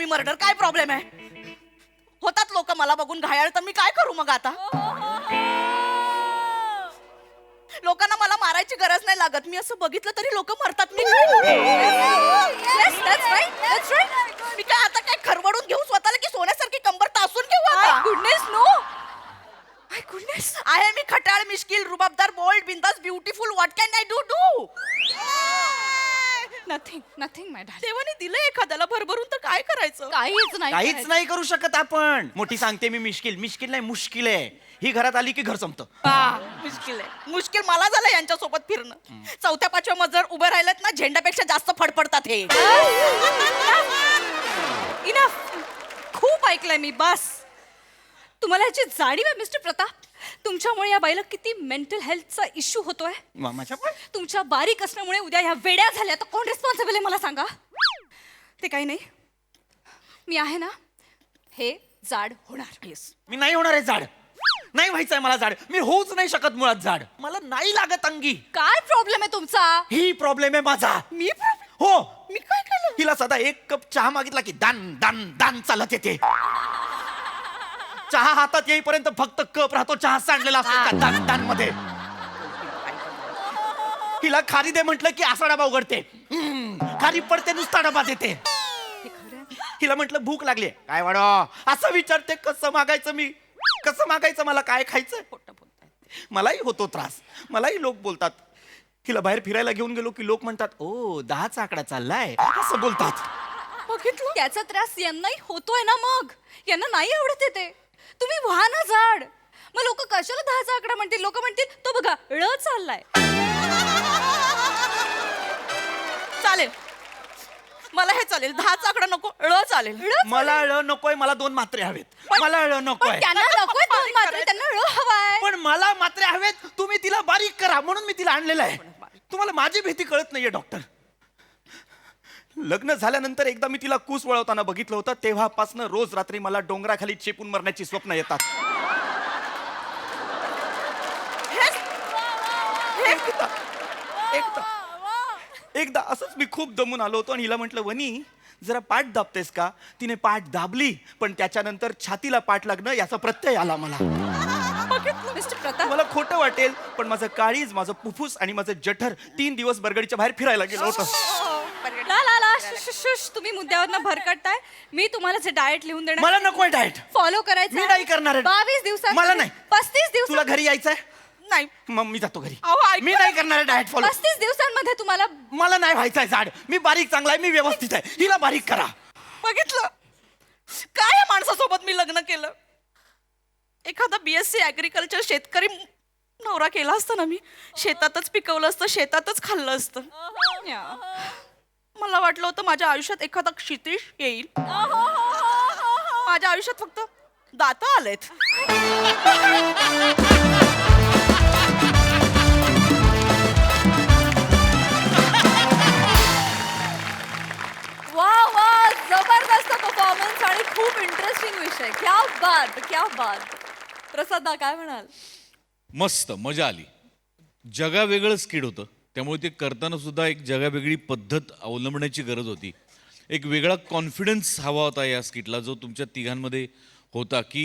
मर्डर काय प्रॉब्लेम आहे? होतात लोक मला बघून घायाळ, तर मी काय करू मग आता? लोकांना मला मारायची गरज नाही लागत. मी असं बघितलं तरी लोक मरतात. मी काय करू? Yes, that's right. मी काय आता काय खरवडून घेऊ स्वतःला की सोन्यासारखी कंबर तासून घेऊ आता? Goodness no. माय गुडनेस, आहे मी खटाळ, मिश्किल, रुबाबदार, बोल्ड, बिंदास, beautiful. What can I do? Nothing madam. देवाने दिलं एखाद्याला भरभरून, तर काय करायचं? काहीच नाही काहीच करायचं. नाही करू शकत आपण. मोठी सांगते मी, मिश्किल नाही, मुश्किल आहे. ही घरात आली की घर संपतं. मुश्किल आहे. मुश्किल मला झालं यांच्यासोबत फिरणं. 4-5व्या मजल्यावर उभे राहिलेत ना, झेंड्यापेक्षा जास्त फडफडतात हे. इनफ. खूप ऐकलंय मी, बस. तुम्हाला याची जाणीव आहे मिस्टर प्रताप? तुमच्यामुळे या बाईला किती मेंटल हेल्थचा इश्यू होतोय. माझ्या पण तुमच्या बारीक असण्यामुळे उद्या ह्या वेड्या झाल्या तर कोण रिस्पॉन्सिबल आहे मला सांगा? ते काही नाही, मी आहे ना. हे जाड होणार. येस. मी नाही होणार आहे जाड. नाही व्हायचंय मला जाड. मी होऊच नाही शकत मुळात जाड. मला नाही लागत अंगी. काय प्रॉब्लेम आहे तुमचा? ही प्रॉब्लेम आहे माझा. मी हो. मी काय केलं? हिला साधा 1 कप चहा मागितला की दान दान दान चालत येते. चहा हातात येईपर्यंत फक्त कप राहतो, चहा सांडलेला असतो त्या दान दान मध्ये. हिला खारी दे म्हटलं की असा डबा उघडते. खारी पडते, नुसता डबा देते. हिला म्हटलं भूक लागली, काय वाढो असं विचारते. कसं मागायचं मी? कसं मागायचं? मला काय खायचं? मलाही होतो त्रास. मलाही लोक बोलतात. हिला बाहेर फिरायला घेऊन गेलो की लोक म्हणतात, ओ 10चा आकडा चाललाय, असं बोलतात. बघितलं, त्याचा त्रास यांनाही होतोय ना. मग यांना नाही आवडत आहे ते. तुम्ही व्हा ना जाड. मग लोक कशाला 10चा आकडा म्हणतील? लोक म्हणतील तो बघा ळ चाललाय. चालेल, मला हे चालेल. 10चा आकडा नको, ळ चालेल. मला ळ नकोय, मला 2 मात्रे हवेत. मला ळ नकोय, त्यांना नकोय 2 मात्रे, त्यांना ळ हवाय. पण मला मात्रे हवेत. तुम्ही तिला बारीक करा म्हणून मी तिला आणलेलं आहे. तुम्हाला माझी भीती कळत नाहीये डॉक्टर. लग्न झाल्यानंतर एकदा मी तिला कूस वळवताना बघितलं होतं. तेव्हापासून रोज रात्री मला डोंगराखाली चेपून मरण्याची स्वप्न येतात. एकदा असंच मी खूप दमून आलो होतो आणि हिला म्हटलं, वनी जरा पाठ दाबतेस का? तिने पाठ दाबली, पण त्याच्यानंतर छातीला पाठ लागणं याचा प्रत्यय आला मला. मिस्टर प्रताप, मला खोटं वाटेल, पण माझं काळीज, माझं फुफ्फुस आणि माझं जठर 3 दिवस बरगडीच्या बाहेर फिरायला गेलो होतो. ला ला ला शुश, तुम्ही मुद्द्यावरनं भरकटताय. मी तुम्हाला जे डाएट लिहून देणार, मला नकोय डाएट. फॉलो करायचं. मी नाही करणार आहे. 22 दिवसात. मला नाही. 35 दिवसात. तुला घरी यायचंय? नाही. मग मी जातो घरी. अहो, ऐका मी ना. नाही करणार डाएट फॉलो. 35 दिवसांमध्ये तुम्हाला. मला नाही व्हायचंय जाड. मी बारीक चांगला आहे, मी व्यवस्थित आहे. हिला बारीक करा. बघितलं काय या माणसासोबत मी लग्न केलं? एखादा BSc ऍग्रिकल्चर शेतकरी नवरा केला असता ना, मी शेतातच पिकवलं असतं, शेतातच खाल्लं असतं. मला वाटलं होतं माझ्या आयुष्यात एखादा क्षितिश येईल. माझ्या आयुष्यात फक्त दात आलेत. वा वा, जबरदस्त परफॉर्मन्स आणि खूप इंटरेस्टिंग विषय. क्या बात, क्या बात. प्रसाद काय म्हणाल? मस्त, मजा आली. जगावेगळं स्किड होतं, त्यामुळे ते करताना सुद्धा एक जगावेगळी पद्धत अवलंबण्याची गरज होती. एक वेगळा कॉन्फिडन्स हवा होता या स्किटला, जो तुमच्या तिघांमध्ये होता की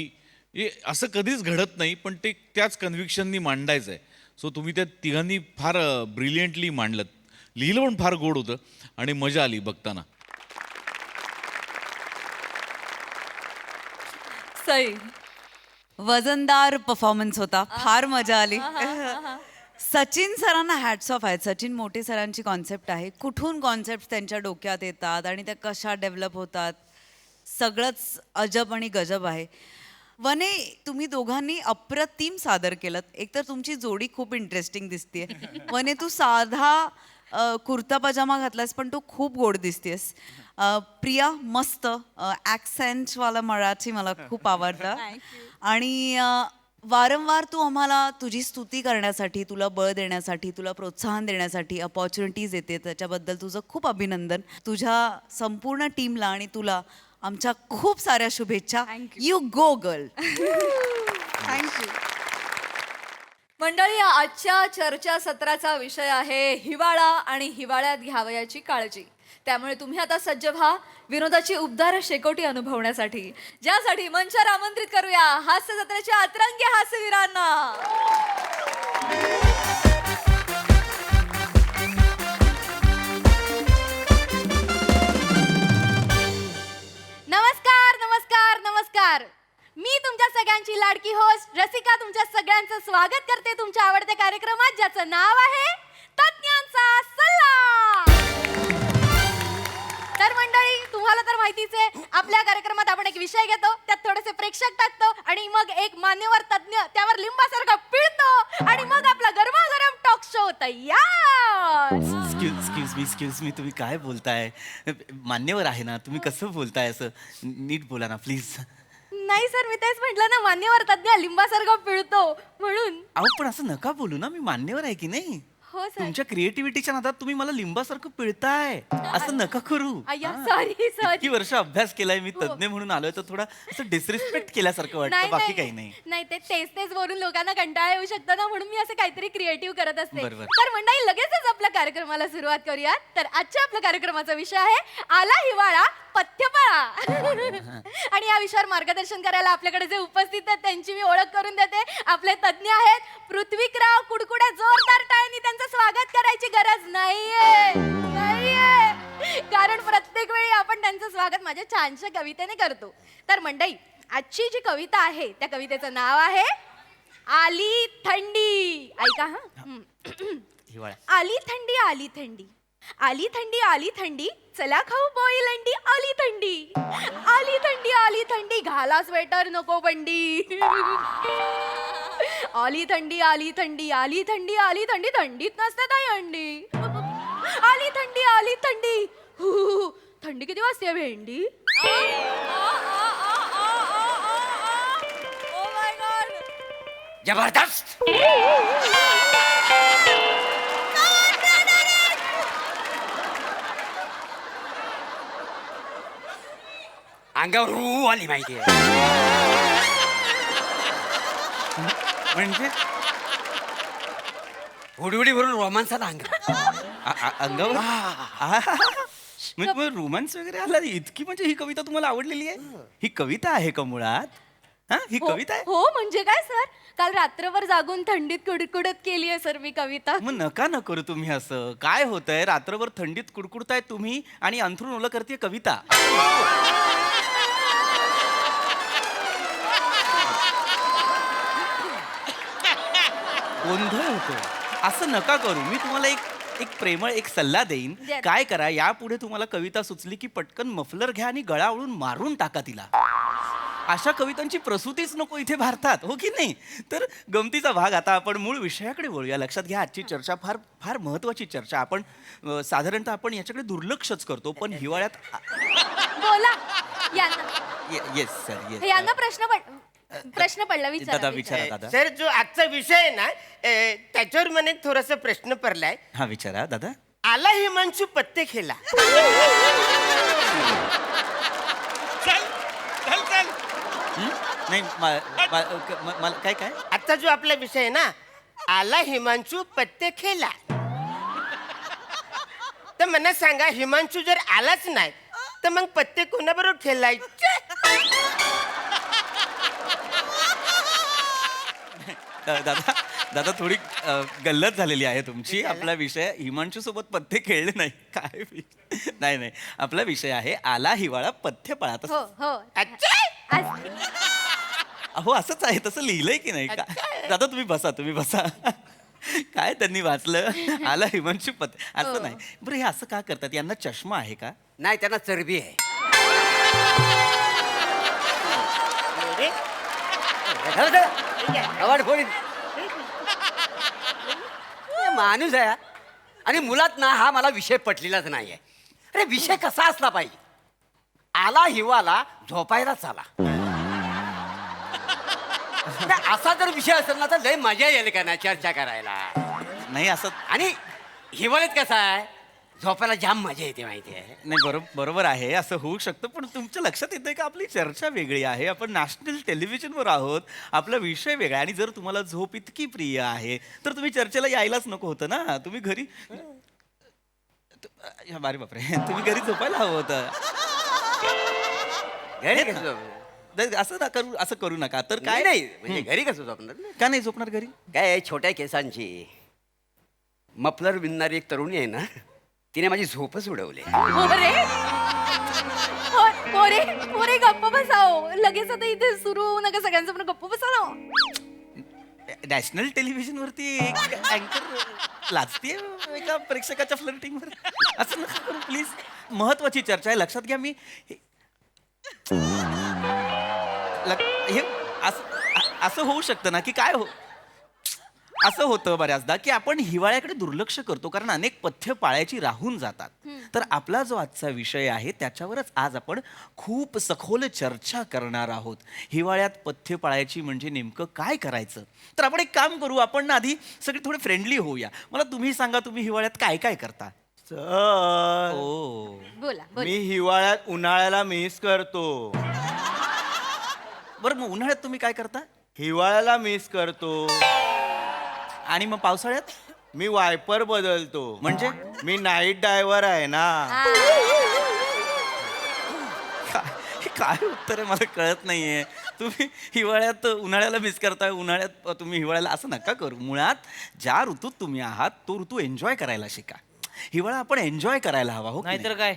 हे असं कधीच घडत नाही, पण ते त्याच कन्व्हिक्शननी मांडायचं आहे. सो तुम्ही त्या तिघांनी फार ब्रिलियंटली मांडलं. लिहिलं पण फार गोड होतं आणि मजा आली बघताना. सई, वजनदार परफॉर्मन्स होता, फार मजा आली. सचिन सरांना हॅट्स ऑफ आहेत. सचिन मोठे सरांची कॉन्सेप्ट आहे. कुठून कॉन्सेप्ट त्यांच्या डोक्यात येतात आणि त्या कशा डेव्हलप होतात, सगळंच अजब आणि गजब आहे. वने, तुम्ही दोघांनी अप्रतिम सादर केलं. एकतर तुमची जोडी खूप इंटरेस्टिंग दिसते. वने, तू साधा कुर्ता पजामा घातलास पण तू खूप गोड दिसतेस. प्रिया, मस्त ॲक्सेंटवाला मराठी मला खूप आवडतं. आणि वारंवार तू आम्हाला तुझी स्तुती करण्यासाठी, तुला बळ देण्यासाठी, तुला प्रोत्साहन देण्यासाठी अपॉर्च्युनिटीज येते, त्याच्याबद्दल तुझं खूप अभिनंदन. तुझ्या संपूर्ण टीमला आणि तुला आमच्या खूप साऱ्या शुभेच्छा. You go girl. थँक्यू. मंडळी, आजच्या चर्चा सत्राचा विषय आहे हिवाळा आणि हिवाळ्यात घ्यावयाची काळजी. त्यामुळे तुम्ही आता सज्ज व्हा विनोदाची उबदार शेकोटी अनुभवण्यासाठी, ज्यासाठी मंचावर आमंत्रित करूया हास्य जत्रेच्या अतरंगी हास्यवीरांना. नमस्कार नमस्कार नमस्कार. मी तुमच्या सगळ्यांची लाडकी होस्ट रसिका तुमच्या सगळ्यांचं स्वागत करते तुमच्या आवडत्या कार्यक्रमात, ज्याचं नाव आहे तज्ञांचा सल्ला. तर मंडळी, तुम्हाला तर माहितीच आहे, आपल्या कार्यक्रमात आपण एक विषय घेतो, त्यात थोडेसे प्रेक्षक टाकतो आणि मग एक मान्यवर तज्ञ त्यावर लिंबासारखा पिळतो आणि मग आपला गरमागरम टॉक शो तयार. एक्सक्यूज मी, तुम्ही काय बोलताय? मान्यवर आहे ना, तुम्ही कसं बोलताय असं? नीट बोला ना प्लीज. नाही सर, मी तेच म्हटलं ना, मान्यवर तज्ञ लिंबासारखा पिळतो म्हणून. अहो पण असं नका बोलू ना, मी मान्यवर आहे की नाही? हो सर. तुमच्या क्रिएटिव्हिटीच्या नादात तुम्ही मला लिंबासारखं पिळताय, असं नका करू. अय्या, सॉरी सॉरी. इतकी वर्ष अभ्यास केलाय मी, तज्ञ म्हणून आलोय, तर थोडा असं डिसरिस्पेक्ट केल्यासारखं वाटतं, बाकी काही नाही. नाही, ते तेच बोलून लोकांना कंटाळा येऊ शकतो ना, म्हणून मी असं काहीतरी क्रिएटिव्ह करत असते. बरोबर. तर मंडळी, लगेचच आपल्या कार्यक्रमाला सुरुवात करूयात. तर आजच्या आपल्या कार्यक्रमाचा विषय आहे आला हिवाळा पथ्यपाळा. आणि या विषयावर मार्गदर्शन करायला आपल्याकडे जे उपस्थित आहेत त्यांची मी ओळख करून देते. आपले तज्ञ आहेत पृथ्वीकराव कुडकुडे. जोरदार टाळ्यांनी त्यांचं स्वागत करायची गरज नाहीये, कारण प्रत्येक वेळी आपण त्यांचं स्वागत माझ्या छानशा कवितेने करतो. तर मंडळी, आजची जी कविता आहे त्या कवितेचं नाव आहे आली थंडी. ऐका हा. हिवाळा. आली थंडी आली थंडी, आली थंडी आली थंडी, चला खाऊ बॉईल अंडी. आली थंडी आली थंडी, घाला स्वेटर नको बंडी. आली थंडी आली थंडी, आली थंडी आली थंडी, थंडीत नसते ताई अंडी. आली थंडी हु, थंडी किती वाजते भेंडी. Oh my God. जबरदस्त. अंगावर रू आली माहितीये. म्हणजे हुडहुडी भरून रोमांसाला अंगावर म्हणजे रोमांस वगैरे आला. इतकी म्हणजे ही कविता तुम्हाला आवडलेली आहे? ही कविता आहे का मुळात? हा, ही कविता आहे? हो, म्हणजे काय सर, काल रात्रभर जागून थंडीत कुडकुडत केली आहे सर मी कविता. मग नका न करू तुम्ही असं. काय होतंय, रात्रभर थंडीत कुडकुडताय तुम्ही आणि अंथरूण ओलं करते कविता. गोंधळ होतो, असं नका करू. मी तुम्हाला एक प्रेमळ एक सल्ला देईन. काय करा, यापुढे तुम्हाला कविता सुचली की पटकन मफलर घ्या आणि गळा ओळून मारून टाका तिला. अशा कवितांची प्रसूतीच नको इथे भारतात, हो की नाही? तर गमतीचा भाग. आता आपण मूळ विषयाकडे वळूया. लक्षात घ्या, आजची चर्चा फार फार महत्वाची चर्चा. आपण साधारणतः आपण याच्याकडे दुर्लक्षच करतो, पण हिवाळ्यात बोला यांना. Yes sir, yes. यांना प्रश्न पडला, दादा विचारा. दादा सर, जो आजचा विषय आहे ना, त्याच्यावर मला एक थोडासा प्रश्न पडलाय. हा विचारा दादा. आला हिमांशू पत्ते खेळला. नाही मला काय काय आजचा जो आपला विषय आहे ना, आला हिमांशू पत्ते खेळला, तर मला सांगा, हिमांशू जर आलाच नाही तर मग पत्ते कोणाबरोबर खेळायचे? दादा थोडी गल्लत झालेली आहे तुमची. आपला विषय हिमांशू सोबत पथ्य खेळले नाही. काय नाही, आपला विषय आहे आला हिवाळा पथ्य पाळा. अहो असंच आहे, तसं लिहिलंय की नाही का? दादा तुम्ही बसा. काय त्यांनी वाचलं, आला हिमांशू पथ्य, असं नाही. बरं, हे असं का करतात? यांना चष्मा आहे का? नाही, त्यांना चरबी आहे. माणूस आहे आणि मुलात ना हा मला विषय पटलेलाच नाहीये. अरे विषय कसा असला पाहिजे? आला हिवाला झोपायलाच आला. असा जर विषय असेल ना तर लय मजा येईल का ना चर्चा करायला. नाही असं. आणि हिवाळ्यात कसा आहे, झोपायला जाम मजा येते माहिती आहे. नाही बरोबर आहे, असं होऊ शकतं, पण तुमच्या लक्षात येतंय का आपली चर्चा वेगळी आहे, आपण नॅशनल टेलिव्हिजनवर आहोत, आपला विषय वेगळा आहे. आणि जर तुम्हाला झोप इतकी प्रिय आहे तर तुम्ही चर्चेला यायलाच नको होतं ना. तुम्ही घरी अरे बापरे, तुम्ही घरी झोपायला हवं होतं. घरी कसं झोपणार? नाही, असं करू नका. तर काय काय नाही म्हणजे घरी कसं झोपणार? का नाही झोपणार घरी? काय आहे, छोट्या केसांची मफलर विणणारी एक तरुणी आहे ना, तिने माझी झोपच उडवली. पोरे पोरे पोरे गप्प बसाव. लगेच आता इथे सुरू होऊ नका, सगळ्यांचं पण गप्प बसा ना. नॅशनल टेलिव्हिजनवरती एक अँकर लाजतीये एका प्रेक्षकाच्या फ्लर्टिंगवर. असं नका करू प्लीज. महत्वाची चर्चा आहे, लक्षात घ्या. मी हे असं होऊ शकतं ना, की काय असं होतं बऱ्याचदा की आपण हिवाळ्याकडे दुर्लक्ष करतो कारण अनेक पथ्य पाळायची राहून जातात. तर आपला जो आजचा विषय आहे त्याच्यावरच आज आपण खूप सखोल चर्चा करणार आहोत. हिवाळ्यात पथ्य पाळायची म्हणजे नेमकं काय करायचं? तर आपण एक काम करू, आपण ना आधी सगळे थोडे फ्रेंडली होऊया. मला तुम्ही सांगा, तुम्ही हिवाळ्यात काय काय करता? सर बोला मी हिवाळ्यात उन्हाळ्याला मिस करतो. बरं, मग उन्हाळ्यात तुम्ही काय करता? हिवाळ्याला मिस करतो. आणि मग पावसाळ्यात? मी वायपर बदलतो. म्हणजे मी नाईट ड्रायव्हर आहे ना. काय उत्तर आहे मला कळत नाहीये. तुम्ही हिवाळ्यात उन्हाळ्याला मिस करताय, उन्हाळ्यात तुम्ही हिवाळ्याला. असं नका करू. मुळात ज्या ऋतूत तुम्ही आहात तो ऋतू एन्जॉय करायला शिका. हिवाळा आपण एन्जॉय करायला हवा. हो की नाहीतर काय,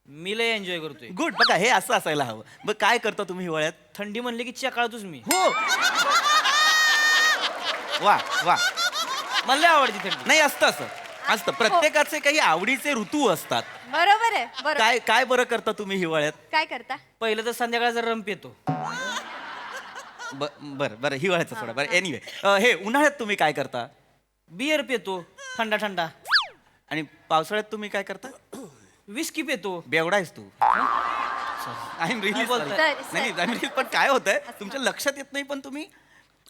मी लय एन्जॉय करतोय. गुड. बघा, हे असं असायला हवं. बघ, काय करता तुम्ही हिवाळ्यात? थंडी म्हणली की चकाळतोच मी. हो, वा वा. मला लय आवडती थंडी. नाही, असतं. प्रत्येकाचे काही आवडीचे ऋतू असतात. बरोबर आहे. बरोबर. काय बरं करता तुम्ही हिवाळ्यात? काय करता? पहिलं तर संध्याकाळचा रंप येतो. बरं हिवाळ्याचं सोडा. बरं, एनिवे, हे उन्हाळ्यात तुम्ही काय करता? बियर पितो थंडा थंडा. आणि पावसाळ्यात तुम्ही काय करता? विस्की पितो. बेवडा आहेस तू. आय एम रिअली बोलताय? नाही, पण काय होतंय तुमच्या लक्षात येत नाही, पण तुम्ही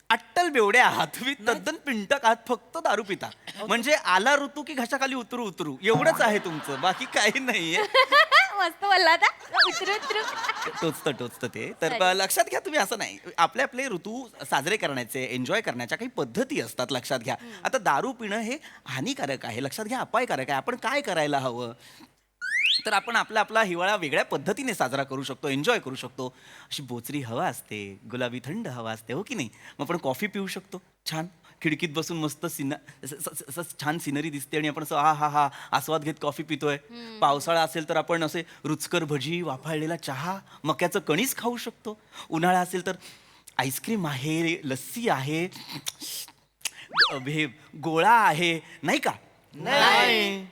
अट्टल बेवडे आहात. तुम्ही तद्दन पिंटक आहात, फक्त दारू पिता. म्हणजे आला ऋतू की घशाखाली उतरू एवढंच आहे तुमचं, बाकी काही नाहीये. मस्त बोलला आता. उतरू उतरू. टोचतं ते. तर लक्षात घ्या, तुम्ही असं नाही. आपले ऋतू साजरे करण्याचे, एन्जॉय करण्याच्या काही पद्धती असतात, लक्षात घ्या. आता दारू पिणं हे हानिकारक आहे, लक्षात घ्या, अपायकारक आहे. आपण काय करायला हवं? तर आपण आपला हिवाळा वेगळ्या पद्धतीने साजरा करू शकतो, एन्जॉय करू शकतो. अशी बोचरी हवा असते, गुलाबी थंड हवा असते, हो की नाही? मग आपण कॉफी पिऊ शकतो छान, खिडकीत बसून मस्त छान सिनरी दिसते आणि आपण असं हा आस्वाद घेत कॉफी पितोय. पावसाळा असेल तर आपण असे रुचकर भजी, वाफाळलेला चहा, मक्याचं कणीस खाऊ शकतो. उन्हाळा असेल तर आईस्क्रीम आहे, लस्सी आहे, हे गोळा आहे, नाही का? नाही.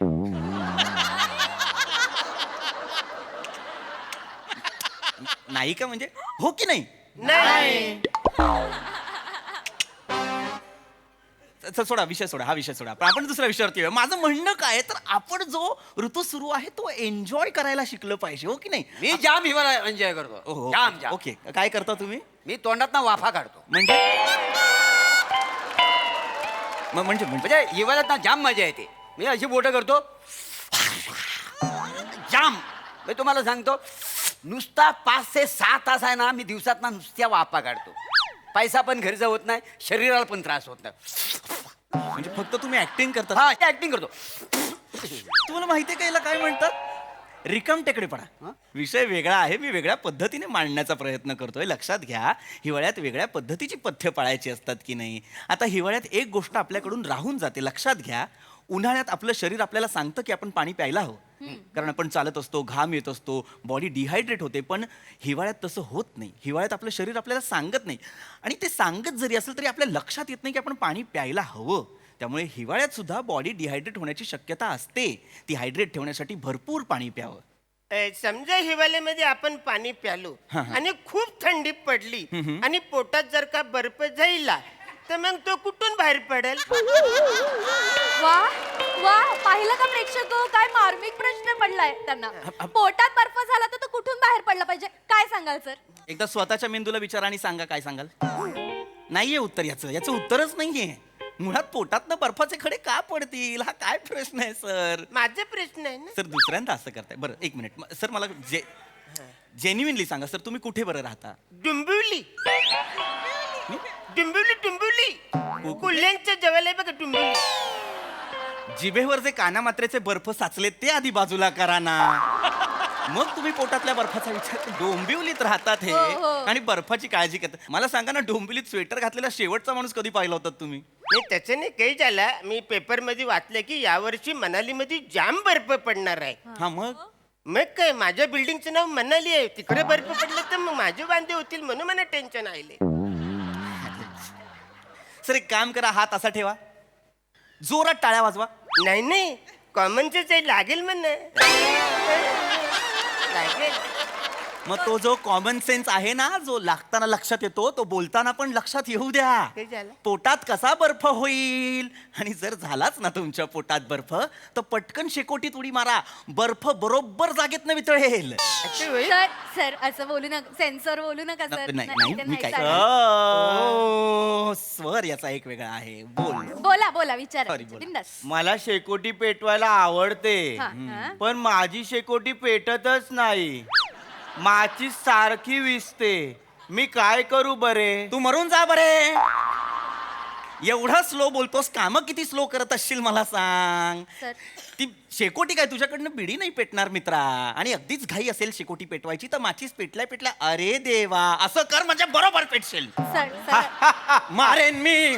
नाही का? म्हणजे हो की नाही? सोडा विषय सोडा, हा विषय सोडा. पण आपण दुसऱ्या विषयावरती येऊया. माझं म्हणणं काय तर आपण जो ऋतू सुरू आहे तो एन्जॉय करायला शिकलं पाहिजे, हो की नाही? मी जाम हिवाळा एन्जॉय करतो. जाम. ओके, काय करता तुम्ही? मी तोंडात वाफा काढतो. म्हणजे हिवाळ्यात ना जाम मजा येते. मी अशी बोटं करतो जाम. मी तुम्हाला सांगतो, नुसता 5 ते 6 तास आहे ना, मी दिवसात ना नुसत्या वाफा काढतो. पैसा पण खर्च होत नाही, शरीराला पण त्रास होत नाही. म्हणजे फक्त तुम्ही ऍक्टिंग करता? हा, ऍक्टिंग करतो. तुम्हाला माहितीये का याला काय म्हणतात? रिकाम टेकडेपणा. विषय वेगळा आहे, मी वेगळ्या पद्धतीने मांडण्याचा प्रयत्न करतोय. लक्षात घ्या, हिवाळ्यात वेगळ्या पद्धतीची पथ्य पाळायची असतात की नाही. आता हिवाळ्यात एक गोष्ट आपल्याकडून राहून जाते, लक्षात घ्या. उन्हाळ्यात आपलं शरीर आपल्याला सांगतं की आपण पाणी प्यायला हवं, कारण आपण चालत असतो, घाम येत असतो, बॉडी डिहायड्रेट होते. पण हिवाळ्यात तसं होत नाही. हिवाळ्यात आपलं शरीर आपल्याला सांगत नाही, आणि ते सांगत जरी असेल तरी आपल्या लक्षात येत नाही की आपण पाणी प्यायला हवं. त्यामुळे हिवाळ्यात सुद्धा बॉडी डिहायड्रेट होण्याची शक्यता असते. ती हायड्रेट ठेवण्यासाठी भरपूर पाणी प्यावं. समजा हिवाळ्यामध्ये आपण पाणी प्यालो आणि खूप थंडी पडली आणि पोटात जर का बर्फ जाईला तर मग तो कुठून बाहेर पडेल? वा वा, पाहिलं का प्रेक्षक, काय मार्मिक प्रश्न पडलाय त्यांना. पोटात बर्फ झाला तर तो कुठून बाहेर पडला पाहिजे? काय सांगाल सर? एकदा स्वतःच्या मेंदूला विचारा आणि सांगा, काय सांगाल? नाहीये उत्तर. याचं उत्तरच नाहीये. मुळात पोटात बर्फाचे खडे का पडतील हा काय प्रश्न आहे सर? माझा प्रश्न आहे ना. सर दुसऱ्यांदा असं करताय. बरं एक मिनिट सर मला जेन्युइनली सांगा सर तुम्ही कुठे बरं राहता? डुंबिवली डुंबिवली डुंबिवली कुल्ल्यांच्या जवळ आहे बघा डुंबिवली. जिभेवर जे कानामात्रेचे बर्फ साचले ते आधी बाजूला करा ना. मग तुम्ही पोटातल्या बर्फाचा विचार. डोंबिवलीत राहतात हे आणि बर्फाची काळजी करतात. मला सांगा ना डोंबिवलीत स्वेटर घातलेला शेवटचा माणूस कधी पाहिला होता तुम्ही? नाही त्याच्याने काही झालं मी पेपर मध्ये वाचलं की यावर्षी मनालीमध्ये जाम बर्फ पडणार आहे. हा मग काय माझ्या बिल्डिंगचं नाव मनाली आहे. तिकडे बर्फ पडलं तर मग माझे वांदे होतील म्हणून मला टेन्शन आले. सर एक काम करा हात असा ठेवा जोरात टाळ्या वाजवा. नाही नाही कॉमन सेन्स आहे लागेल म्हणा. लागेल. मग तो जो कॉमन सेन्स आहे ना जो लागताना लक्षात येतो तो बोलताना पण लक्षात येऊ द्या. काय झालं? पोटात कसा बर्फ होईल आणि जर झालाच ना तुमच्या पोटात बर्फ तर पटकन शेकोटीत उडी मारा. बर्फ बरोबर जागेत वितळेल. असं होईल? सर सर असं बोलू नका, सेन्सर बोलू नका सर. नाही नाही, नाही मी काय चालणार. ओ, स्वर याचा एक वेगळा आहे. बोल बोला बोला विचारा Sorry, बोला. बिनधास्त. मला शेकोटी पेटवायला आवडते हा, हा. पण माझी शेकोटी पेटतच नाही. माची सारखी विसते. मी काय करू बरे? तू मरून जा बरे. एवढा स्लो बोलतोस काम किती स्लो करत असशील मला सांग. सर ती शेकोटी काय तुझ्याकडनं बिडी नाही पेटणार मित्रा. आणि अगदीच घाई असेल शेकोटी पेटवायची तर माचीस पेटल्या अरे देवा असं कर म्हणजे बरोबर पेटशील. सर सर मारेन मी.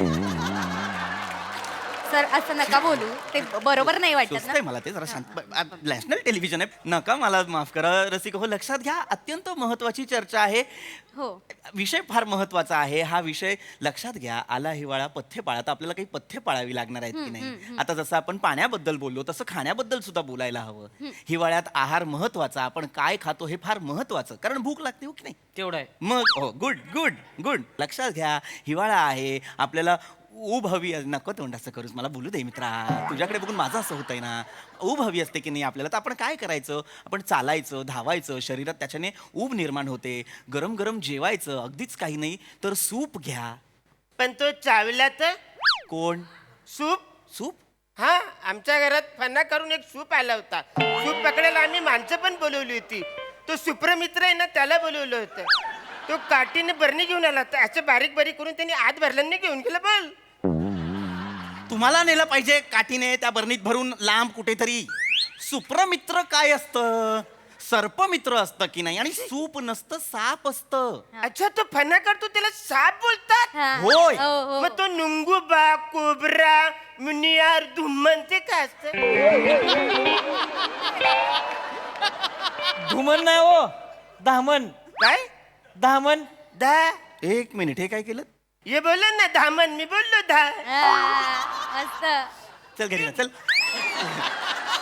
सर असं नका बोलू, ते बरोबर नाही वाटत ना. सुचतंय मला ते जरा शांत. नॅशनल टेलिव्हिजन आहे नका मला माफ करा रसिक हो. लक्षात घ्या अत्यंत महत्वाची चर्चा आहे. हो विषय फार महत्वाचा आहे. हा विषय लक्षात घ्या. आला हिवाळा पथ्य पाळा तर आपल्याला काही पथ्य पाळावी लागणार आहेत की नाही. आता जसं आपण पाण्याबद्दल बोललो तसं खाण्याबद्दल सुद्धा बोलायला हवं. हिवाळ्यात आहार महत्वाचा. आपण काय खातो हे फार महत्वाचं कारण भूक लागते हो की नाही. तेवढं आहे. मग हो गुड गुड गुड. लक्षात घ्या हिवाळा आहे आपल्याला ऊब हवी. नको तोंड असं करूच मला बोलू दे मित्रा. तुझ्याकडे बघून माझं असं होतंय ना. ऊब हवी असते की नाही आपल्याला तर आपण काय करायचं आपण चालायचं धावायचं शरीरात त्याच्याने ऊब निर्माण होते. गरम गरम जेवायचं अगदीच काही नाही तर सूप घ्या. पण तो चावला तर कोण? सूप. सूप? हा आमच्या घरात फन्ना करून एक सूप आला होता. सूप पकडायला आम्ही माणसं पण बोलवली होती. तो सुप्रमित्र आहे ना त्याला बोलवलं होतं. तो काठीने बरणी घेऊन आला होता. असं बारीक बारीक करून त्यांनी आत भरल्याने घेऊन गेला. बोल तुम्हाला नेलं पाहिजे काठीने त्या बरणीत भरून लांब कुठेतरी. सुप्रमित्र काय असतं? सर्पमित्र असतं की नाही. आणि सूप नसतं साप असतं. अच्छा तो फन्ना करतो त्याला साप बोलतात. हा. होय. हो, हो. मग तो नुंगूबा कोबरा मुनियार धुम्मन ते काय असतं? धुमन नाही हो धामन. काय धामन. धा एक मिनिट हे काय केलं? ये बोल ना धामन. मी बोललो धा. मस्त चल घरी जा, चल.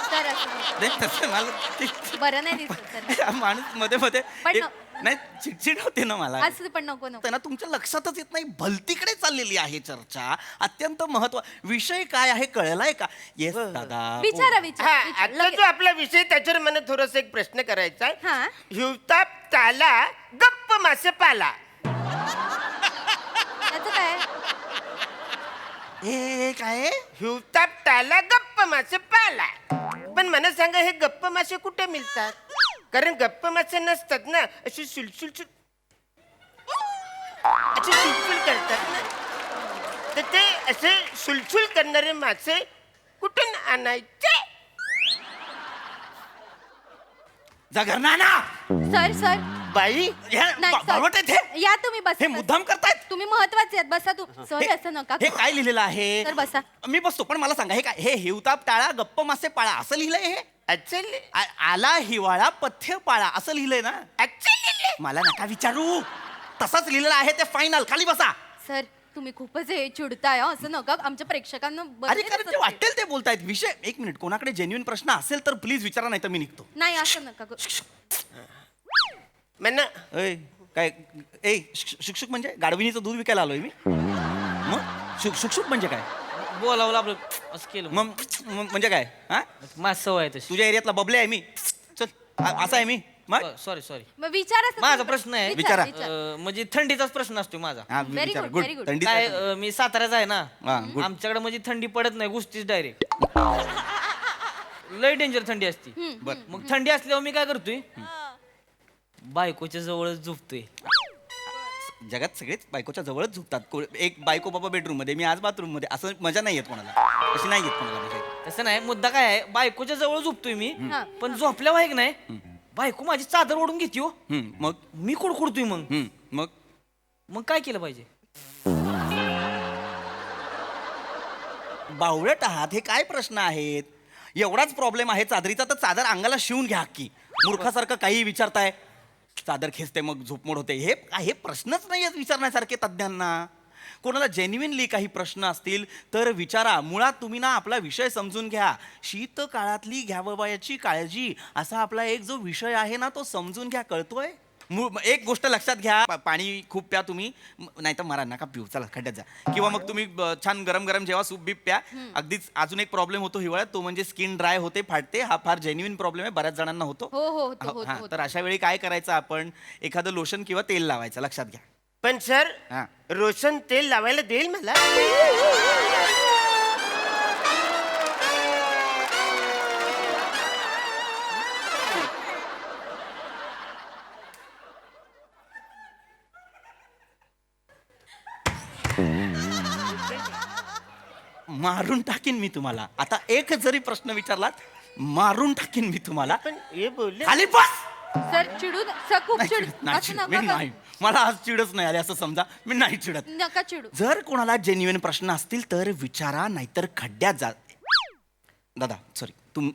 सर असं नाही, तसं मला बरं नाही दिसत सर. हा माणूस मध्ये मध्ये पण नाही चिडचिड होते ना मला. असं पण नको नको. त्यांना तुमच्या लक्षातच येत नाही. भलतीकडे चाललेली आहे चर्चा. अत्यंत महत्व विषय काय आहे कळलाय का? येस दादा विचारा हा विचारा आता लगेच. जो आपला विषय त्याच्यावर मला थोडस एक प्रश्न करायचा आहे. हा. हिवताप ताला गप्प मासे पाला. त्याचं काय? हे काय? हिवताप ताला गप्प मासे पाला. पण मला सांगा हे गप्प मासे कुठे मिळतात? कारण गप्प मासे नसतात ना अशी सुलसुल असे सुलसुल करतात ना. तर ते असे सुलसुल करणारे मासे कुठून आणायचे? जा घर ना सर सर बाई नाही बावटे सर या तुम्ही बस हे मुद्दाम करतायत. तुम्ही महत्वाचे आहेत बसा तू. सर असं नका हे काय लिहिलेलं आहे? सर बसा. मी बसतो पण मला सांगा हे काय? हे हिवताप टाळा गप्प मासे पाळा असं लिहिलंय हे? ऍक्च्युअली आला हिवाळा पथ्य पाळा असं लिहिलंय ना? मला नका विचारू. तसंच लिहिलेलं आहे ते फायनल. खाली बसा. सर तुम्ही खूपच हे चिडताय हं. असं नका आमच्या प्रेक्षकांना बरं अरे नाही कारण दिसत ते ते. वाटेल ते बोलतायत. विषय एक मिनिट कोणाकडे जेन्युइन प्रश्न असेल तर प्लीज विचारा नाही तर मी निघतो. नाही असं नका म्हणा ऐ काय शुकशुक म्हणजे गाढविणीचं दूध विकायला आलोय मी. मग शुकशुक म्हणजे काय? बोलावलं आपलं असं केलं मग म्हणजे काय? हा माझ सवय आहे तशी. तुझ्या एरियातला बबले आहे मी. चल असं आहे मी. मग सॉरी सॉरी मग विचारा सर. माझा प्रश्न आहे विचारा. म्हणजे थंडीचाच प्रश्न असतो माझा. हा, Very विचारा. good, Good. very good. थंडी काय मी साताऱ्याचा आहे ना, हा, good. आमच्याकडे म्हणजे थंडी पडत नाही, गोष्टीच डायरेक्ट लय डेंजर थंडी असते. मग थंडी असल्यावर मी काय करतोय, बायकोच्या जवळच झोपतोय. जगात सगळेच बायकोच्या जवळच झोपतात. एक बायको बाबा बेडरूम मध्ये, मी आज बाथरूम मध्ये, असं मजा नाही येत कोणाला, अशी नाही येत कोणाला मजा येत. तसं नाही, मुद्दा काय आहे, बायकोच्या जवळ झोपतोय मी, पण झोपल्यावर आहे की नाही बायको माझी चादर ओढून घेते हो. मग मी कुडकुडतोय. मग मग काय केलं पाहिजे? बावळट आहात, हे काय प्रश्न आहेत? एवढाच प्रॉब्लेम आहे चादरीचा, तर चादर अंगाला शिवून घ्या की. मूर्खासारखं काही विचारताय, चादर खेचते मग झोपमोड होते, हे प्रश्नच नाही आहेत विचारण्यासारखे तज्ज्ञांना. कोणाला जेन्युइनली काही प्रश्न असतील तर विचारा. मुळात तुम्ही ना आपला विषय समजून घ्या. शीतकाळातली घ्यावयाची काळजी असा आपला एक जो विषय आहे ना, तो समजून घ्या. कळतोय? एक गोष्ट लक्षात घ्या, पाणी खूप प्या तुम्ही, नाही तर मारा नका पिऊ, चला खड्ड्यात जा. किंवा मग तुम्ही छान गरम गरम जेव्हा सूप बीप प्या. अगदीच अजून एक प्रॉब्लेम होतो हिवाळ्यात, तो म्हणजे स्किन ड्राय होते, फाटते. हा फार जेन्युइन प्रॉब्लेम आहे, बऱ्याच जणांना होतो. हा, तर अशा वेळी काय करायचं, आपण एखादं लोशन किंवा तेल लावायचं, लक्षात घ्या. पण सर, हा. रोशन तेल लावायला देईल मला? मारून टाकीन मी तुम्हाला. आता एक जरी प्रश्न विचारलात, मारून टाकीन मी तुम्हाला. पण हे बोलले खाली बस. सर चिडू सर, खूप नाही चिड चिडत, नाही असं चिडत. नका मी करू. नाही, मला आज चिडच नाही आली असं समजा. मी नाही चिडत. नका चिडू. जर कोणाला जेन्युइन प्रश्न असतील तर विचारा, नाहीतर खड्ड्यात जा. दादा सॉरी,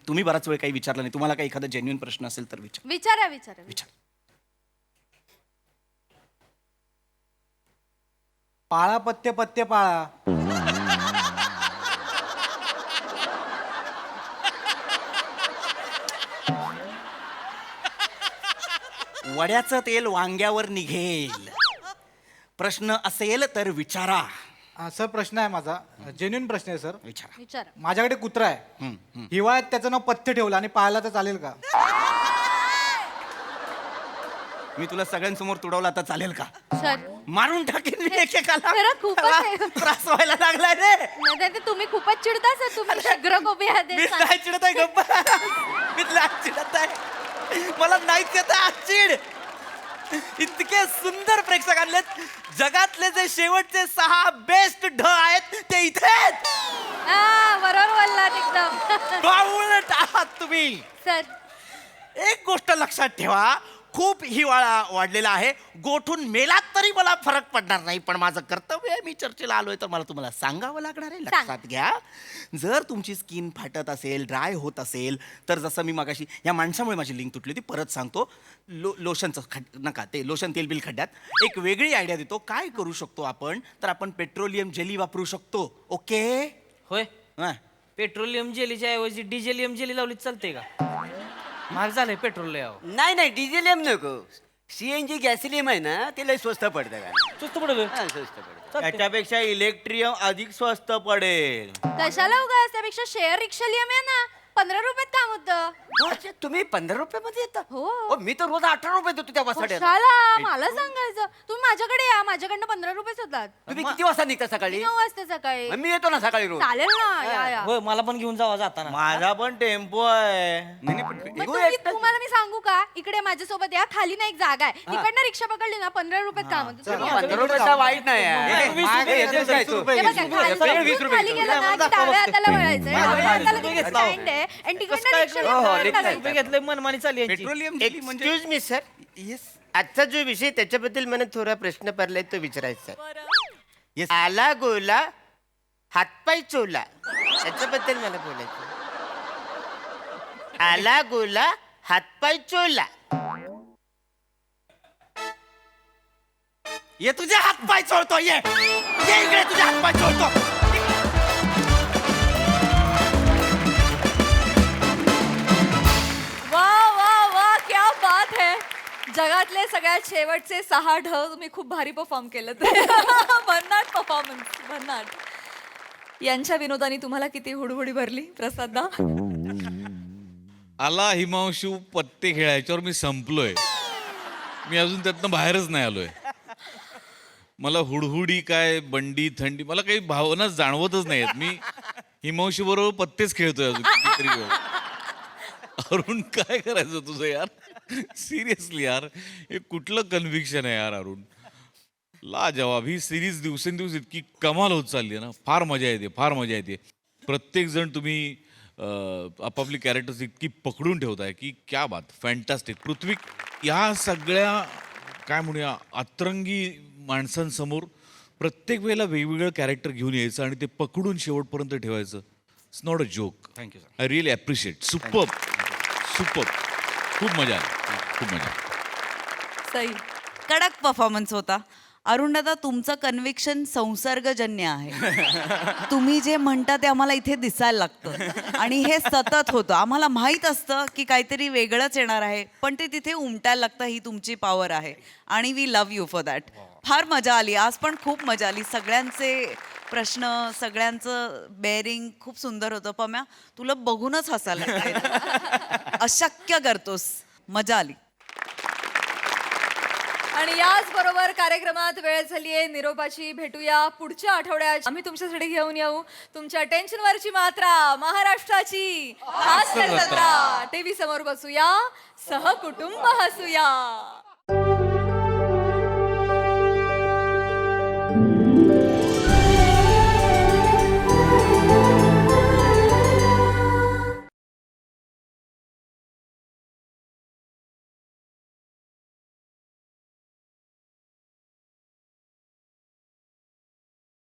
तुम्ही बराच वेळ काही विचारला नाही. तुम्हाला काही एखादा जेन्युइन प्रश्न असेल तर विचार. विचारा विचारा. विचार. पाळा पत्ते पत्ते पाळा. वड्याचं तेल वांग्यावर निघेल. प्रश्न असेल तर विचारा. सर प्रश्न आहे माझा, जेन्युइन प्रश्न आहे सर. विचारा. विचारा. माझ्याकडे कुत्रा आहे, हम्म, हम्म. हिवाळ्यात त्याचं नाव पथ्य ठेवलं आणि पाळला तर चालेल का? मी तुला सगळ्यांसमोर तुडवला तर चालेल का? सर मारून टाकेन मी एकेकाला. खरं खूपच आहे. मला त्रास व्हायला लागलाय रे. नाही, तुम्ही खूपच चिडता सर. तुम्ही शीघ्र गोबी मी नाही चिडत आहे, गप्पा. मी नाही चिडत आहे, मला नाहीच येत आज चिड. इतके सुंदर प्रेक्षक आणलेत. जगातले जे शेवटचे 6 बेस्ट ढ आहेत ते इथे आहेत. बरोबर बोललात एकदम. बावळट आहात तुम्ही. सर एक गोष्ट लक्षात ठेवा, खूप हिवाळा वाढलेला आहे. गोठून मेलात तरी मला फरक पडणार नाही, पण माझं कर्तव्य आहे, मी चर्चेला आलोय तर मला तुम्हाला सांगावं लागणार आहे. लक्षात घ्या, जर तुमची स्किन फाटत असेल, ड्राय होत असेल, तर जसं मी मगाशी या माणसामुळे माझी लिंक तुटली होती, परत सांगतो, लोशनचं नका, ते लोशन तेल बिल खड्ड्यात. एक वेगळी आयडिया देतो. काय करू शकतो आपण, तर आपण पेट्रोलियम जेली वापरू शकतो. ओके? होय, हा. पेट्रोलियम जेलीच्या ऐवजी डिझेलियम जेली लावली चालते का? महाग झालंय पेट्रोल यावं. नाही नाही डिझेलियम नको, सीएनजी गॅसिलियम आहे ना, ते लय स्वस्त पडतं का? स्वस्त पडलं. स्वस्त पडतं. त्याच्यापेक्षा इलेक्ट्रियम अधिक स्वस्त पडेल. कशाला उगाच, त्यापेक्षा शेअर रिक्षा लिहम आहे ना, 15 रुपयात काम होतं. अच्छा, तुम्ही 15 रुपयामध्ये येता? हो. मी तर रोज 18 रुपये देतो त्या वासाड्याला. कशाला मला सांगायचं, तुम्ही माझ्याकडे या, माझ्याकडनं 15 रुपयेच होतात. तुम्ही किती वाजता निघता सकाळी? 9 वाजता सकाळी. मग मी येतो ना सकाळी रोज. चालेल ना, या. होय, मला पण घेऊन जावा जाताना. माझा पण टेम्पो आहे. मग तुम्हाला मी सांगू का, इकडे माझ्यासोबत या, खाली ना एक जागा आहे, तिकडनं रिक्षा पकडली ना 15 रुपयात काम होतं. तुम्ही या. 15 रुपयाचा वाईट नाही आहे. 20 रुपये येतोच घेतले, काय 20 तू? रुपये हे बघा, घेतले. खाली गेलं ना की डाव्या हाताला वळायचंय, डाव्या हाताला तिकडे स्टँड आहे, आणि तिकडनं रिक्षा रुपये घेतले, मनमानी चालली यांची. पेट्रोलियम म्हणजे एक्सक्यूज मी सर, येस आजचा जो विषय त्याच्याबद्दल मला थोडा प्रश्न पडलाय, तो विचारायचा. येस. आला गोला हातपाय चोला, त्याच्याबद्दल मला बोलायचं. आला गोला हातपाय चोला. ये तुझे हातपाय चोळतो, ये इकडे तुझे हातपाय चोळतो. वा वा वा, क्या बात है. जगातले सगळ्यात शेवटचे 6 ढ तुम्ही खूप भारी परफॉर्म केलं. भन्नाट परफॉर्मन्स, भन्नाट. यांच्या विनोदानी तुम्हाला किती हुडहुडी भरली प्रसाददा? आला हिमांशू पत्ते खेळायच्यावर मी संपलोय. मी अजून त्यातनं बाहेरच नाही आलोय. मला हुडहुडी काय बंडी थंडी मला काही भावना जाणवतच नाहीत. मी हिमांशू बरोबर पत्तेच खेळतोय अजून कितीतरी वेळ. अरुण काय करायचं तुझं यार? सिरियसली यार, हे कुठलं कन्व्हिक्शन आहे यार अरुण? लाजवाब. ही सिरीज दिवसेंदिवस इतकी कमाल होत चालली आहे ना. फार मजा येते, फार मजा येते. प्रत्येक जण तुम्ही आपापली कॅरेक्टर्स इतकी पकडून ठेवताय की क्या बात, फॅन्टास्टिक. पृथ्वी, या सगळ्या काय म्हणूया अतरंगी माणसांसमोर प्रत्येक वेळेला वेगवेगळं कॅरेक्टर घेऊन यायचं आणि ते पकडून शेवटपर्यंत ठेवायचं. It's not a joke. Thank you sir. I really appreciate. Super super. खूप मजा आली, खूप मजा आली. सई, कडक परफॉर्मन्स होता. अरुण दादा, तुमचं कन्व्हिक्शन संसर्गजन्य आहे. तुम्ही जे म्हणता ते आम्हाला इथे दिसायला लागतं आणि हे सतत होतं. आम्हाला माहीत असतं की काहीतरी वेगळंच येणार आहे, पण ते तिथे उमटायला लागतं. ही तुमची पॉवर आहे आणि we love you for that. फार मजा आली आज, पण खूप मजा आली. सगळ्यांचे प्रश्न, सगळ्यांचं बेअरिंग खूप सुंदर होतं. पम्या, तुला बघूनच हसायला लागतं. अशक्य करतोस. मजा आली. आणि याच बरोबर कार्यक्रमात वेळ झालीये निरोपाची. भेटूया पुढच्या आठवड्यात. आम्ही तुमच्यासाठी घेऊन येऊ तुमच्या टेन्शनवरची मात्रा, महाराष्ट्राची हास्य जत्रा. टीव्ही समोर बसूया, सहकुटुंब हसूया.